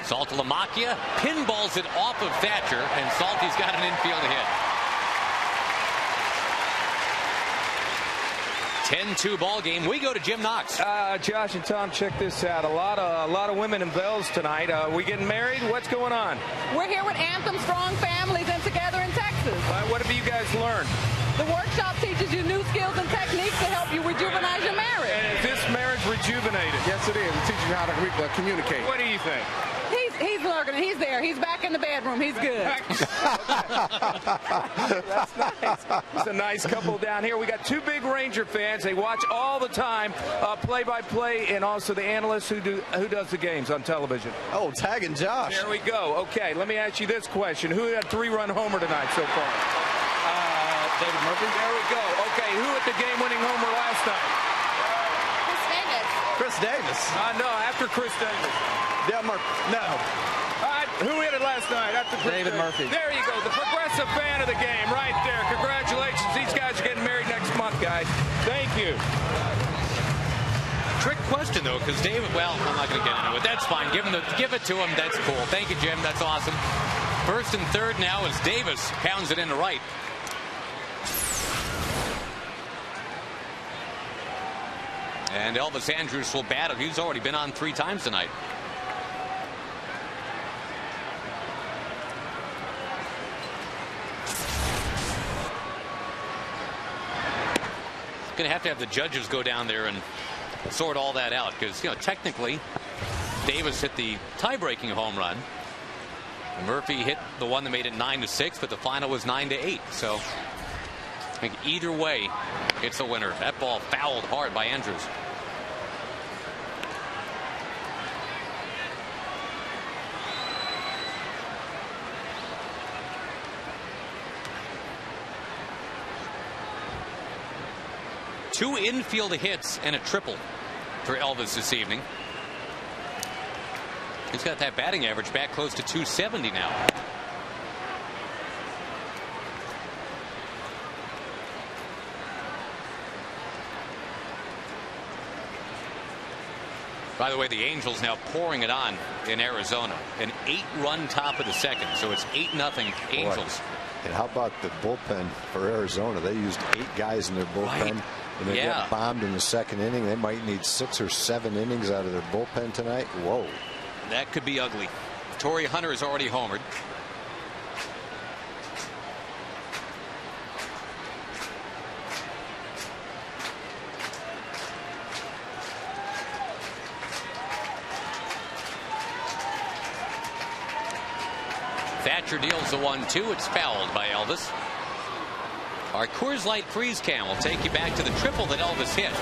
Saltalamacchia pinballs it off of Thatcher, and Salty's got an infield hit. 10-2 ball game. We go to Jim Knox. Josh and Tom, check this out. A lot of women in bells tonight. We getting married? What's going on? We're here with Anthem Strong Families and Together in Texas. What have you guys learned? The workshop teaches you new skills and techniques to help you rejuvenate your marriage. And is this marriage rejuvenated? Yes, it is. It teaches you how to communicate. What do you think? He's lurking. He's there. He's back in the bedroom. He's good. That's nice. It's a nice couple down here. We got 2 big Ranger fans. They watch all the time, play-by-play, and also the analysts who does the games on television. Oh, tagging Josh. There we go. Okay, let me ask you this question: who had a 3-run homer tonight so far? David Murphy. There we go. Okay, who hit the game-winning homer last night? Chris Davis. No, after Chris Davis. No. All right, who hit it last night? After Chris David Davis? Murphy. There you go. The progressive fan of the game right there. Congratulations. These guys are getting married next month, guys. Thank you. Trick question, though, because David, well, I'm not going to get into it. That's fine. Give it to him. That's cool. Thank you, Jim. That's awesome. 1st and 3rd now as Davis pounds it into right. And Elvis Andrus will bat it. He's already been on 3 times tonight. Going to have the judges go down there and sort all that out, because technically Davis hit the tie-breaking home run. Murphy hit the one that made it 9-6, but the final was 9-8. So I think either way, it's a winner. That ball fouled hard by Andrews. Two infield hits and a triple for Elvis this evening. He's got that batting average back close to 270 now. By the way, the Angels now pouring it on in Arizona. An 8-run top of the 2nd, so it's 8-0 Angels. Boy. And how about the bullpen for Arizona? They used 8 guys in their bullpen. Right. And they got bombed in the 2nd inning. They might need 6 or 7 innings out of their bullpen tonight. Whoa. That could be ugly. Torrey Hunter has already homered. Thatcher deals the 1-2. It's fouled by Elvis. Our Coors Light freeze can will take you back to the triple that Elvis hit.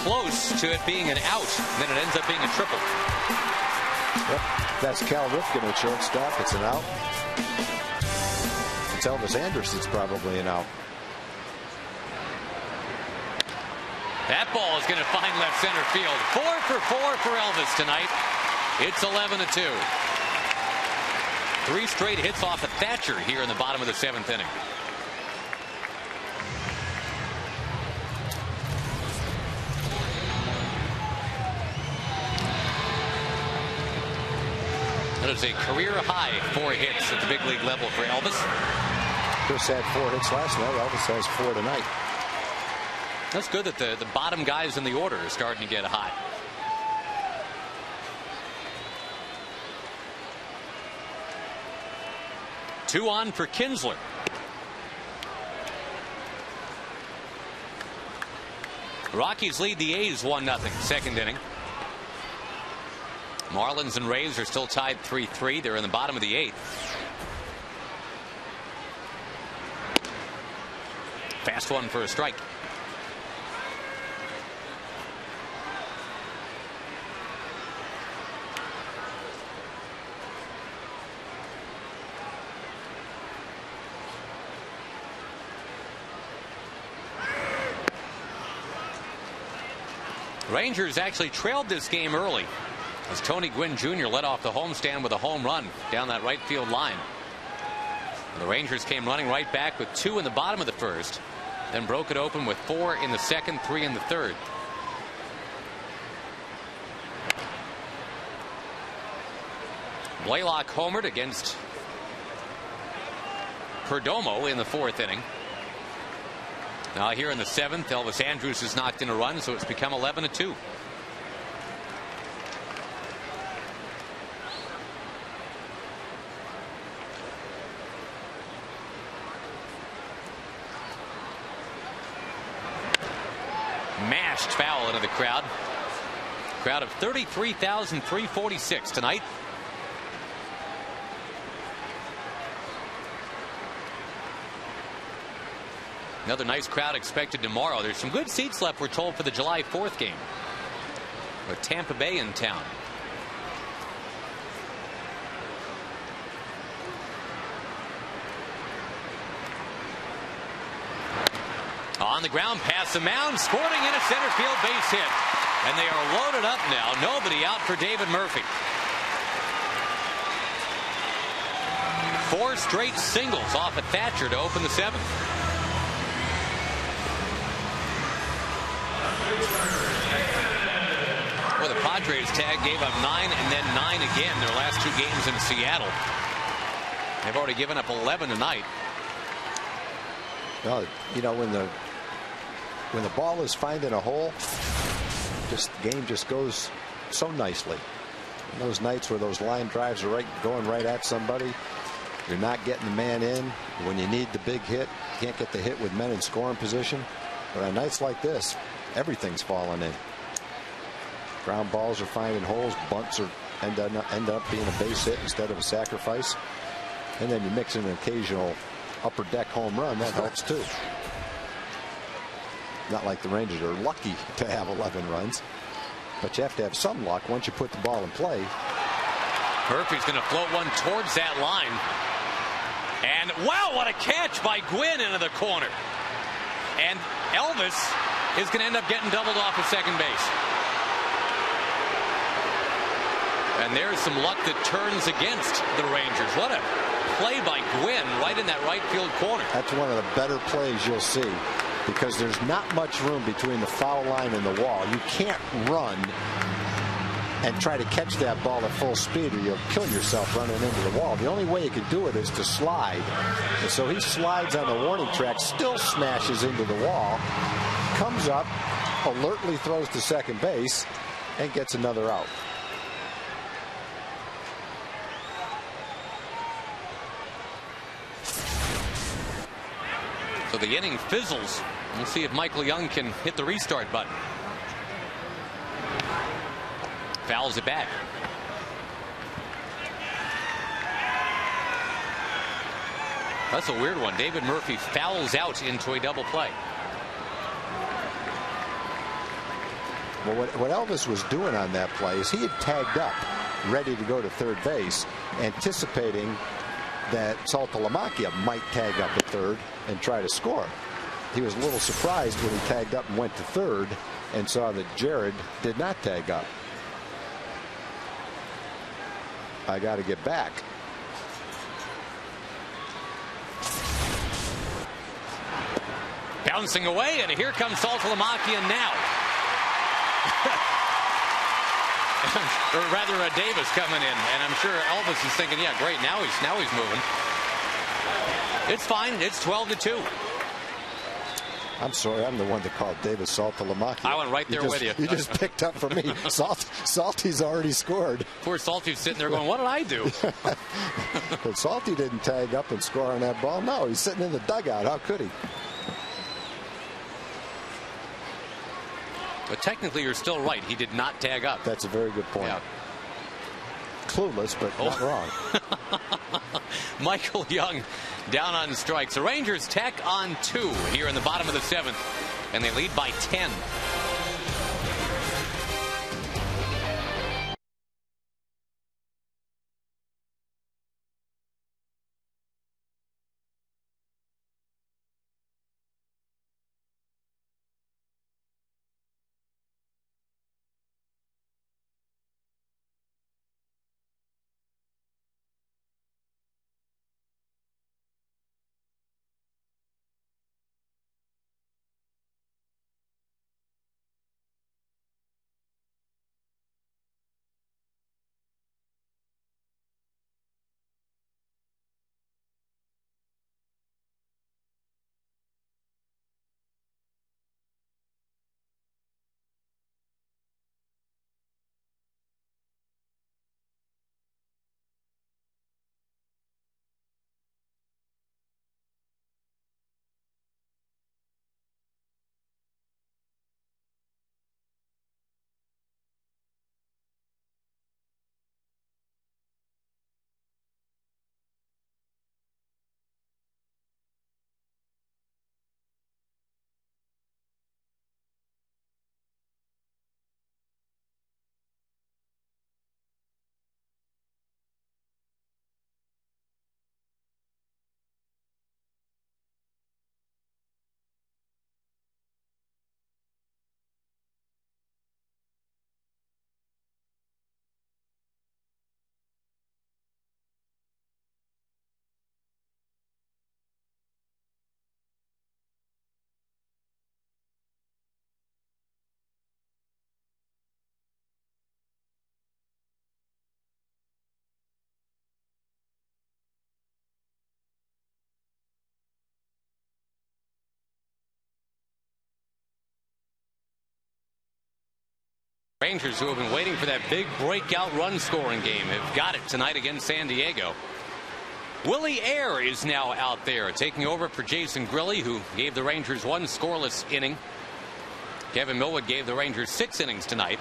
Close to it being an out, then it ends up being a triple. Yep. That's Cal Ripken at shortstop. It's an out. It's Elvis Andrus. It's probably an out. That ball is going to find left center field. 4 for 4 for Elvis tonight. It's 11-2. 3 straight hits off of Thatcher here in the bottom of the 7th inning. That is a career high 4 hits at the big league level for Elvis. Chris had 4 hits last night. Elvis has 4 tonight. That's good that the bottom guys in the order are starting to get hot. Two on for Kinsler. Rockies lead the A's 1-0, 2nd inning. Marlins and Rays are still tied 3-3. They're in the bottom of the 8th. Fast one for a strike. Rangers actually trailed this game early. as Tony Gwynn Jr. led off the homestand with a home run down that right field line. The Rangers came running right back with 2 in the bottom of the first, then broke it open with 4 in the second, 3 in the third. Blaylock homered against Perdomo in the 4th inning. Now here in the 7th, Elvis Andrus has knocked in a run, so it's become 11-2. Mashed foul into the crowd. Crowd of 33,346 tonight. Another nice crowd expected tomorrow. There's some good seats left, we're told, for the July 4th game with Tampa Bay in town. On the ground, past the mound, scoring in a center field base hit. And they are loaded up now. Nobody out for David Murphy. 4 straight singles off of Thatcher to open the 7th. Well, the Padres tag gave up 9 and then 9 again their last 2 games in Seattle. They've already given up 11 tonight. Well, you know, when the ball is finding a hole, the game just goes so nicely. And those nights where those line drives are going right at somebody, you're not getting the man in. When you need the big hit, you can't get the hit with men in scoring position. But on nights like this, everything's falling in. Ground balls are finding holes. Bunts are end up being a base hit instead of a sacrifice. And then you mix in an occasional upper deck home run. That helps too. Not like the Rangers are lucky to have 11 runs, but you have to have some luck once you put the ball in play. Murphy's going to float one towards that line. And wow, what a catch by Gwynn into the corner. And Elvis is going to end up getting doubled off at second base. And there's some luck that turns against the Rangers. What a play by Gwynn right in that right field corner. That's one of the better plays you'll see, because there's not much room between the foul line and the wall. You can't run and try to catch that ball at full speed, or you'll kill yourself running into the wall. The only way you can do it is to slide. And so he slides on the warning track, still smashes into the wall, comes up, alertly throws to second base, and gets another out. So the inning fizzles. We'll see if Michael Young can hit the restart button. Fouls it back. That's a weird one. David Murphy fouls out into a double play. Well, what Elvis was doing on that play is he had tagged up, ready to go to third base, anticipating that Saltalamacchia might tag up at third and try to score. He was a little surprised when he tagged up and went to third and saw that Jared did not tag up. I got to get back. Bouncing away, and here comes Saltalamacchia now. Or rather, Davis coming in, and I'm sure Elvis is thinking, yeah, great, now he's moving. It's fine. It's 12-2. I'm sorry, I'm the one that called Davis Saltalamacchia. I went right there with you. You just picked up from me. Salty's already scored. Poor Salty's sitting there going, what did I do? But Salty didn't tag up and score on that ball. No, he's sitting in the dugout. How could he? But technically, you're still right. He did not tag up. That's a very good point. Yeah. Clueless, but not wrong. Michael Young down on strikes. The Rangers tack on 2 here in the bottom of the 7th, and they lead by 10. Rangers, who have been waiting for that big breakout run scoring game, have got it tonight against San Diego. Willie Ayer is now out there taking over for Jason Grilli, who gave the Rangers one scoreless inning. Kevin Millwood gave the Rangers 6 innings tonight.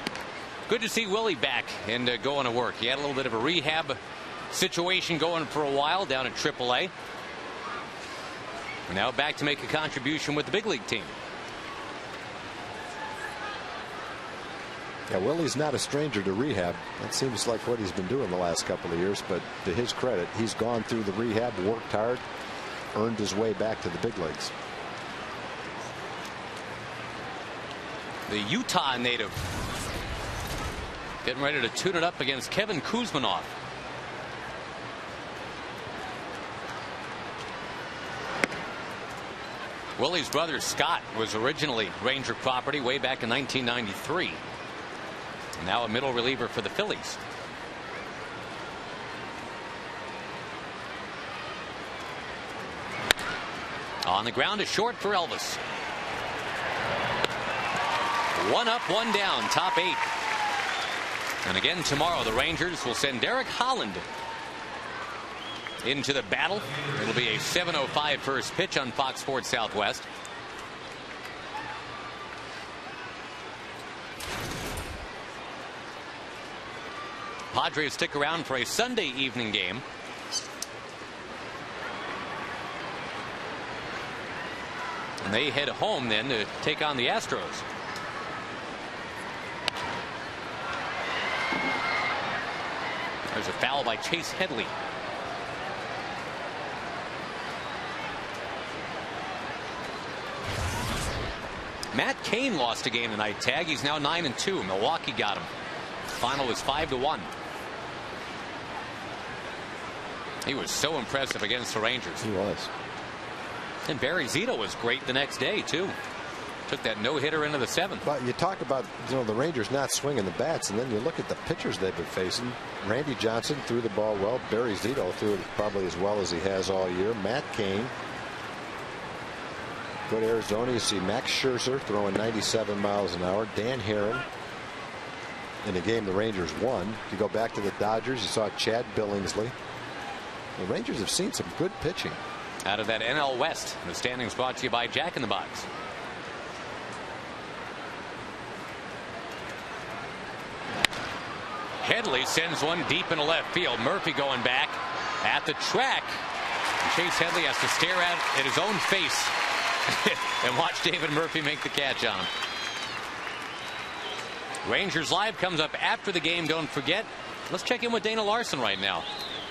Good to see Willie back and going to work. He had a little bit of a rehab situation going for a while down at AAA. Now back to make a contribution with the big league team. Yeah, Willie's not a stranger to rehab. That seems like what he's been doing the last couple of years, but to his credit, he's gone through the rehab, worked hard, earned his way back to the big leagues. The Utah native getting ready to tune it up against Kevin Kuzmanov. Willie's brother Scott was originally Ranger property way back in 1993. Now a middle reliever for the Phillies. On the ground, a short for Elvis. 1 up, 1 down, top 8. And again tomorrow the Rangers will send Derek Holland into the battle. It'll be a 7:05 first pitch on Fox Sports Southwest. Padres stick around for a Sunday evening game. And they head home then to take on the Astros. There's a foul by Chase Headley. Matt Cain lost a game tonight. Tag. He's now 9-2. Milwaukee got him. Final was 5-1. He was so impressive against the Rangers. He was. And Barry Zito was great the next day too. Took that no-hitter into the 7th. But you talk about, you know, the Rangers not swinging the bats, and then you look at the pitchers they've been facing. Randy Johnson threw the ball well. Barry Zito threw it probably as well as he has all year. Matt Cain. Go to Arizona, you see Max Scherzer throwing 97 miles an hour. Dan Herron in a game the Rangers won. You go back to the Dodgers, you saw Chad Billingsley. The Rangers have seen some good pitching. Out of that NL West, the standings brought to you by Jack in the Box. Headley sends one deep into left field. Murphy going back at the track. Chase Headley has to stare at his own face and watch David Murphy make the catch on him. Rangers Live comes up after the game. Don't forget, let's check in with Dana Larson right now.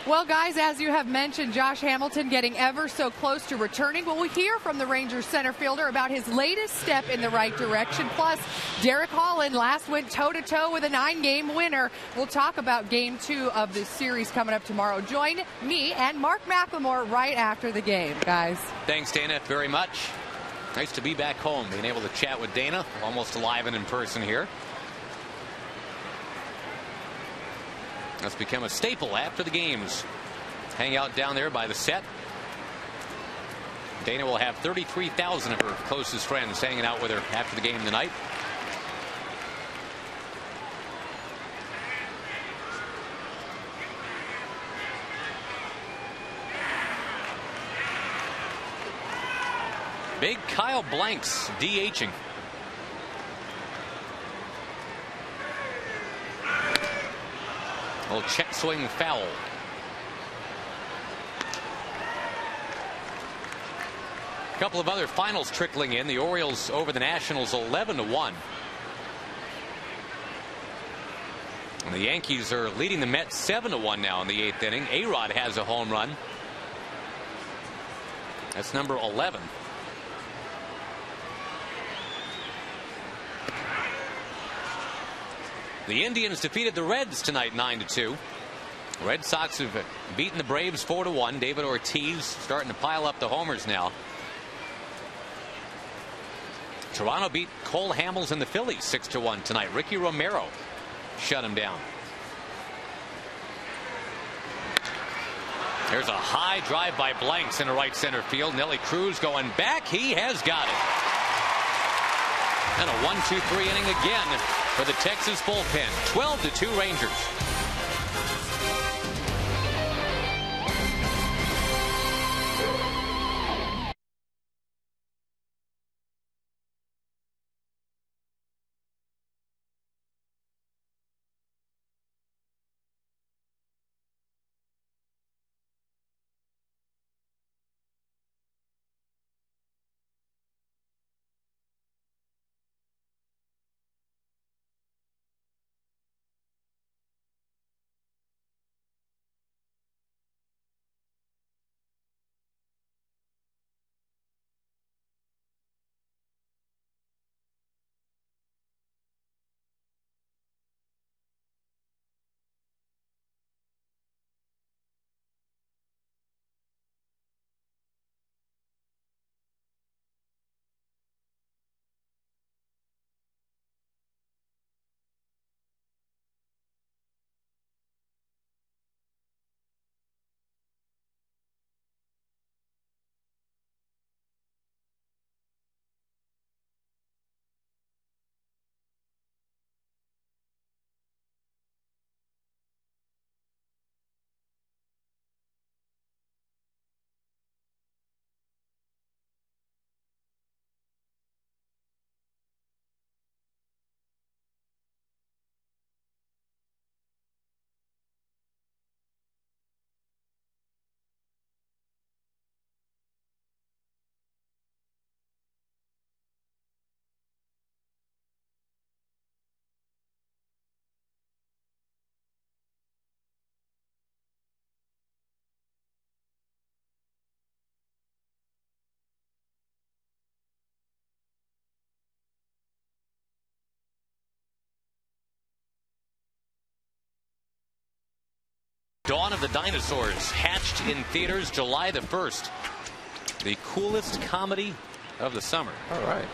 Well, guys, as you have mentioned, Josh Hamilton getting ever so close to returning. Well, we'll hear from the Rangers center fielder about his latest step in the right direction. Plus, Derek Holland last went toe-to-toe with a 9-game winner. We'll talk about Game 2 of this series coming up tomorrow. Join me and Mark McLemore right after the game, guys. Thanks, Dana, very much. Nice to be back home, being able to chat with Dana, almost alive and in person here. That's become a staple after the games. Hang out down there by the set. Dana will have 33,000 of her closest friends hanging out with her after the game tonight. Big Kyle Blanks DHing. Little check swing foul. A couple of other finals trickling in. The Orioles over the Nationals 11-1. And the Yankees are leading the Mets 7-1 now in the 8th inning. A-Rod has a home run. That's number 11. The Indians defeated the Reds tonight 9-2. Red Sox have beaten the Braves 4-1. David Ortiz starting to pile up the homers now. Toronto beat Cole Hamels and the Phillies 6-1 tonight. Ricky Romero shut him down. There's a high drive by Blanks into right center field. Nelly Cruz going back. He has got it. And a 1-2-3 inning again for the Texas bullpen. 12-2 Rangers. Dawn of the Dinosaurs, hatched in theaters July the 1st. The coolest comedy of the summer. All right.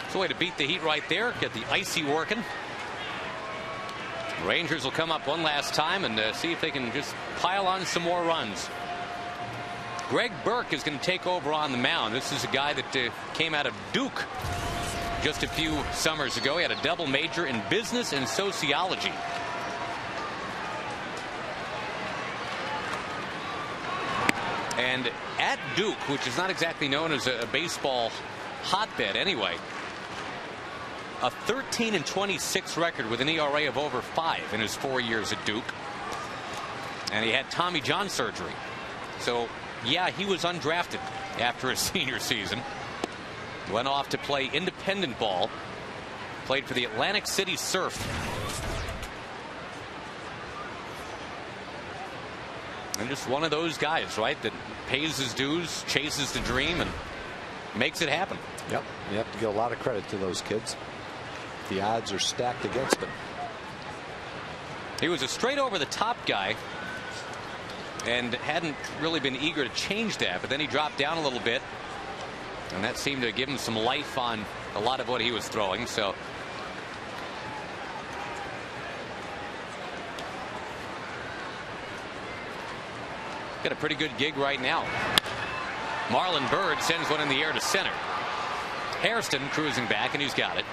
It's a way to beat the heat right there. Get the icy working. Rangers will come up one last time and see if they can just pile on some more runs. Greg Burke is going to take over on the mound. This is a guy that came out of Duke just a few summers ago. He had a double major in business and sociology. And at Duke, which is not exactly known as a baseball hotbed anyway, a 13-26 record with an ERA of over 5 in his 4 years at Duke. And he had Tommy John surgery. So, yeah, he was undrafted after his senior season. Went off to play independent ball. Played for the Atlantic City Surf. And just one of those guys, right, that pays his dues, chases the dream, and makes it happen. Yep. You have to give a lot of credit to those kids. The odds are stacked against them. He was a straight over the top guy and hadn't really been eager to change that, but then he dropped down a little bit. And that seemed to give him some life on a lot of what he was throwing. So got a pretty good gig right now. Marlon Byrd sends one in the air to center. Hairston cruising back, and he's got it.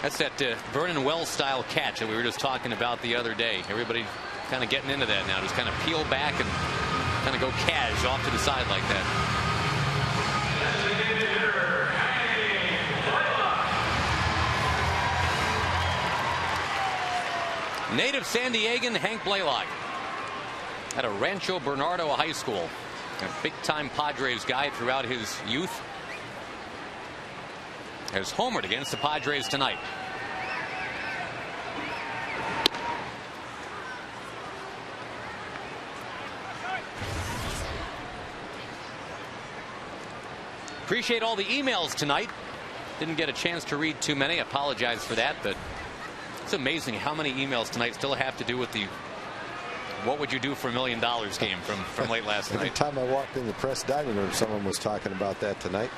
That's that Vernon Wells style catch that we were just talking about the other day. Everybody kind of getting into that now. Just kind of peel back and kind of go cash off to the side like that. Native San Diegan Hank Blaylock at a Rancho Bernardo High School. A big-time Padres guy throughout his youth. Has homered against the Padres tonight. Appreciate all the emails tonight. Didn't get a chance to read too many. Apologize for that, but it's amazing how many emails tonight still have to do with the "what would you do for $1 million" game from late last night. Every time I walked in the press dining room, someone was talking about that tonight.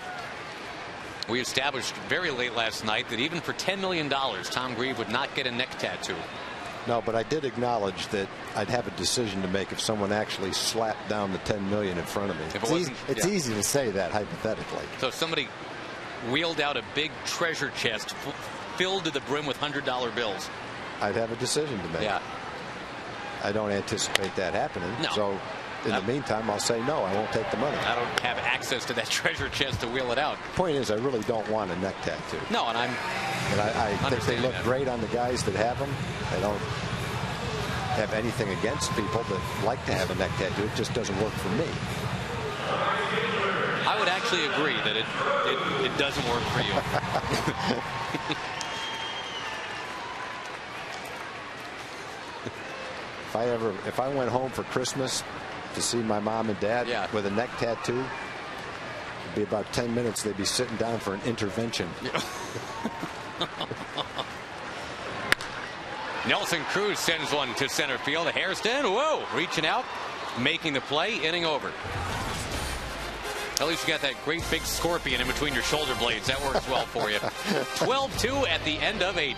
We established very late last night that even for $10 million, Tom Grieve would not get a neck tattoo. No, but I did acknowledge that I'd have a decision to make if someone actually slapped down the $10 million in front of me. It's easy to say that hypothetically. So if somebody wheeled out a big treasure chest filled to the brim with $100 bills, I'd have a decision to make. Yeah. I don't anticipate that happening. No. So in the meantime, I'll say no, I won't take the money. I don't have access to that treasure chest to wheel it out. Point is, I really don't want a neck tattoo. No, and I think they look great on the guys that have them. I don't have anything against people that like to have a neck tattoo. It just doesn't work for me. I would actually agree that it doesn't work for you. If I went home for Christmas to see my mom and dad with a neck tattoo, it'd be about 10 minutes. They'd be sitting down for an intervention. Nelson Cruz sends one to center field. Hairston, whoa, reaching out, making the play, inning over. At least you got that great big scorpion in between your shoulder blades. That works well for you. 12-2 at the end of 8.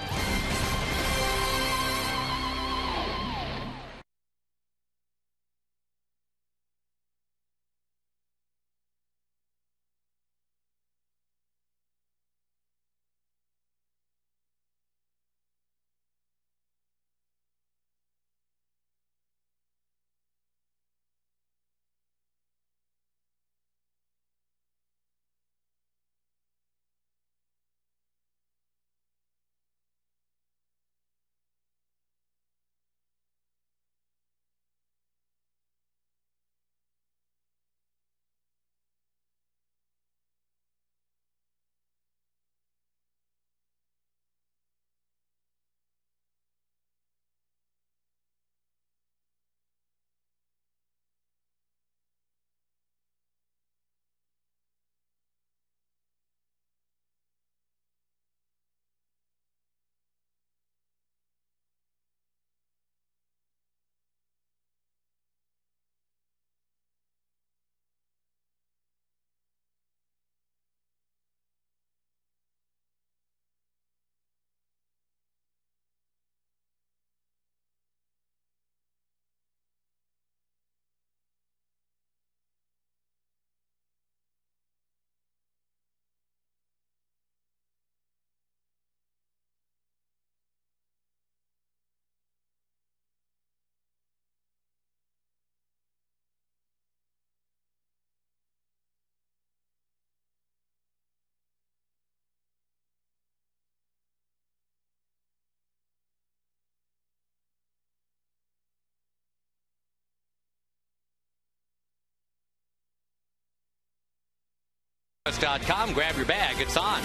.com, grab your bag, it's on.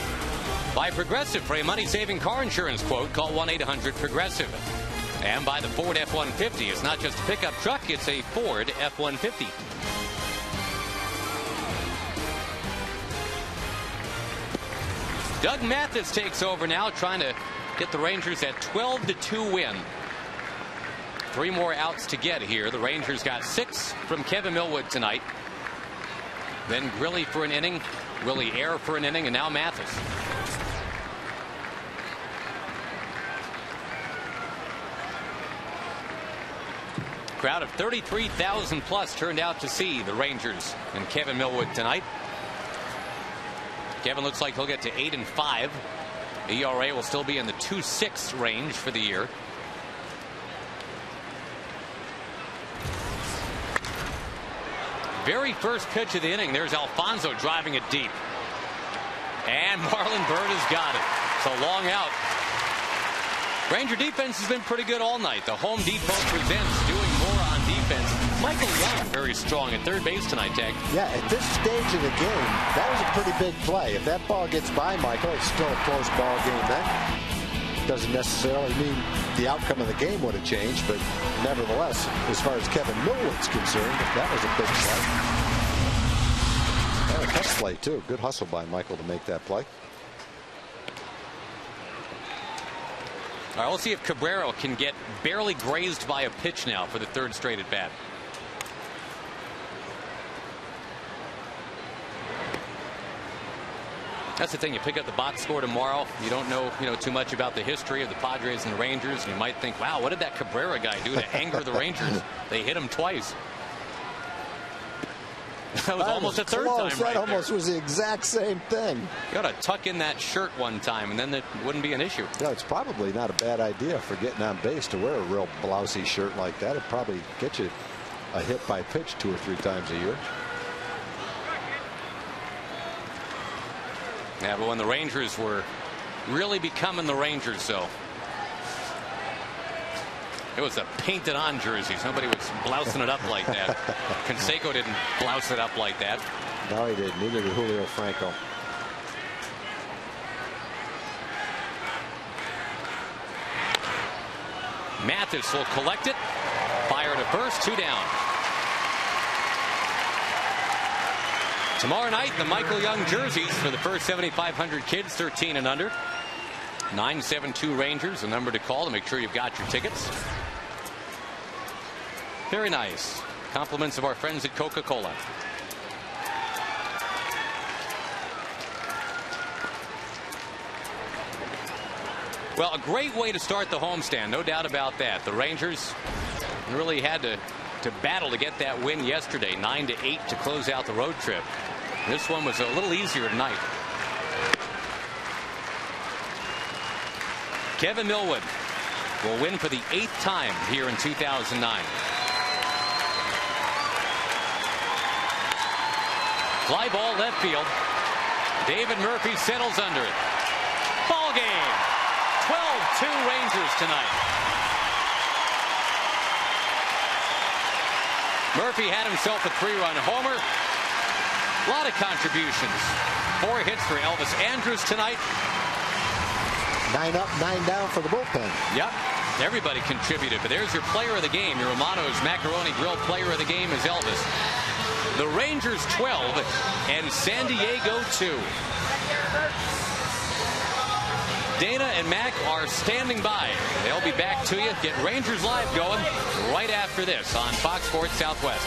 By Progressive, for a money-saving car insurance quote, call 1-800-PROGRESSIVE. And by the Ford F-150, it's not just a pickup truck, it's a Ford F-150. Doug Mathis takes over now, trying to get the Rangers at 12-2 win. 3 more outs to get here. The Rangers got 6 from Kevin Millwood tonight. Then Grilly for an inning, Willie Air for an inning, and now Mathis. Crowd of 33,000 plus turned out to see the Rangers and Kevin Millwood tonight. Kevin looks like he'll get to 8-5. ERA will still be in the 2.6 range for the year. Very first pitch of the inning, there's Alfonso driving it deep. And Marlon Byrd has got it. It's a long out. Ranger defense has been pretty good all night. The Home Depot presents doing more on defense. Michael Young very strong at third base tonight, Tag. Yeah, at this stage of the game, that was a pretty big play. If that ball gets by Michael, it's still a close ball game then. Doesn't necessarily mean the outcome of the game would have changed, but nevertheless, as far as Kevin Millwood's concerned, that was a big play. And a tough play, too. Good hustle by Michael to make that play. All right, we'll see if Cabrera can get barely grazed by a pitch now for the third straight at bat. That's the thing. You pick up the box score tomorrow. You don't know, too much about the history of the Padres and the Rangers. You might think, wow, what did that Cabrera guy do to anger the Rangers? They hit him twice. That was almost a third time. That almost was the exact same thing. You got to tuck in that shirt one time, and then it wouldn't be an issue. Yeah, it's probably not a bad idea for getting on base to wear a real blousy shirt like that. It'd probably get you a hit by pitch 2 or 3 times a year. Yeah, but when the Rangers were really becoming the Rangers, though, it was a painted-on jerseys. Nobody was blousing it up like that. Canseco didn't blouse it up like that. No, he didn't. Neither did Julio Franco. Mathis will collect it. Fire to first. 2 down. Tomorrow night, the Michael Young jerseys for the first 7,500 kids, 13 and under. 972 Rangers, the number to call to make sure you've got your tickets. Very nice. Compliments of our friends at Coca-Cola. Well, a great way to start the homestand, no doubt about that. The Rangers really had to battle to get that win yesterday, 9-8 to close out the road trip. This one was a little easier tonight. Kevin Millwood will win for the 8th time here in 2009. Fly ball left field. David Murphy settles under it. Ball game. 12-2 Rangers tonight. Murphy had himself a 3-run homer. A lot of contributions. 4 hits for Elvis Andrus tonight. 9 up, 9 down for the bullpen. Yep. Everybody contributed. But there's your player of the game. Your Romano's Macaroni Grill player of the game is Elvis. The Rangers 12 and San Diego 2. Dana and Mac are standing by. They'll be back to you. Get Rangers Live going right after this on Fox Sports Southwest.